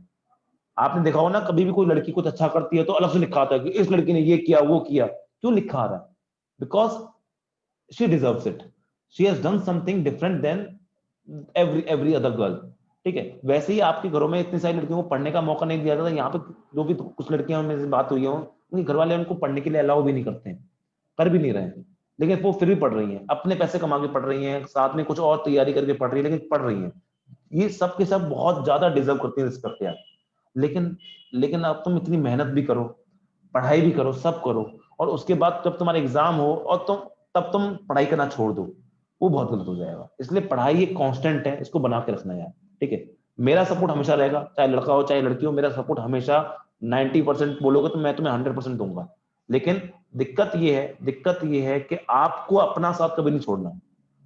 आपने देखा हो ना, कभी भी कोई लड़की कुछ अच्छा करती है तो अलग से लिखा आता है कि इस लड़की ने ये किया वो किया। क्यों लिखा आ रहा है? Because she deserves it, she has done something different than every other girl. ठीक है, वैसे ही आपके घरों में इतनी सारी लड़कियों को पढ़ने का मौका नहीं दिया जाता। यहाँ पे जो भी कुछ लड़कियां में से बात हुई हो, उनके घर वाले उनको पढ़ने के लिए अलाउ भी नहीं करते हैं, कर भी नहीं रहे हैं, लेकिन वो फिर भी पढ़ रही हैं, अपने पैसे कमा के पढ़ रही हैं, साथ में कुछ और तैयारी करके पढ़ रही है, लेकिन पढ़ रही हैं। ये सब के सब बहुत ज्यादा डिजर्व करती है रिस्पेक्ट यार। लेकिन लेकिन अब तुम इतनी मेहनत भी करो, पढ़ाई भी करो, सब करो, और उसके बाद जब तुम्हारा एग्जाम हो और तुम पढ़ाई करना छोड़ दो, वो बहुत गलत हो जाएगा। इसलिए पढ़ाई एक कांस्टेंट है, इसको बना के रखना यार। ठीक है, मेरा सपोर्ट हमेशा रहेगा, चाहे लड़का हो चाहे लड़की हो, मेरा सपोर्ट हमेशा 90% बोलोगे तो मैं तुम्हें 100% दूंगा। लेकिन दिक्कत ये है कि आपको अपना साथ कभी नहीं छोड़ना।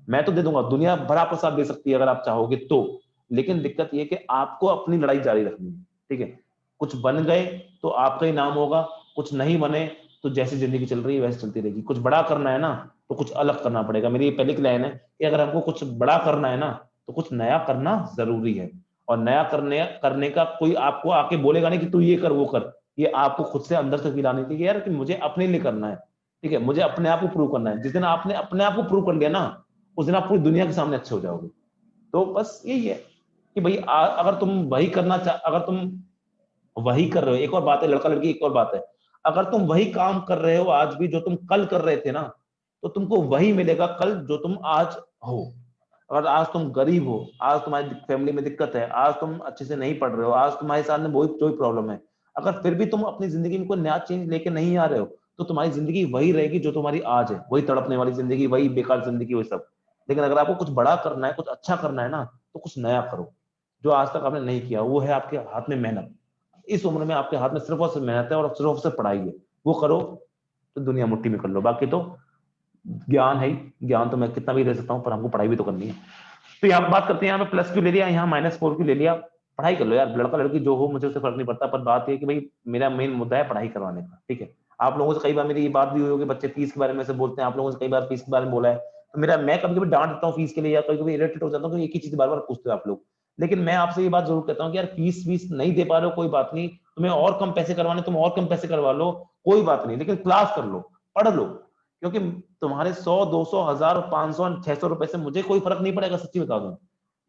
मैं तो दे दूंगा, दुनिया भर आपका साथ दे सकती है अगर आप चाहोगे तो, लेकिन दिक्कत ये है कि आपको अपनी लड़ाई जारी रखनी है। ठीक है, कुछ बन गए तो आपका ही नाम होगा, कुछ नहीं बने तो जैसी जिंदगी चल रही है वैसे चलती रहेगी। कुछ बड़ा करना है ना तो कुछ अलग करना पड़ेगा। मेरी ये पहली की लाइन है कि अगर हमको कुछ बड़ा करना है ना तो कुछ नया करना जरूरी है। और नया करने करने का कोई आपको आके बोलेगा नहीं कि तू ये कर वो कर, ये आपको खुद से अंदर से फील आनी चाहिए यार कि मुझे अपने लिए करना है, ठीक है, मुझे अपने आप को प्रूव करना है। जिस दिन आपने अपने आप को प्रूव कर लिया ना उस दिन आप पूरी दुनिया के सामने अच्छे हो जाओगे। तो बस यही है कि भाई अगर तुम वही करना अगर तुम वही कर रहे हो, एक और बात है लड़का लड़की, एक और बात है, अगर तुम वही काम कर रहे हो आज भी जो तुम कल कर रहे थे ना तो तुमको वही मिलेगा कल जो तुम आज हो। अगर आज तुम गरीब हो, आज तुम्हारी फैमिली में दिक्कत है, आज तुम अच्छे से नहीं पढ़ रहे हो, आज तुम्हारे सामने वही कोई प्रॉब्लम है, अगर फिर भी तुम अपनी जिंदगी में कोई नया चेंज लेके नहीं आ रहे हो तो तुम्हारी जिंदगी वही रहेगी जो तुम्हारी आज है, वही तड़पने वाली जिंदगी, वही बेकार जिंदगी, वही सब। लेकिन अगर आपको कुछ बड़ा करना है, कुछ अच्छा करना है ना तो कुछ नया करो जो आज तक आपने नहीं किया। वो है आपके हाथ में मेहनत। इस उम्र में आपके हाथ में सिर्फ और सिर्फ मेहनत है और सिर्फ और सिर्फ पढ़ाई है, वो करो तो दुनिया मुट्ठी में कर लो। बाकी तो ज्ञान है, ज्ञान तो मैं कितना भी दे सकता हूँ पर हमको पढ़ाई भी तो करनी है। तो यहाँ बात करते हैं, यहाँ पे प्लस क्यू ले लिया, यहाँ -4 क्यू ले लिया। पढ़ाई कर लो यार, लड़का लड़की जो हो मुझे उससे फर्क नहीं पड़ता, पर बात ये कि भाई मेरा मेन मुद्दा है पढ़ाई करवाने का, ठीक है। आप लोगों से कई बार मेरी ये बात भी हुई होगी, बच्चे फीस के बारे में से बोलते हैं, आप लोगों से कई बार फीस के बारे में बोला है, तो मैं कभी कभी डांट देता हूँ फीस के लिए, या कभी कभी इरिटेट हो जाता हूँ कि एक ही चीज बार बार पूछते हो आप लोग। लेकिन मैं आपसे ये बात जरूर कहता हूँ कि यार फीस वीस नहीं दे पा रहे हो कोई बात नहीं, तुम्हें और कम पैसे करवाने तुम और कम पैसे करवा लो, कोई बात नहीं, लेकिन क्लास कर लो, पढ़ लो। क्योंकि तुम्हारे 100 200 1000 500 600 रुपए से मुझे कोई फर्क नहीं पड़ेगा, सच्ची बता दूं।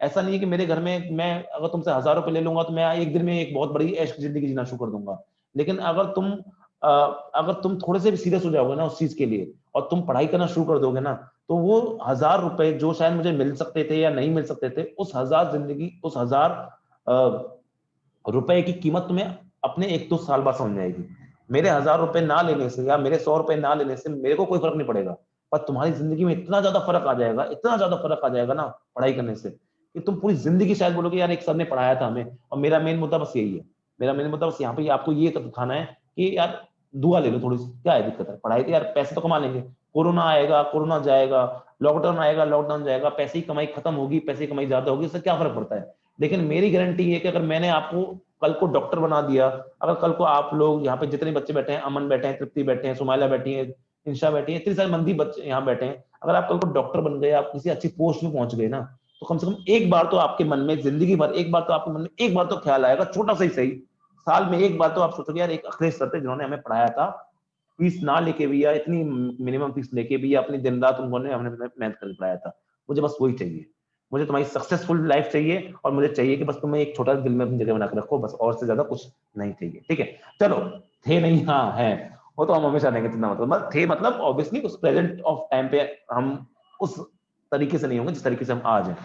ऐसा नहीं है कि मेरे घर में मैं अगर तुमसे 1000 रुपए ले लूंगा तो मैं एक दिन में एक बहुत बड़ी ऐश की जिंदगी जीना शुरू कर दूंगा। लेकिन अगर तुम थोड़े से भी सीरियस हो जाओगे ना उस चीज के लिए और तुम पढ़ाई करना शुरू कर दोगे ना, तो वो 1000 रुपए जो शायद मुझे मिल सकते थे या नहीं मिल सकते थे, उस 1000 रुपए की कीमत तुम्हें अपने 1-2 साल बाद समझ में आएगी। मेरे 1000 रुपए ना लेने से या मेरे 100 रुपए ना लेने से मेरे को कोई फर्क नहीं पड़ेगा, पर तुम्हारी जिंदगी में इतना ज्यादा फर्क आ जाएगा, इतना ज्यादा फर्क आ जाएगा ना पढ़ाई करने से, कि तुम पूरी जिंदगी शायद बोलोगे यार एक सर ने पढ़ाया था हमें। और मेरा मेन मुद्दा बस यही है, मेरा मेन मुद्दा बस यहाँ पे आपको ये दिखाना है कि यार दुआ ले लो थोड़ी सी, क्या है दिक्कत है, पढ़ाई तो यार पैसे तो कमा लेंगे। कोरोना आएगा, कोरोना जाएगा, लॉकडाउन आएगा, लॉकडाउन जाएगा, पैसे की कमाई खत्म होगी, पैसे की कमाई ज्यादा होगी, उससे क्या फर्क पड़ता है। लेकिन मेरी गारंटी है कि अगर मैंने आपको कल को डॉक्टर बना दिया, अगर कल को आप लोग यहाँ पे जितने बच्चे बैठे हैं, अमन बैठे हैं, तृप्ति बैठे हैं, सुमाइला बैठी है, इंशा बैठी है, इतनी सारी मंदी बच्चे यहाँ बैठे हैं, अगर आप कल को डॉक्टर बन गए, आप किसी अच्छी पोस्ट में पहुंच गए ना, तो कम से कम एक बार तो आपके मन में, जिंदगी भर एक बार तो आपके मन में एक बार तो ख्याल आएगा, छोटा सा ही सही, साल में एक बार तो आप सोचोगे यार एक अखिलेश सर थे जिन्होंने हमें पढ़ाया था, फीस ना लेके भी या इतनी मिनिमम फीस लेके भी या अपनी दिन रात उन्होंने हमने मेहनत करके पढ़ाया था। मुझे बस वही चाहिए, मुझे तुम्हारी सक्सेसफुल लाइफ चाहिए और मुझे चाहिए कि बस तुम्हें एक छोटा दिल में अपनी जगह बना के रखो, बस, और से ज्यादा कुछ नहीं चाहिए, ठीक है। चलो, थे नहीं, हाँ है, वो तो हम हमेशा रहेंगे, जितना मतलब थे, मतलब ऑब्वियसली उस प्रेजेंट ऑफ टाइम पे हम उस तरीके से नहीं होंगे जिस तरीके से हम आज हैं।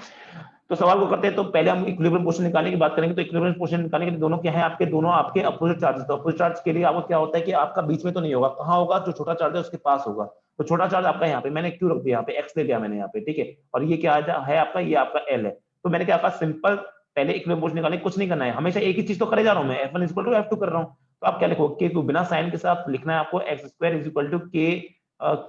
तो सवाल को करते हैं, तो पहले हम इक्विलिब्रियम पोजीशन निकालने की बात करेंगे। तो इक्विलिब्रियम पोजीशन निकालने के लिए दोनों क्या है आपके, दोनों आपके अपोजिट चार्जेस। तो अपोजिट चार्ज के लिए आपको क्या होता है कि आपका बीच में तो नहीं होगा, कहाँ होगा, जो छोटा चार्ज है उसके पास होगा। तो छोटा चार्ज आपका यहाँ पे, मैंने क्यों रख दिया यहाँ पे, एक्स ले लिया मैंने यहाँ पे, ठीक है। और ये क्या है आपका, ये आपका एल है। तो मैंने क्या कहा, सिंपल, पहले इक्विलिब्रियम पोजीशन निकालने, कुछ नहीं करना है, हमेशा एक ही चीज तो करे जा रहा हूँ मैं, F1 इक्वल टू F2 कर रहा हूँ। तो आप क्या लिखोगे, के बिना साइन के साथ लिखना है आपको, x square is equal to K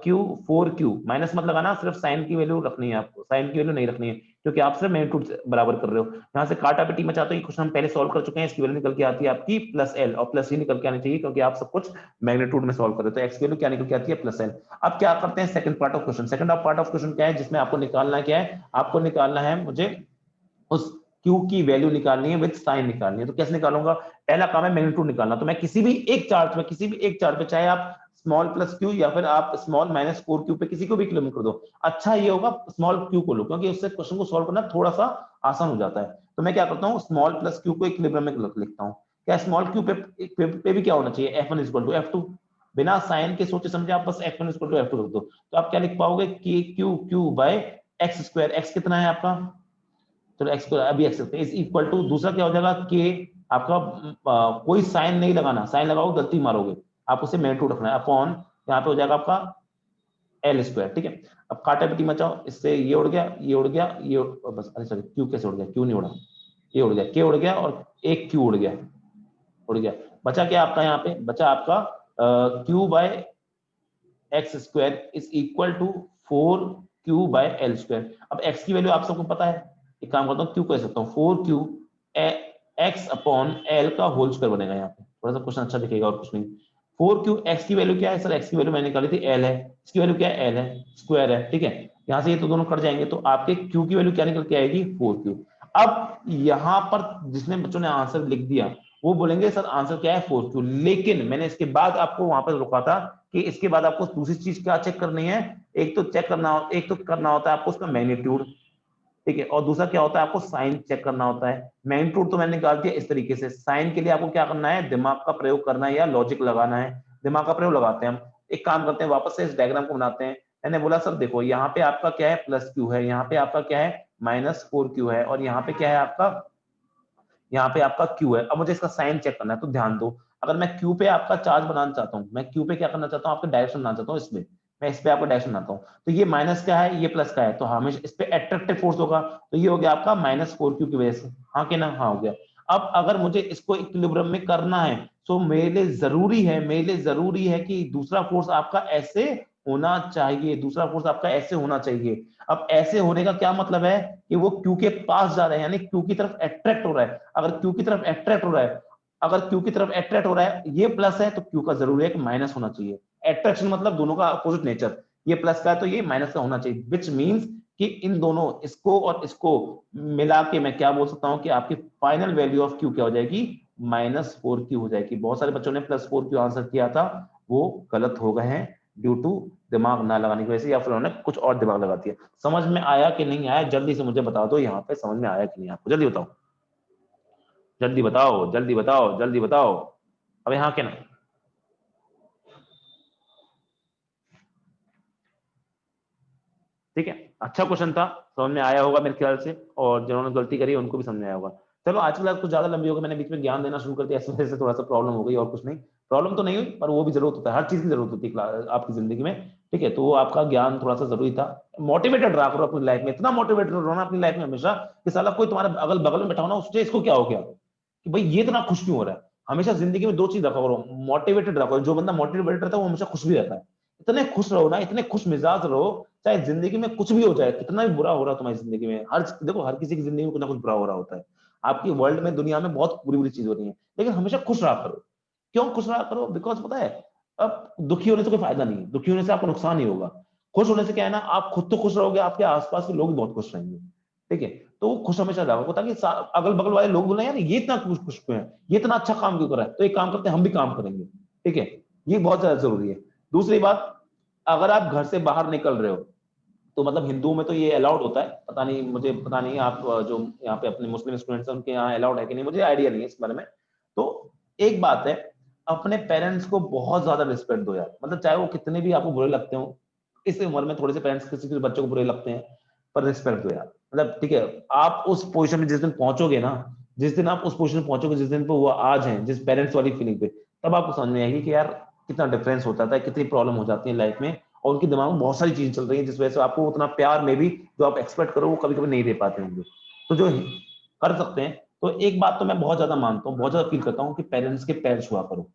Q 4Q, minus मत लगाना, सिर्फ साइन की वैल्यू रखनी है आपको, साइन की वैल्यू नहीं रखनी है, क्योंकि आप सिर्फ मैग्नीट्यूड बराबर कर रहे हो। यहाँ से काटा पेटी मचाते हो, ये क्वेश्चन हम पहले सॉल्व कर चुके हैं, इसकी वैल्यू निकल के आती है आपकी +L, और प्लस ही निकल के आनी चाहिए क्योंकि आप सब कुछ मैग्नीट्यूड में सॉल्व कर रहे हो। तो एक्स की वैल्यू क्या निकल के आती है, +L। अब क्या करते हैं, second part of question. Second part of question क्या है, जिसमें आपको निकालना क्या है, आपको निकालना है मुझे उस Q की वैल्यू निकालनी है विद साइन निकालनी है। तो कैसे निकालूंगा, पहला काम है मैग्नीट्यूड निकालना। तो मैं किसी भी एक चार्ज पे, चाहे आप स्मॉल प्लस क्यू या फिर आप स्मॉल -4Q पे किसी को भी किलोमीटर दो, अच्छा ये होगा स्मॉल क्यू को लो, क्योंकि उससे क्वेश्चन को सॉल्व करना थोड़ा सा आसान हो जाता है। तो मैं क्या करता हूँ, स्मॉल प्लस क्यू को इक्विलिब्रियम में लिखता हूँ। क्या स्मॉल क्यू पे भी क्या होना चाहिए, F1 इक्वल टू F2। बिना साइन के सोचे समझे आप बस F1 इक्वल टू F2 रख दो। तो आप क्या लिख पाओगे, K Q Q by x square, x कितना है आपका, चलो एक्स को अभी एक्स इज इक्वल टू, दूसरा क्या हो जाएगा, के आपका कोई साइन नहीं लगाना, साइन लगाओगे गलती मारोगे, आप उसे मैग्नीट्यूड रखना है, अपॉन यहाँ पे हो जाएगा आपका एल स्क्वायर, ठीक है। अब काटा पिटी मचाओ, इससे ये उड़ गया, ये उड़ गया, ये बस, अरे सॉरी, क्यू कैसे उड़ गया, क्यू नहीं उड़ा, ये उड़ गया, के उड़ गया और एक क्यू उड़ गया। बचा क्या आपका, यहाँ पे बचा आपका Q by x square is equal to 4Q by L square. अब एक्स की वैल्यू आप सबको पता है, एक काम करता हूँ, क्यू कह सकता हूँ, 4Q एक्स अपॉन एल का होल स्क्वायर बनेगा। यहाँ पे थोड़ा सा क्वेश्चन अच्छा दिखेगा और कुछ नहीं। 4q, x की वैल्यू क्या है सर, x की वैल्यू मैंने निकाली थी l है, इसकी वैल्यू क्या है l है, स्क्वायर है, ठीक है। यहां से ये तो दोनों कट जाएंगे, तो आपके q की वैल्यू क्या निकल के आएगी 4q। अब यहां पर जिसने बच्चों ने आंसर लिख दिया वो बोलेंगे सर आंसर क्या है 4q, लेकिन मैंने इसके बाद आपको वहां पर रुका था कि इसके बाद आपको दूसरी चीज क्या चेक करनी है, एक तो करना होता है आपको उसका मैग्नीट्यूड, ठीक है, और दूसरा क्या होता है आपको साइन चेक करना होता है। मैग्नीट्यूड तो मैंने निकाल दिया इस तरीके से, साइन के लिए आपको क्या करना है, दिमाग का प्रयोग करना है या लॉजिक लगाना है। दिमाग का प्रयोग लगाते हैं हम, एक काम करते हैं वापस से इस डायग्राम को बनाते हैं। मैंने बोला सर देखो यहाँ पे आपका क्या है प्लस क्यू है, यहाँ पे आपका क्या है -4q है, और यहाँ पे क्या है आपका, यहाँ पे आपका Q है। अब मुझे इसका साइन चेक करना है, तो ध्यान दो, अगर मैं Q पे आपका चार्ज बनाना चाहता हूँ, मैं Q पे क्या करना चाहता हूँ, आपका डायरेक्शन बनाना चाहता हूँ, इसमें मैं इस पे आपका डायरेक्शन बनाता हूँ, तो ये माइनस क्या है, ये प्लस का है, तो हमेशा इस पे अट्रैक्टिव फोर्स होगा, तो ये हो गया आपका -4q की वजह से, हाँ कि ना, हाँ हो गया। अब अगर मुझे इसको इक्विलिब्रियम में करना है, तो मेरे लिए जरूरी है कि दूसरा फोर्स आपका ऐसे होना चाहिए, दूसरा फोर्स आपका ऐसे होना चाहिए। अब ऐसे होने का क्या मतलब है कि वो Q के पास जा रहे हैं, यानी Q की तरफ अट्रैक्ट हो रहा है। अगर Q की तरफ अट्रैक्ट हो रहा है, अगर Q की तरफ अट्रैक्ट हो रहा है, ये प्लस है, तो Q का जरूरी है कि माइनस होना चाहिए। अट्रैक्शन मतलब दोनों का अपोजिट नेचर, ये प्लस का है तो ये माइनस का होना चाहिए, विच मीन्स कि इन दोनों, इसको और इसको मिला के मैं क्या बोल सकता हूं कि आपकी फाइनल वैल्यू ऑफ Q क्या हो जाएगी, -4q हो जाएगी। बहुत सारे बच्चों ने +4q आंसर किया था, वो गलत हो गए हैं ड्यू टू दिमाग ना लगाने की वजह से, या फिर उन्होंने कुछ और दिमाग लगा दिया। समझ में आया कि नहीं आया, जल्दी से मुझे बता दो यहाँ पे, समझ में आया कि नहीं आपको, जल्दी बताओ, जल्दी बताओ, जल्दी बताओ, जल्दी बताओ। अब यहाँ के ना, ठीक है, अच्छा क्वेश्चन था, समझ में आया होगा मेरे ख्याल से, और जिन्होंने गलती करी उनको भी समझ में आया होगा। चलो आज की क्लास कुछ ज्यादा लंबी हो गई, मैंने बीच में ज्ञान देना शुरू कर दिया, इस वजह से थोड़ा सा प्रॉब्लम हो गई, और कुछ नहीं, प्रॉब्लम तो नहीं हुई, पर वो भी जरूरत होता है, हर चीज की जरूरत होती है आपकी जिंदगी में, ठीक है, तो वो आपका ज्ञान थोड़ा सा जरूरी था। मोटिवेटेड रहा करो अपनी लाइफ में, इतना मोटिवेटेड रहो ना अपनी लाइफ में हमेशा, कि साला कोई तुम्हारे अगल बगल में बैठा हो ना, उससे इसको क्या हो गया कि भाई ये इतना खुश क्यों हो रहा है। हमेशा जिंदगी में दो चीज रखा करो, मोटिवेटेड रखो, जो बंदा मोटिवेटेड रहता है वो हमेशा खुश भी रहता है। इतने खुश रहो ना, इतने खुश मिजाज रहो, चाहे जिंदगी में कुछ भी हो जाए, कितना भी बुरा हो रहा है तुम्हारी जिंदगी में, हर देखो हर किसी की जिंदगी में कुछ ना कुछ बुरा हो रहा होता है, आपकी वर्ल्ड में दुनिया में बहुत बुरी बुरी चीज हो रही है, लेकिन हमेशा खुश रहा करो। क्यों खुश रहा करो, बिकॉज पता है, अब दुखी होने से कोई फायदा नहीं है, दुखी होने से आपको नुकसान ही होगा। खुश होने से क्या है ना, आप खुद तो खुश रहोगे, आपके आसपास के लोग भी बहुत खुश रहेंगे, ठीक है। तो वो खुश हमेशा रहोगे, ताकि अगल बगल वाले लोग बोले यार ये इतना खुश खुश क्यों है, ये इतना अच्छा काम क्यों कर रहा है, तो एक काम करते हैं हम भी काम करेंगे, ठीक है। ये बहुत ज्यादा जरूरी है। दूसरी बात, अगर आप घर से बाहर निकल रहे हो, तो मतलब हिंदुओं में तो ये अलाउड होता है, पता नहीं, मुझे पता नहीं आप जो यहाँ पे अपने मुस्लिम स्टूडेंट्स हैं उनके यहाँ अलाउड है कि नहीं, मुझे आइडिया नहीं है इस बारे में। तो एक बात है, अपने पेरेंट्स को बहुत ज्यादा रिस्पेक्ट दो यार, मतलब चाहे वो कितने भी आपको बुरे लगते हो, इस उम्र में थोड़े से पेरेंट्स किसी किसी बच्चों को बुरे लगते हैं, पर रिस्पेक्ट दो यार, मतलब ठीक है। आप उस पोजीशन में जिस दिन पहुंचोगे ना, जिस दिन आप उस पोजीशन में पहुंचोगे, जिस दिन पे वो आज हैं, जिस पेरेंट्स वाली फीलिंग पे, तब आपको समझ में आएगी कि यार कितना डिफरेंस होता है, कितनी प्रॉब्लम हो जाती है लाइफ में, और उनके दिमाग में बहुत सारी चीजें चल रही है, जिस वजह से आपको उतना प्यार में भी जो आप एक्सपेक्ट करो वो कभी कभी नहीं दे पाते होंगे। तो जो कर सकते हैं, तो एक बात तो मैं बहुत ज्यादा मानता हूँ, बहुत ज्यादा फील करता हूँ कि पेरेंट्स के पैर छुआ करो।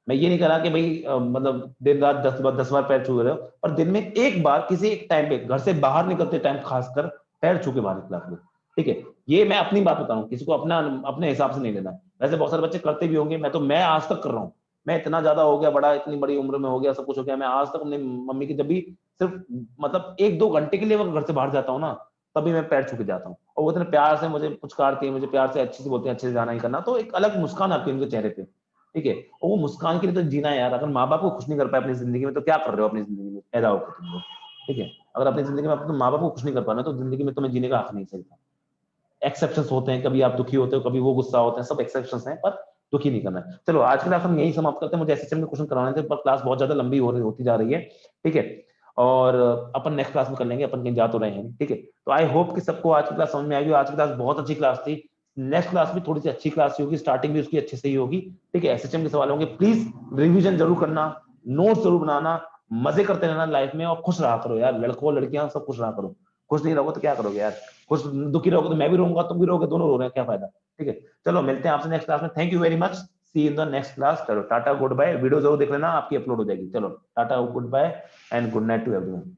मैं ये नहीं कह रहा कि भाई मतलब दिन रात 10 बार पैर छू रहे हो, पर दिन में एक बार किसी एक टाइम पे, घर से बाहर निकलते टाइम खासकर, पैर छू के बाहर निकला करो, ठीक है। ये मैं अपनी बात बता रहा हूँ, किसी को अपना अपने हिसाब से नहीं लेना। वैसे बहुत सारे बच्चे करते भी होंगे, मैं आज तक कर रहा हूँ। मैं इतना ज्यादा हो गया बड़ा, इतनी बड़ी उम्र में हो गया, सब कुछ हो गया, मैं आज तक अपनी मम्मी की जब भी सिर्फ मतलब 1-2 घंटे के लिए मैं घर से बाहर जाता हूँ ना, तभी मैं पैर छू के जाता हूँ, और वो इतने प्यार से मुझे पुचकारती है, मुझे प्यार से अच्छे से बोलते हैं अच्छे से जाना ही करना, तो एक अलग मुस्कान आती है उनके चेहरे पे, ठीक है। और वो मुस्कान के लिए तो जीना है यार, अगर माँ बाप को खुश नहीं कर पाए अपनी जिंदगी में, तो क्या कर रहे हो अपनी जिंदगी में, पैदा होकर तुम लोग, ठीक है। अगर अपनी जिंदगी में अपने माँ बाप को खुश नहीं कर पाना, तो जिंदगी में तुम्हें जीने का हक नहीं चलता। एक्सेप्शंस होते हैं, कभी आप दुखी होते हो, कभी वो गुस्सा होते हैं, सब एक्सेप्शंस हैं, पर दुखी नहीं करना है। चलो आज की क्लास हम यही समाप्त करते हैं, मुझे एसएसएम के क्वेश्चन कराने थे, पर क्लास बहुत ज्यादा लंबी हो रही होती जा रही है, ठीक है। और अपन नेक्स्ट क्लास में कर लेंगे, अपन कहीं जा तो रहे हैं, ठीक है। तो आई होप कि सबको आज की क्लास समझ में आएगी, आज की क्लास बहुत अच्छी क्लास थी। नेक्स्ट क्लास भी थोड़ी सी अच्छी क्लास होगी, स्टार्टिंग भी उसकी अच्छे से ही होगी, ठीक है। एसएचएम के सवाल होंगे, प्लीज रिवीजन जरूर करना, नोट्स जरूर बनाना, मजे करते रहना लाइफ में, और खुश रहा करो यार, लड़कों लड़कियां सब खुश रहा करो। खुश नहीं रहोगे तो क्या करोगे यार, खुश दुखी रहोगे तो मैं भी रहूंगा, तुम भी रहोगे, दोनों रो रहे हैं, क्या फायदा, ठीक है। चलो मिलते हैं आपसे नेक्स्ट क्लास में, thank you very much, see in the next class. चलो टाटा गुड बाय, वीडियो जरूर देख लेना, आपकी अपलोड हो जाएगी। चलो tata goodbye and good night to everyone.